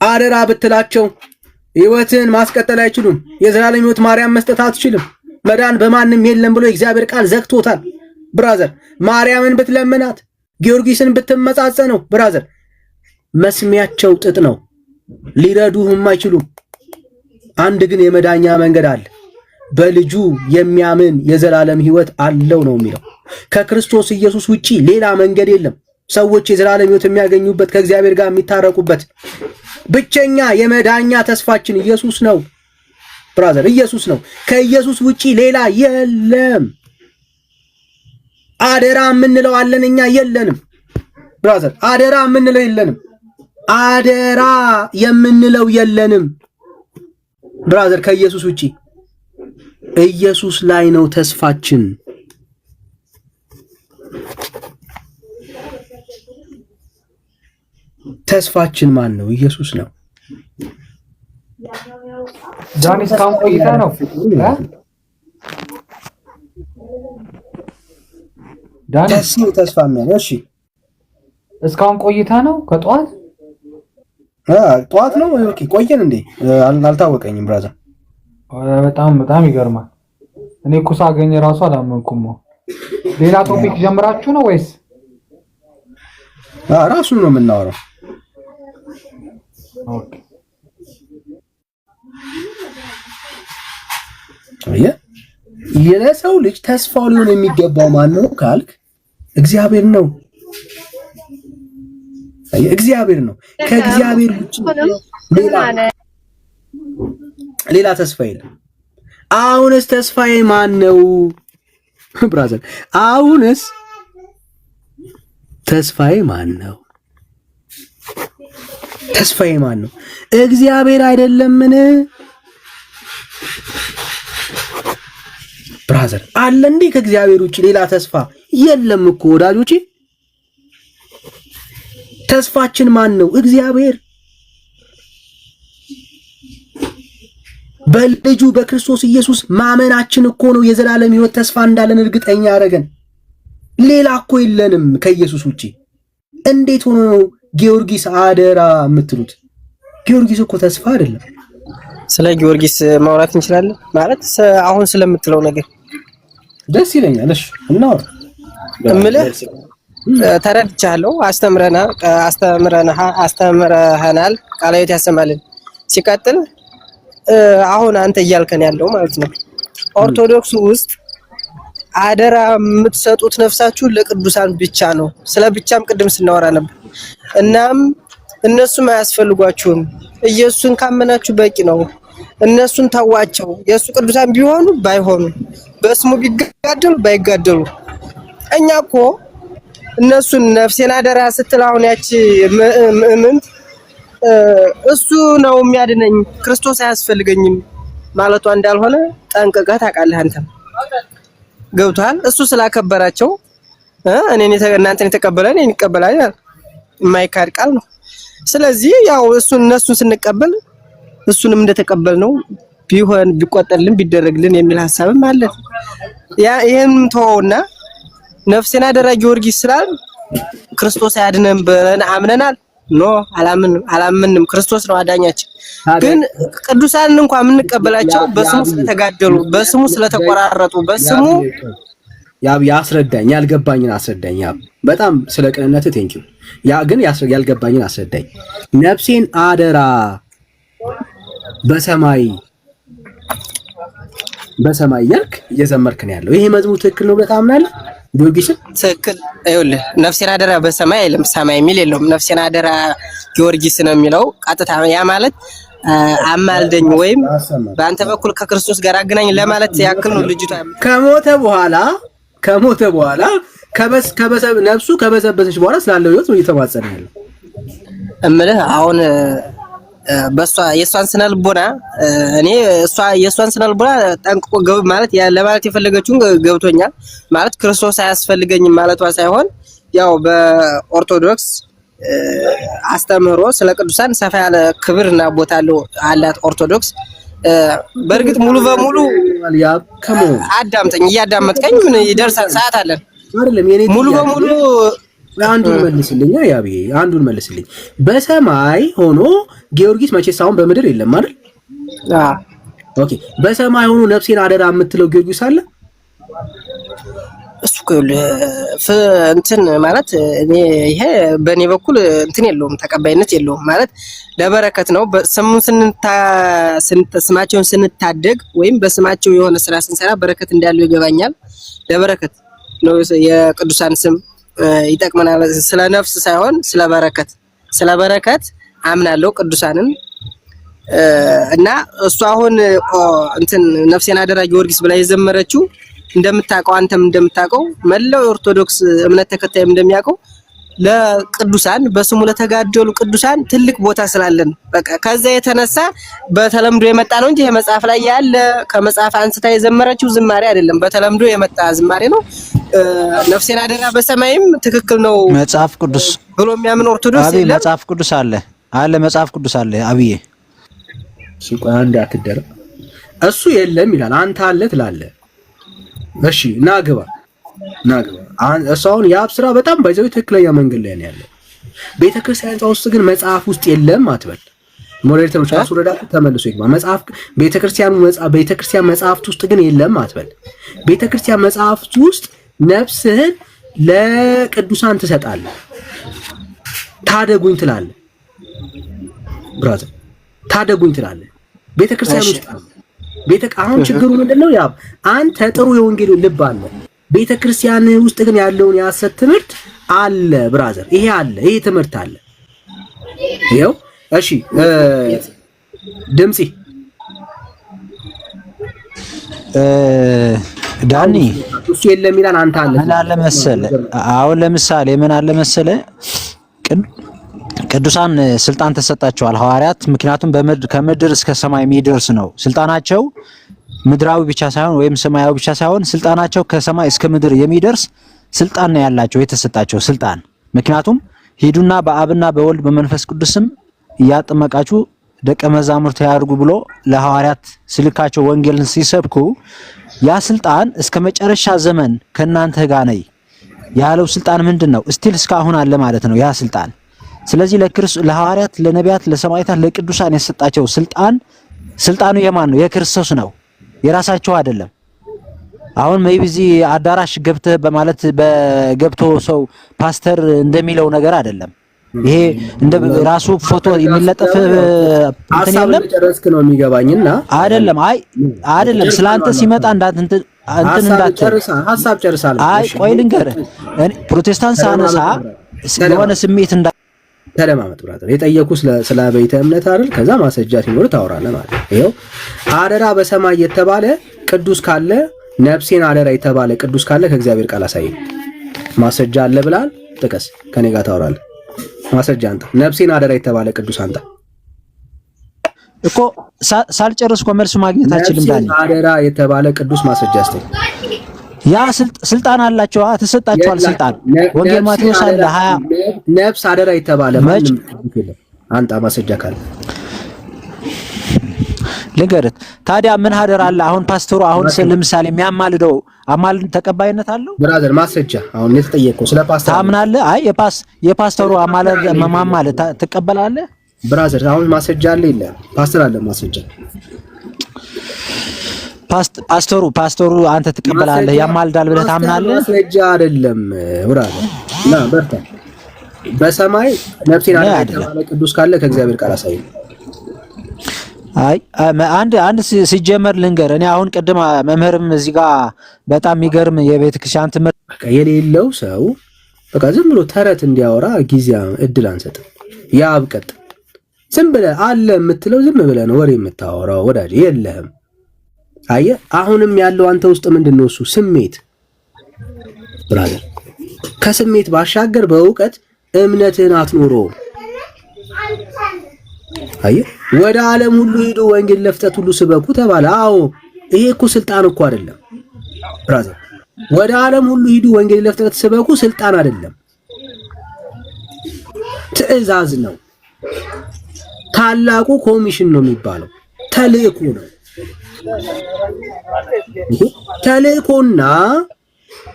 አደራ ብትላቸው ሕይወትን ማስቀጠል አይችሉም። የዘላለም ሕይወት ማርያም መስጠት አትችልም። መዳን በማንም የለም ብሎ የእግዚአብሔር ቃል ዘግቶታል። ብራዘር ማርያምን ብትለምናት ጊዮርጊስን ብትመጻጸነው ብራዘር መስሚያቸው ጥጥ ነው፣ ሊረዱህም አይችሉም። አንድ ግን የመዳኛ መንገድ አለ። በልጁ የሚያምን የዘላለም ሕይወት አለው ነው የሚለው። ከክርስቶስ ኢየሱስ ውጪ ሌላ መንገድ የለም። ሰዎች የዘላለም ሕይወት የሚያገኙበት ከእግዚአብሔር ጋር የሚታረቁበት ብቸኛ የመዳኛ ተስፋችን ኢየሱስ ነው ብራዘር፣ ኢየሱስ ነው። ከኢየሱስ ውጪ ሌላ የለም። አደራ የምንለው አለን እኛ የለንም። ብራዘር አደራ የምንለው የለንም። አደራ የምንለው የለንም ብራዘር ከኢየሱስ ውጪ። ኢየሱስ ላይ ነው ተስፋችን። ተስፋችን ማን ነው? ኢየሱስ ነው። ዳኒ እስካሁን ቆይታ ነው ዳኒ ተስፋ የሚያለው እሺ፣ እስካሁን ቆይታ ነው ከጧት ጧት ነው። ኦኬ ቆየን እንዴ? አልታወቀኝም ብራዘር። በጣም ይገርማል። እኔ እኮ ሳገኘ ራሱ አላመንኩም። ሌላ ቶፒክ ጀምራችሁ ነው ወይስ ራሱን ነው የምናወራው? ኦኬ የለሰው ልጅ ተስፋው ሊሆን የሚገባው ማን ነው ካልክ እግዚአብሔር ነው። እግዚአብሔር ነው። ከእግዚአብሔር ውጪ ሌላ ተስፋ የለም። አሁንስ ተስፋዬ ማን ነው ብራዘር? አሁንስ ተስፋዬ ማን ነው? ተስፋዬ ማን ነው? እግዚአብሔር አይደለምን ብራዘር? አለ እንዴ ከእግዚአብሔር ውጪ ሌላ ተስፋ የለም እኮ ወዳጆቼ። ተስፋችን ማን ነው? እግዚአብሔር። በልጁ በክርስቶስ ኢየሱስ ማመናችን እኮ ነው የዘላለም ሕይወት ተስፋ እንዳለን እርግጠኛ ያደረገን። ሌላ እኮ የለንም ከኢየሱስ ውጪ። እንዴት ሆኖ ነው ጊዮርጊስ አደራ የምትሉት? ጊዮርጊስ እኮ ተስፋ አይደለም። ስለ ጊዮርጊስ ማውራት እንችላለን ማለት አሁን ስለምትለው ነገር ደስ ይለኛል። እሺ እናውራ። እምልህ ተረድቻለሁ። አስተምረናል። ቃላዊት ያሰማልን። ሲቀጥል አሁን አንተ እያልከን ያለው ማለት ነው ኦርቶዶክስ ውስጥ አደራ የምትሰጡት ነፍሳችሁን ለቅዱሳን ብቻ ነው። ስለ ብቻም ቅድም ስናወራ ነበር። እናም እነሱም አያስፈልጓችሁም። ኢየሱስን ካመናችሁ በቂ ነው። እነሱን ተዋቸው። የሱ ቅዱሳን ቢሆኑ ባይሆኑ፣ በስሙ ቢጋደሉ ባይጋደሉ። እኛ እኮ እነሱን ነፍሴን አደራ ስትል አሁን ያቺ ምእምንት እሱ ነው የሚያድነኝ ክርስቶስ አያስፈልገኝም ማለቷ እንዳልሆነ ጠንቅቀህ ታውቃለህ። አንተም ገብቶሃል። እሱ ስላከበራቸው እናንተን የተቀበለ እኔን ይቀበላል የማይካድ ቃል ነው። ስለዚህ ያው እነሱን ስንቀበል እሱንም እንደተቀበል ነው ቢሆን ቢቆጠርልን ቢደረግልን የሚል ሐሳብም አለ። ይሄን ተወውና ነፍሴን አደራ ጊዮርጊስ ስላል ክርስቶስ ያድነን ብለን አምነናል። ኖ አላምንም። ክርስቶስ ነው አዳኛችን። ግን ቅዱሳንን እንኳን የምንቀበላቸው በስሙ ስለተጋደሉ፣ በስሙ ስለተቆራረጡ፣ በስሙ ያስረዳኝ ያልገባኝን አስረዳኝ። በጣም ስለ ቅንነት ቴንኪው። ግን ያልገባኝን አስረዳኝ። ነፍሴን አደራ በሰማይ ያልክ እየዘመርክ ነው ያለው። ይሄ መዝሙር ትክክል ነው ብለህ ታምናለህ? ጊዮርጊስ ትክክል። ይኸውልህ ነፍሴን አደራ በሰማይ አይልም፣ ሰማይ የሚል የለውም። ነፍሴን አደራ ጊዮርጊስ ነው የሚለው ቀጥታ። ያ ማለት አማልደኝ ወይም በአንተ በኩል ከክርስቶስ ጋር አገናኝ ለማለት ያክል ነው። ልጅቷ ከሞተ በኋላ ነፍሱ ከበዘበሰች በኋላ ስላለው ሕይወት ነው እየተማጸነ ያለው። እምልህ አሁን የእሷን ስነልቦና እኔ የእሷን ስነልቦና ጠንቅቆ ማለት ለማለት የፈለገችውን ገብቶኛል። ማለት ክርስቶስ አያስፈልገኝም ማለቷ ሳይሆን ያው በኦርቶዶክስ አስተምህሮ ስለ ቅዱሳን ሰፋ ያለ ክብርና ቦታ አላት ኦርቶዶክስ። በእርግጥ ሙሉ በሙሉ አዳምጠኝ፣ እያዳመጥከኝ ምን ይደርሳል፣ ሰዓት አለን አይደለም። ሙሉ በሙሉ አንዱን መልስልኝ። በሰማይ ሆኖ ጊዮርጊስ መቼስ አሁን በምድር የለም አይደል? ኦኬ። በሰማይ ሆኖ ነፍሴን አደራ የምትለው ጊዮርጊስ አለ? እሱ እንትን ማለት ይሄ በእኔ በኩል እንትን የለውም፣ ተቀባይነት የለውም። ማለት ለበረከት ነው። ስማቸውን ስንታደግ ወይም በስማቸው የሆነ ስራ ስንሰራ በረከት እንዳለው ይገባኛል። ለበረከት ነው የቅዱሳን ስም ይጠቅመናል። ስለ ነፍስ ሳይሆን ስለ በረከት አምናለሁ ቅዱሳንን እና እሱ አሁን እንትን ነፍሴን አደራ ጊዮርጊስ ብላ የዘመረችው እንደምታውቀው አንተም እንደምታውቀው መላው ኦርቶዶክስ እምነት ተከታይም እንደሚያውቀው ለቅዱሳን በስሙ ለተጋደሉ ቅዱሳን ትልቅ ቦታ ስላለን በቃ ከዛ የተነሳ በተለምዶ የመጣ ነው እንጂ የመጽሐፍ ላይ ያለ ከመጽሐፍ አንስታ የዘመረችው ዝማሬ አይደለም። በተለምዶ የመጣ ዝማሬ ነው። ነፍሴን አደራ በሰማይም ትክክል ነው መጽሐፍ ቅዱስ ብሎ የሚያምን ኦርቶዶክስ የለም። መጽሐፍ ቅዱስ አለ መጽሐፍ ቅዱስ አለ። አብዬ ሲቆይ አንድ አትደረ እሱ የለም ይላል። አንተ አለ ትላለህ። እሺ ናግባ እሷውን የአብ ስራ በጣም ባይዘው ትክክለኛ መንገድ ላይ ነው ያለው። ቤተክርስቲያን ውስጥ ግን መጽሐፍ ውስጥ የለም አትበል። ሞዴሬተሮች አስወረዳችሁ ተመልሶ ይግባ። መጽሐፍ ቤተክርስቲያን መጽሐፍት ውስጥ ግን የለም አትበል። ቤተክርስቲያን መጽሐፍት ውስጥ ነፍስህን ለቅዱሳን ትሰጣለህ፣ ታደጉኝ ትላለህ። ብራዘር ታደጉኝ ትላለህ። ቤተክርስቲያን ውስጥ አሁን ችግሩ ምንድነው? ያ አንተ ጥሩ የወንጌሉ ልብ አለ፣ ቤተክርስቲያን ውስጥ ግን ያለውን የሐሰት ትምህርት አለ። ብራዘር ይሄ አለ፣ ይሄ ትምህርት አለ። ይኸው እሺ ድምጽ ዳኒ እሱ የለም ይላል። አንተ አለ ምን አለ መሰለህ? አሁን ለምሳሌ ምን አለ መሰለህ? ቅዱሳን ስልጣን ተሰጣቸዋል ሐዋርያት። ምክንያቱም ከምድር እስከ ሰማይ የሚደርስ ነው ስልጣናቸው። ምድራዊ ብቻ ሳይሆን ወይም ሰማያዊ ብቻ ሳይሆን ስልጣናቸው ከሰማይ እስከ ምድር የሚደርስ ስልጣን ነው ያላቸው የተሰጣቸው ስልጣን። ምክንያቱም ሂዱና በአብና በወልድ በመንፈስ ቅዱስም እያጠመቃችሁ ደቀ መዛሙርት ያድርጉ ብሎ ለሐዋርያት ስልካቸው ወንጌልን ሲሰብኩ ያ ስልጣን እስከ መጨረሻ ዘመን ከናንተ ጋር ነኝ ያለው ስልጣን ምንድነው? እስቲል እስካሁን አለ ማለት ነው ያ ስልጣን። ስለዚህ ለሐዋርያት፣ ለነቢያት፣ ለሰማዕታት፣ ለቅዱሳን የሰጣቸው ስልጣኑ የማን ነው? የክርስቶስ ነው፣ የራሳቸው አይደለም። አሁን እዚህ አዳራሽ ገብተህ በማለት በገብቶ ሰው ፓስተር እንደሚለው ነገር አይደለም። ይሄ እንደ ራሱ ፎቶ የሚለጠፍ እንትን የለም። ጨረስክ ነው የሚገባኝና አይደለም ስላንተ ሲመጣ እንትን ሐሳብ ጨርሳለሁ። ቆይ ልንገርህ፣ ፕሮቴስታንት ሳነሳ የሆነ ስሜት ተለማመጥ ብራዘር። የጠየቁ ስለ ቤተ እምነት አይደል? ከዛ ማስረጃ ሲኖር ታወራለህ ማለት ነው። ይሄው አደራ በሰማይ የተባለ ቅዱስ ካለ፣ ነፍሴን አደራ የተባለ ቅዱስ ካለ ከእግዚአብሔር ቃል አሳይ። ማስረጃ አለ ብላል፣ ጥቀስ። ከኔ ጋር ታወራለህ። ማስረጃ አንተ። ነፍሴን አደራ የተባለ ቅዱስ አንተ እኮ ሳልጨርስ እኮ መልስ ማግኘት አችልም። ዳኒ አደራ የተባለ ቅዱስ ማስረጃ አስተይ። ያ ስልጣን አላቸው፣ ተሰጣቸዋል ስልጣን። ወንጌል ማቴዎስ አለ 20 ነፍስ አደራ የተባለ ማንም አንተ ማስረጃ ካለ ልንገርህ። ታዲያ ምን አደራ አለ? አሁን ፓስተሩ ለምሳሌ የሚያማልደው አማልድ ተቀባይነት አለው? ብራዘር ማስረጃ አሁን የተጠየቀው ስለ ፓስተር ታምናለህ? የፓስተሩ ማማለድ ትቀበላለህ? ብራዘር አሁን ማስረጃ አለ የለም? ፓስተር አለ ማስረጃ። ፓስተሩ አንተ ትቀበላለህ? ያማልዳል ብለህ ታምናለህ? ማስረጃ አይደለም ብራዘር። ና በርታ። በሰማይ ነፍሴን አደራ የተባለ ቅዱስ ካለ ከእግዚአብሔር ቃል አሳይ። አንድ ሲጀመር ልንገር። እኔ አሁን ቅድም መምህርም እዚህ ጋር በጣም የሚገርም የቤተ ክርስቲያን ትምህርት የሌለው ሰው በቃ ዝም ብሎ ተረት እንዲያወራ ጊዜ እድል አንሰጥም። ያብቀጥ ዝም ብለህ አለ የምትለው ዝም ብለህ ነው ወሬ የምታወራው ወዳጅ የለህም። አየህ አሁንም ያለው አንተ ውስጥ ምንድነው? እሱ ስሜት ብራዘር። ከስሜት ባሻገር በእውቀት እምነትህን አትኖረውም። አየህ ወደ ዓለም ሁሉ ሄዶ ወንጌል ለፍጥረት ሁሉ ስበኩ ተባለ። አዎ ይሄ እኮ ስልጣን እኮ አይደለም ብራዘር። ወደ ዓለም ሁሉ ሂዱ ወንጌል ለፍጥረት ስበኩ ስልጣን አይደለም፣ ትዕዛዝ ነው። ታላቁ ኮሚሽን ነው የሚባለው፣ ተልእኮ ነው። ተልእኮና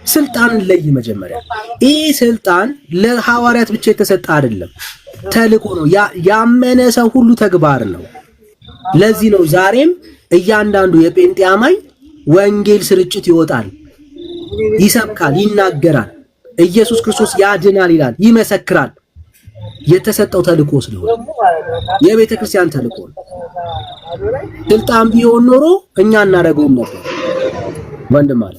ስልጣንን ለይ መጀመሪያ። ይህ ስልጣን ለሐዋርያት ብቻ የተሰጠ አይደለም፣ ተልእኮ ነው። ያመነ ሰው ሁሉ ተግባር ነው። ለዚህ ነው ዛሬም እያንዳንዱ የጴንጤ አማኝ ወንጌል ስርጭት ይወጣል፣ ይሰብካል፣ ይናገራል፣ ኢየሱስ ክርስቶስ ያድናል ይላል፣ ይመሰክራል። የተሰጠው ተልእኮ ስለሆነ የቤተ ክርስቲያን ተልእኮ ነው። ስልጣን ቢሆን ኖሮ እኛ እናደርገውም ነበር ወንድም አለ።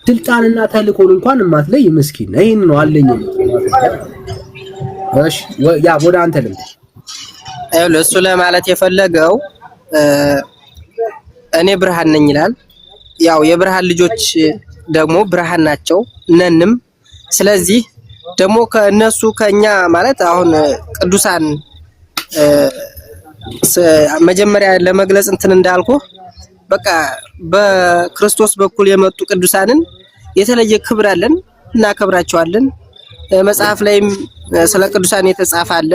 ስልጣንና ተልእኮን እንኳን የማትለይ ምስኪን ነው። ይሄን ነው አለኝ። እሺ ያ ወደ አንተ ልምጣ። እሱ ለማለት የፈለገው እኔ ብርሃን ነኝ ይላል። ያው የብርሃን ልጆች ደግሞ ብርሃን ናቸው ነንም። ስለዚህ ደግሞ ከነሱ ከኛ ማለት አሁን ቅዱሳን መጀመሪያ ለመግለጽ እንትን እንዳልኩ በቃ በክርስቶስ በኩል የመጡ ቅዱሳንን የተለየ ክብር አለን እናከብራቸዋለን። መጽሐፍ ላይም ስለ ቅዱሳን የተጻፈ አለ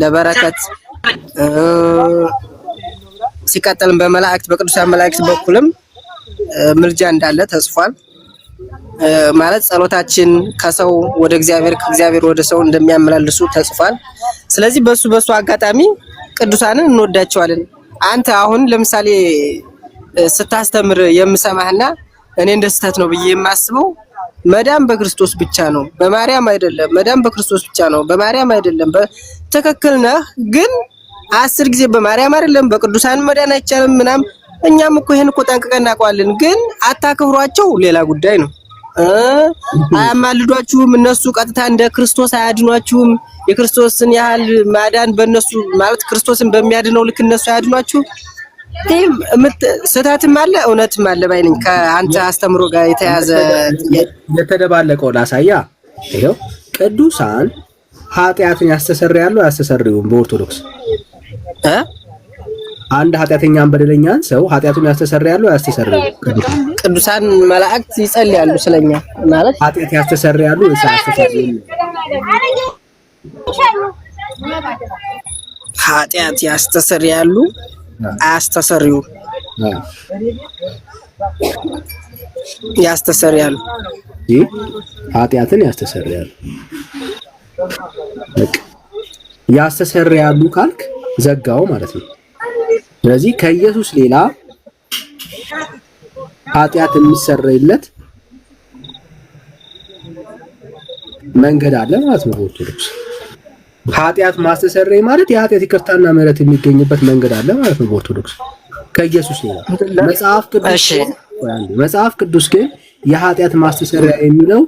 ለበረከት ሲቀጥልም በመላእክት በቅዱሳን መላእክት በኩልም ምልጃ እንዳለ ተጽፏል። ማለት ጸሎታችን ከሰው ወደ እግዚአብሔር ከእግዚአብሔር ወደ ሰው እንደሚያመላልሱ ተጽፏል። ስለዚህ በሱ አጋጣሚ ቅዱሳንን እንወዳቸዋለን። አንተ አሁን ለምሳሌ ስታስተምር የምሰማህና እኔ እንደ ስህተት ነው ብዬ የማስበው መዳን በክርስቶስ ብቻ ነው፣ በማርያም አይደለም። መዳን በክርስቶስ ብቻ ነው፣ በማርያም አይደለም። ትክክል ነህ፣ ግን 10 ጊዜ በማርያም አይደለም በቅዱሳን መዳን አይቻልም ምናምን። እኛም እኮ ይሄን እኮ ጠንቅቀን እናውቀዋለን፣ ግን አታክብሯቸው ሌላ ጉዳይ ነው። አያማልዷችሁም፣ እነሱ ቀጥታ እንደ ክርስቶስ አያድኗችሁም። የክርስቶስን ያህል ማዳን በእነሱ ማለት ክርስቶስን በሚያድነው ልክ እነሱ አያድኗችሁ። ስህተትም አለ እውነትም አለ ባይነኝ። ከአንተ አስተምሮ ጋር የተያዘ የተደባለቀው ላሳያ። ይሄው ቅዱሳን ኃጢአትን ያስተሰርያሉ አያስተሰርዩም? በኦርቶዶክስ አንድ ኃጢአተኛን በደለኛን ሰው ኃጢአቱን ያስተሰርያሉ አያስተሰርዩም? ቅዱሳን መላእክት ይጸልያሉ ስለኛ ማለት ኃጢአት ያስተሰርያሉ ወይስ አያስተሰርዩም? ኃጢአት ያስተሰርያሉ አያስተሰርዩም? ያስተሰርያሉ። ኃጢአትን ያስተሰርያሉ። ያስተሰርያሉ ካልክ ዘጋው ማለት ነው። ስለዚህ ከኢየሱስ ሌላ ኃጢአት የሚሰረይለት መንገድ አለ ማለት ነው። ኦርቶዶክስ ኃጢአት ማስተሰረይ ማለት የኃጢአት ይቅርታና ምሕረት የሚገኝበት መንገድ አለ ማለት ነው። ኦርቶዶክስ ከኢየሱስ ሌላ መጽሐፍ ቅዱስ ግን የኃጢአት ማስተሰረያ የሚለው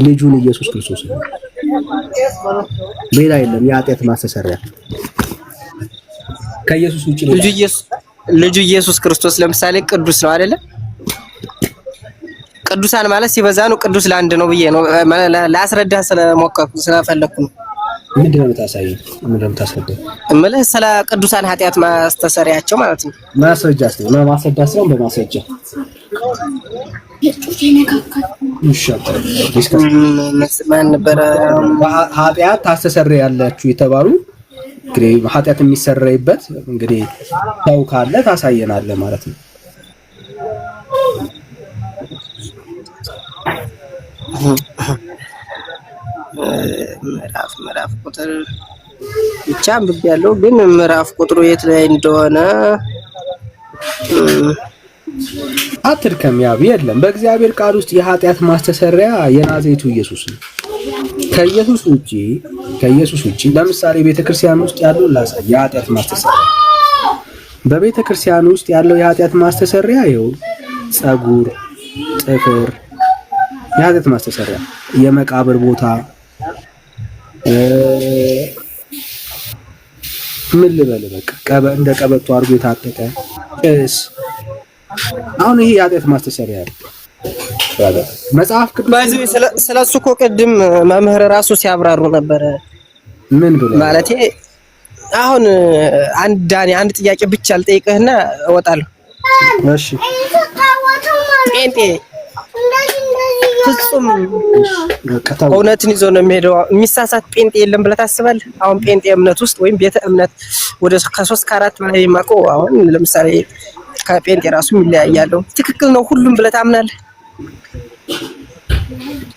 ልጁን ኢየሱስ ክርስቶስ ነው። ሌላ የለም። የኃጢአት ማስተሰረያ ከኢየሱስ ውጪ ልጁ ኢየሱስ ክርስቶስ ለምሳሌ ቅዱስ ነው አይደለ? ቅዱሳን ማለት ሲበዛ ነው፣ ቅዱስ ለአንድ ነው ብዬ ነው ላስረዳ ስለሞከርኩ ስለፈለኩ ነው። ምንድነው የምታሳየው? ምንድነው የምታስረዳው? እምልህ ስለ ቅዱሳን ኃጢአት ማስተሰሪያቸው ማለት ነው። ማስረጃ ነው ማስረዳ ሳይሆን በማስረጃ ማን ነበረ ኃጢአት ታስተሰርያላችሁ የተባሉ እንግዲህ ኃጢአት የሚሰረይበት እንግዲህ ሰው ካለ ታሳየናለህ ማለት ነው። ምዕራፍ ቁጥር ብቻ አንብቤ ያለው ግን ምዕራፍ ቁጥሩ የት ላይ እንደሆነ አትርከም። ያው የለም በእግዚአብሔር ቃል ውስጥ የኃጢአት ማስተሰሪያ የናዝሬቱ ኢየሱስ ነው። ከኢየሱስ ውጪ ለምሳሌ ቤተክርስቲያን ውስጥ ያለው ላሳይ። የኃጢአት ማስተሰሪያ በቤተክርስቲያን ውስጥ ያለው የኃጢአት ማስተሰሪያ ይኸው ጸጉር፣ ጥፍር የኃጢአት ማስተሰሪያ፣ የመቃብር ቦታ ምን ልበል በቃ እንደ ቀበቶ አድርጎ የታጠቀ ጭስ። አሁን ይሄ የኃጢአት ማስተሰሪያ ነው። መጽሐፍ ቅዱስ ስለሱ እኮ ቅድም መምህር ራሱ ሲያብራሩ ነበር። ምን ብሎ ማለቴ አሁን አንድ ጥያቄ ብቻ ልጠይቅህና እወጣለሁ። እሺ ጴንጤ ፍጹም እውነትን ይዞ ነው የሚሄደው፣ የሚሳሳት ጴንጤ የለም ብለህ ታስባለህ? አሁን ጴንጤ እምነት ውስጥ ወይም ቤተ እምነት ወደ ከ3 ከ4 በላይ የማውቀው አሁን ለምሳሌ ከጴንጤ ራሱ ይለያያሉ። ትክክል ነው ሁሉም ብለህ ታምናለህ?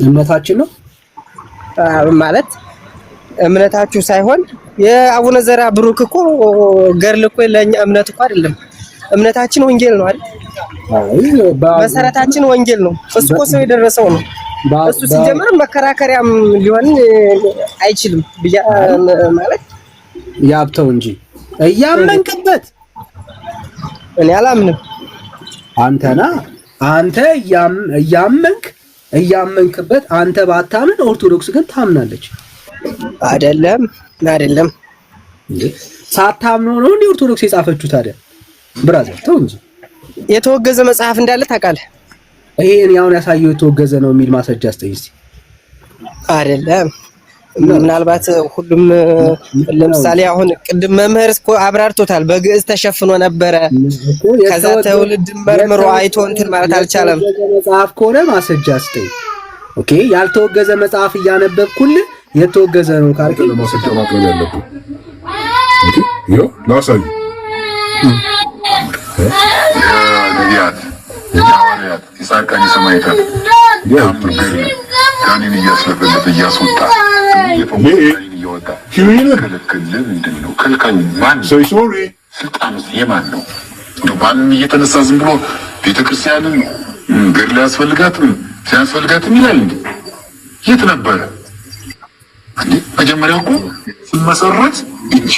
እምነታችን ነው ማለት እምነታችሁ ሳይሆን የአቡነ ዘርዓ ብሩክ እኮ ገርል እኮ ለኛ እምነት እኮ አይደለም። እምነታችን ወንጌል ነው አይደል? መሰረታችን ወንጌል ነው። እሱ እኮ ሰው የደረሰው ነው። እሱ ሲጀምር መከራከሪያም ሊሆን አይችልም ብያ ማለት ያብተው እንጂ እያመንክበት እኔ አላምንም። አንተ እያመንክበት አንተ ባታምን ኦርቶዶክስ ግን ታምናለች። አይደለም ሳታምነው ነው እንዴ ኦርቶዶክስ የጻፈችው? ታዲያ ብራዘር ተው እንጂ የተወገዘ መጽሐፍ እንዳለ ታውቃለህ? ይሄ እኔ አሁን ያሳየው የተወገዘ ነው የሚል ማስረጃ አስተይ እስቲ። አይደለም ምናልባት ሁሉም ለምሳሌ አሁን ቅድም መምህር እኮ አብራርቶታል በግዕዝ ተሸፍኖ ነበረ ከዛ ተውልድ መርምሮ አይቶ እንትን ማለት አልቻለም መጽሐፍ ከሆነ ማስረጃ አስጠኝ ኦኬ ያልተወገዘ መጽሐፍ እያነበብኩልህ የተወገዘ ነው ካልክ ለማስረጃ ማቅረብ ያለብህ ይኸው ላሳይ ነቢያት የሐዋርያት የጻድቃን የሰማዕታት ያምር ጋኔን እያስለፈለፈ እያስወጣ እየወጣ ከለከለ ምንድን ነው ከልካዩ ማን ስልጣን የማን ነው ማንም እየተነሳ ዝም ብሎ ቤተክርስቲያንን ገድል ያስፈልጋትም ሲያስፈልጋትም ይላል እንዴ የት ነበረ እንዴ መጀመሪያ እኮ ሲመሰረት እቺ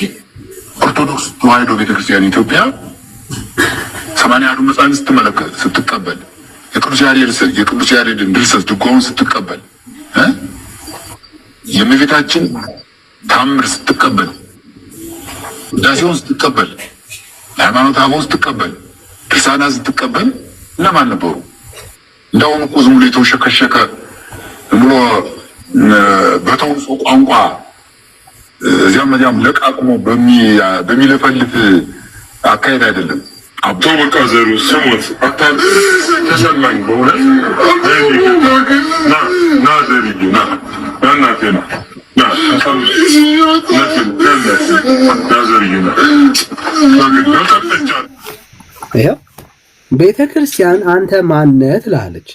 ኦርቶዶክስ ተዋሕዶ ቤተክርስቲያን ኢትዮጵያ 80 መጻሕፍት ስትመለከት ስትቀበል የቅዱስ ያሬድን ድርሰት ድጓውን ስትቀበል የእመቤታችን ታምር ስትቀበል ዳሴውን ስትቀበል ሃይማኖተ አበው ስትቀበል ድርሳናት ስትቀበል ለማን ነበሩ እንደውም እኮ ዝም ብሎ የተወሸከሸከ ዝም ብሎ በተውሶ ቋንቋ እዚያም ለቃቅሞ በሚለፈልፍ አካሄድ አይደለም አቶ በቃ ዘሩ ስሙት አታን ተሰማኝ በእውነት ና ዘሪቱ ና እናቴና ና ተሰማኝ ቤተክርስቲያን አንተ ማነህ ትላለች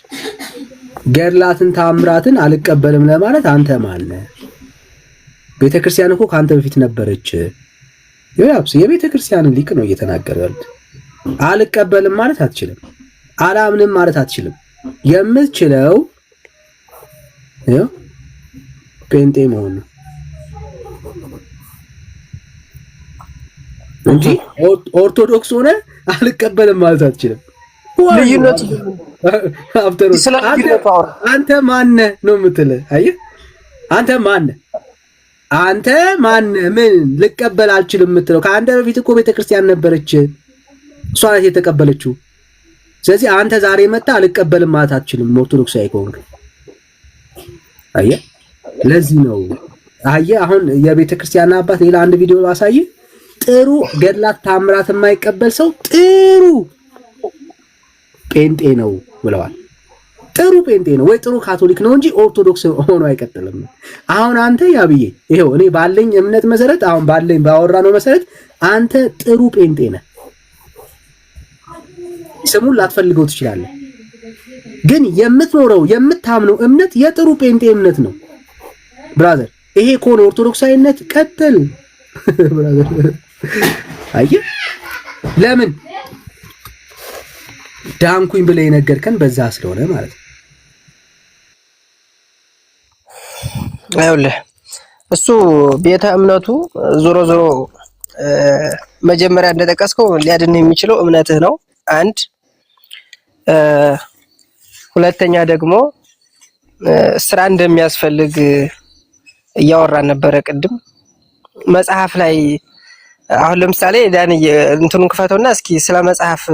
ገድላትን ታምራትን አልቀበልም ለማለት አንተ ማነህ ቤተክርስቲያን እኮ ካንተ በፊት ነበረች ያብስ የቤተክርስቲያንን ሊቅ ነው እየተናገረ ያለው አልቀበልም ማለት አትችልም አላምንም ማለት አትችልም የምትችለው ጴንጤ መሆን ነው እንጂ ኦርቶዶክስ ሆነ አልቀበልም ማለት አትችልም ልዩነቱ አንተ ማነህ ነው የምትለው አየህ አንተ ማነህ ምን ልቀበል አልችልም የምትለው ከአንተ በፊት እኮ ቤተክርስቲያን ነበረች እሷ ናት የተቀበለችው ስለዚህ አንተ ዛሬ መጣ አልቀበልም ማለት አትችልም ኦርቶዶክሳዊ ከሆንክ አየህ ለዚህ ነው አየህ አሁን የቤተክርስቲያን አባት ሌላ አንድ ቪዲዮ አሳይ ጥሩ ገድላት ታምራት የማይቀበል ሰው ጥሩ ጴንጤ ነው ብለዋል ጥሩ ጴንጤ ነው ወይ ጥሩ ካቶሊክ ነው እንጂ ኦርቶዶክስ ሆኖ አይቀጥልም አሁን አንተ ያብዬ ይሄው እኔ ባለኝ እምነት መሰረት አሁን ባለኝ ባወራነው መሰረት አንተ ጥሩ ጴንጤ ነህ ስሙን ላትፈልገው ትችላለህ ግን የምትኖረው የምታምነው እምነት የጥሩ ጴንጤ እምነት ነው ብራዘር ይሄ ኮን ኦርቶዶክሳዊነት ቀጥል ብራዘር አየህ ለምን ዳንኩኝ ብለህ የነገርከን በዛ ስለሆነ ማለት ነው አይውልህ እሱ ቤተ እምነቱ ዞሮ ዞሮ መጀመሪያ እንደጠቀስከው ሊያድን የሚችለው እምነትህ ነው አንድ ሁለተኛ ደግሞ ስራ እንደሚያስፈልግ እያወራን ነበረ ቅድም መጽሐፍ ላይ አሁን ለምሳሌ ዳን እንትኑን ክፈተውና እስኪ ስለ መጽሐፍ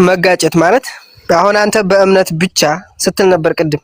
መጋጨት ማለት አሁን አንተ በእምነት ብቻ ስትል ነበር ቅድም